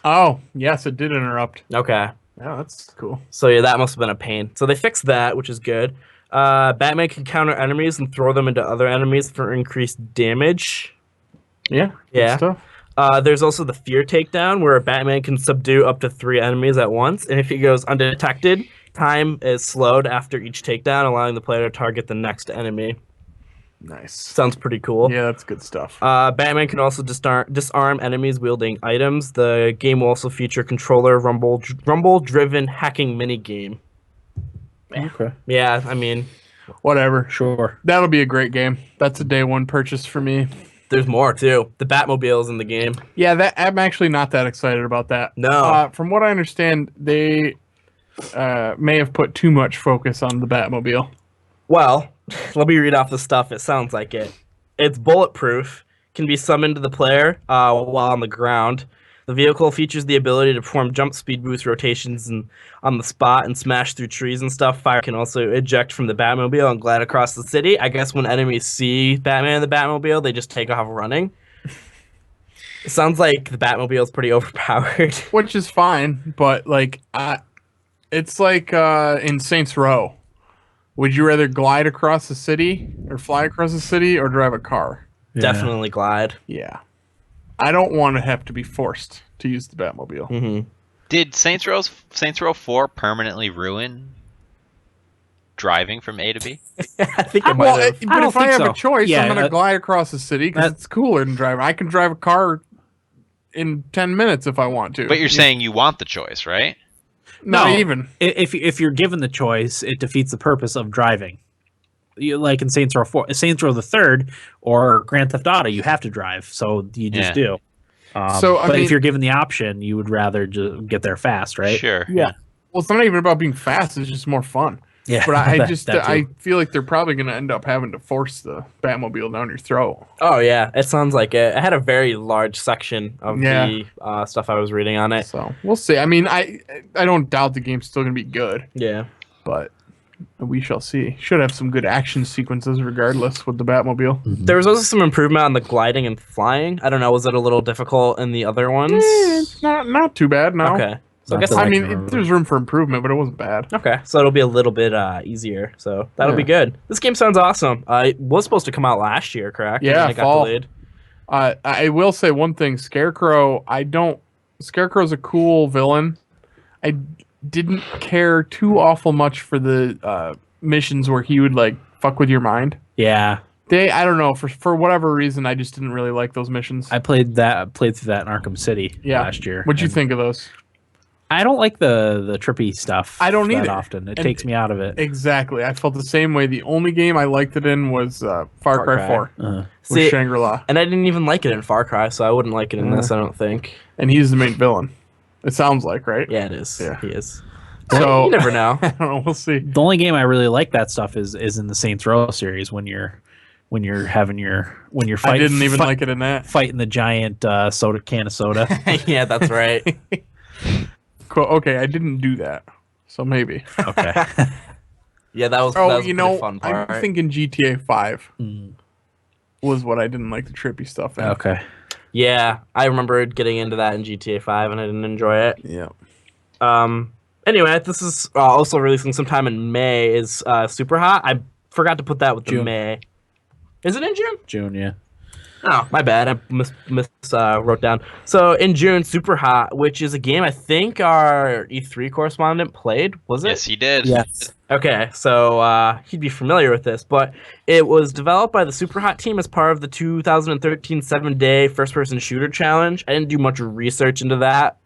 Oh, yes, it did interrupt. Okay. Yeah, that's cool. So yeah, that must have been a pain. So they fixed that, which is good. Batman can counter enemies and throw them into other enemies for increased damage. Yeah. Yeah. Good stuff. There's also the fear takedown, where Batman can subdue up to 3 enemies at once, and if he goes undetected, time is slowed after each takedown, allowing the player to target the next enemy. Nice. Sounds pretty cool. Yeah, that's good stuff. Batman can also disarm enemies wielding items. The game will also feature controller rumble-driven hacking minigame. Okay. Yeah, I mean, Whatever. Sure. That'll be a great game. That's a day one purchase for me. there's more too. The Batmobile's in the game. Yeah, that I'm actually not that excited about that. No. From what I understand, they may have put too much focus on the Batmobile. Well, let me read off the stuff. It sounds like it. It's bulletproof, can be summoned to the player while on the ground. The vehicle features the ability to perform jump speed boost rotations and on the spot and smash through trees and stuff. Fire can also eject from the Batmobile and glide across the city. I guess when enemies see Batman in the Batmobile, they just take off running. It sounds like the Batmobile is pretty overpowered. Which is fine, but like it's like in Saints Row. Would you rather glide across the city or fly across the city or drive a car? Yeah. Definitely glide. Yeah. I don't want to have to be forced to use the Batmobile. Mm-hmm. Did Saints Row 4 permanently ruin driving from A to B? I think it might Well, have. but I don't if I think have so. a choice, Yeah, I'm going to glide across the city because it's cooler than driving. I can drive a car in 10 minutes if I want to. But you're saying you want the choice, right? Not No. even. If you're given the choice, it defeats the purpose of driving. You, like in Saints Row 4, Saints Row the Third, or Grand Theft Auto, you have to drive, so you just do. So, I but mean- if you're given the option, you would rather just get there fast, right? Sure. Yeah. Well, it's not even about being fast. It's just more fun. Yeah. But I that- just that too. I feel like they're probably going to end up having to force the Batmobile down your throat. Oh yeah, it sounds like it. It had a very large section of Yeah. the stuff I was reading on it. So we'll see. I mean, I don't doubt the game's still going to be good, Yeah. but we shall see. Should have some good action sequences regardless with the Batmobile. There was also some improvement on the gliding and flying. I don't know, was it a little difficult in the other ones? It's not too bad. No. Okay. So I Not guess that I I mean, can remember. there's room for improvement, but it wasn't bad. okay. So it'll be a little bit easier. So that'll be good. This game sounds awesome. It was supposed to come out last year, correct? Yeah, And it got fall. delayed. I will say one thing: Scarecrow's a cool villain. I didn't care too awful much for the missions where he would like fuck with your mind. Yeah. I don't know, for whatever reason, I just didn't really like those missions. I played through that in Arkham City Yeah. last year. What'd you and think of those? I don't like the trippy stuff. I don't that either. often. It And takes me out of it. Exactly. I felt the same way. The only game I liked it in was Far Cry 4 with See, Shangri-La. and I didn't even like it in Far Cry, so I wouldn't like it in this. I don't think. And he's the main villain. It sounds like, right? Yeah, it is. Yeah. He is. So You never know. I don't know. We'll see. The only game I really like that stuff is in the Saints Row series when you're fighting. I didn't even like it in that. fighting the giant can of soda. Yeah, that's right. Cool. Okay, I didn't do that. So maybe. Okay. Yeah, that was. Oh, that was you a know, pretty fun part. I'm thinking GTA 5 was what I didn't like the trippy stuff in. Okay. Yeah, I remember getting into that in GTA 5, and I didn't enjoy it. Yeah. Anyway, this is also releasing sometime in May. Is Super Hot? I forgot to put that with the June. May. Is it in June? June, yeah. Oh, my bad. I wrote down. So in June, Super Hot, which is a game I think our E3 correspondent played. Was it? Yes, he did. Yes. Okay, so he'd be familiar with this, but it was developed by the Super Hot team as part of the 2013 7-day first-person shooter challenge. I didn't do much research into that.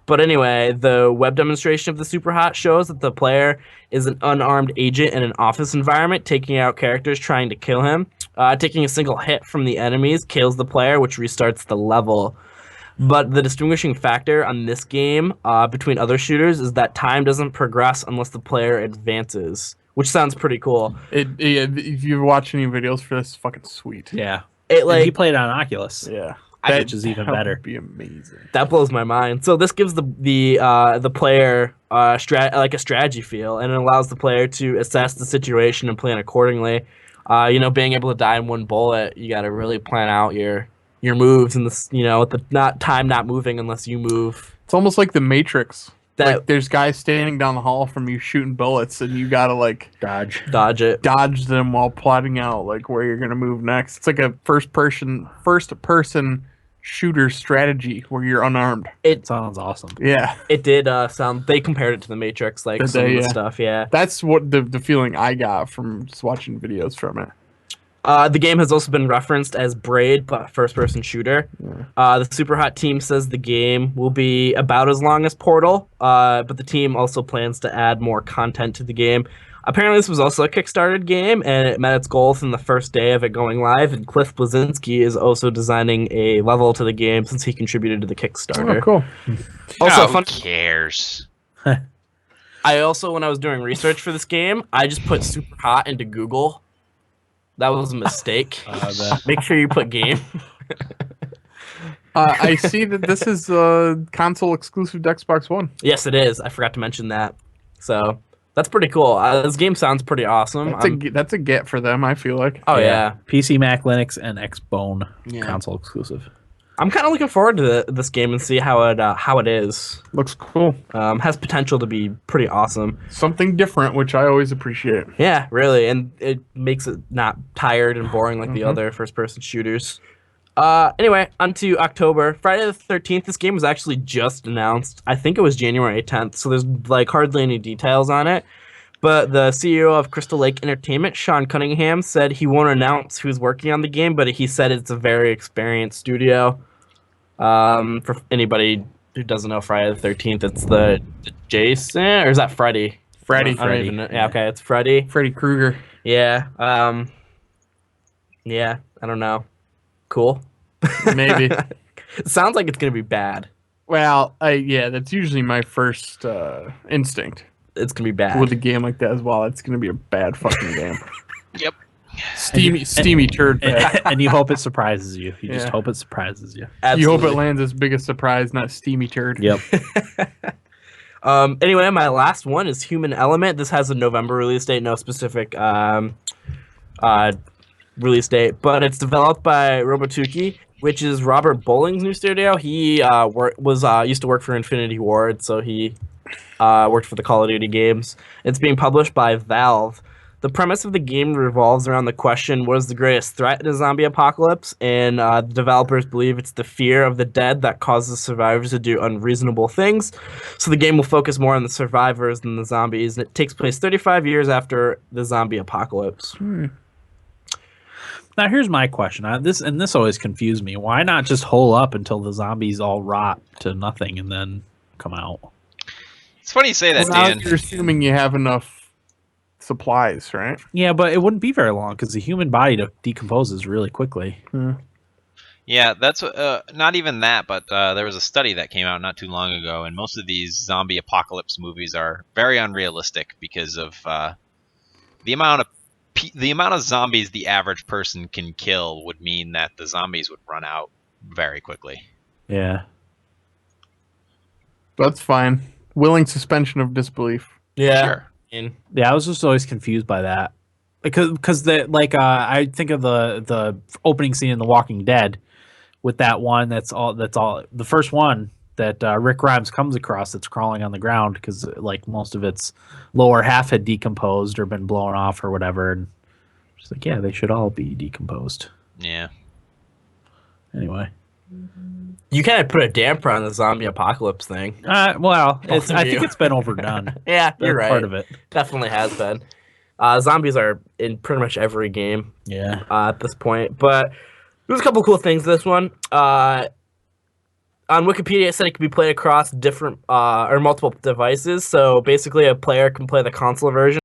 But anyway, the web demonstration of the Super Hot shows that the player is an unarmed agent in an office environment, taking out characters trying to kill him. Taking a single hit from the enemies kills the player, which restarts the level. But the distinguishing factor on this game between other shooters is that time doesn't progress unless the player advances, which sounds pretty cool. If you watch any videos for this, it's fucking sweet. Yeah. It And like he played on Oculus. Yeah. Which is even that better. would be amazing. that blows my mind. So this gives the player a strategy feel, and it allows the player to assess the situation and plan accordingly. Being able to die in one bullet, you got to really plan out your moves and this, with the not moving unless you move. It's almost like the Matrix. That Like there's guys standing down the hall from you shooting bullets, and you gotta like Dodge it. dodge them while plotting out like where you're gonna move next. It's like a first person shooter strategy where you're unarmed. It sounds awesome. Yeah, It did sound. They compared it to the Matrix, like Did some they? of the Yeah. stuff. Yeah. that's what the feeling I got from just watching videos from it. The game has also been referenced as Braid, but first-person shooter. The Super Hot team says the game will be about as long as Portal, but the team also plans to add more content to the game. Apparently, this was also a Kickstarted game, and it met its goals in the first day of it going live. And Cliff Blazinski is also designing a level to the game since he contributed to the Kickstarter. Oh, cool. Also, Who cares? I also, when I was doing research for this game, I just put Super Hot into Google. That was a mistake. Make sure you put game. I see that this is console exclusive to Xbox One. Yes, it is. I forgot to mention that. So that's pretty cool. This game sounds pretty awesome. That's a get for them. I feel like. Oh yeah. PC, Mac, Linux, and Xbone Yeah. console exclusive. I'm kind of looking forward to this game and see how it is. Looks cool. Has potential to be pretty awesome. Something different, which I always appreciate. Yeah, really, and it makes it not tired and boring like the other first-person shooters. Anyway, on to October. Friday the 13th, this game was actually just announced. I think it was January 10th, so there's like hardly any details on it. But the CEO of Crystal Lake Entertainment, Sean Cunningham, said he won't announce who's working on the game, but he said it's a very experienced studio. For anybody who doesn't know Friday the 13th, it's the Jason, or is that Freddy? Freddy. I don't even know. Yeah, okay, it's Freddy. Freddy Krueger. Yeah. Yeah, I don't know. Cool. Maybe. It sounds like it's gonna be bad. Well, yeah, that's usually my first instinct It's gonna be bad. with a game like that as well. It's going to be a bad fucking game. Yep. Steamy turd bag. And you hope it surprises you. You just Yeah. hope it surprises you. You hope it Absolutely. lands as big a surprise, not steamy turd. Yep. Anyway, my last one is Human Element. This has a November release date, no specific release date, but it's developed by Robotuki, which is Robert Bowling's new studio. He used to work for Infinity Ward, so he worked for the Call of Duty games. It's being published by Valve. The premise of the game revolves around the question, what is the greatest threat in a zombie apocalypse? And the developers believe it's the fear of the dead that causes survivors to do unreasonable things. So the game will focus more on the survivors than the zombies, and it takes place 35 years after the zombie apocalypse. Now here's my question. This always confused me. Why not just hole up until the zombies all rot to nothing and then come out? It's funny you say that, Well, now Dan. you're assuming you have enough supplies, right? Yeah, but it wouldn't be very long because the human body decomposes really quickly. Yeah, that's not even that, but there was a study that came out not too long ago, and most of these zombie apocalypse movies are very unrealistic because of the amount of zombies the average person can kill would mean that the zombies would run out very quickly. Yeah. That's fine. Willing suspension of disbelief. Yeah. Sure. Yeah, I was just always confused by that. Because I think of the opening scene in The Walking Dead with that one that's all the first one that Rick Grimes comes across that's crawling on the ground because like most of its lower half had decomposed or been blown off or whatever, and just like, yeah, they should all be decomposed. Yeah. Anyway, You kind of put a damper on the zombie apocalypse thing. well, I Both of think you. it's been overdone. Yeah, you're That's right. part of it. Definitely has been. Zombies are in pretty much every game Yeah. at this point. But there's a couple cool things. This one on Wikipedia, it said it could be played across different or multiple devices. So basically, a player can play the console version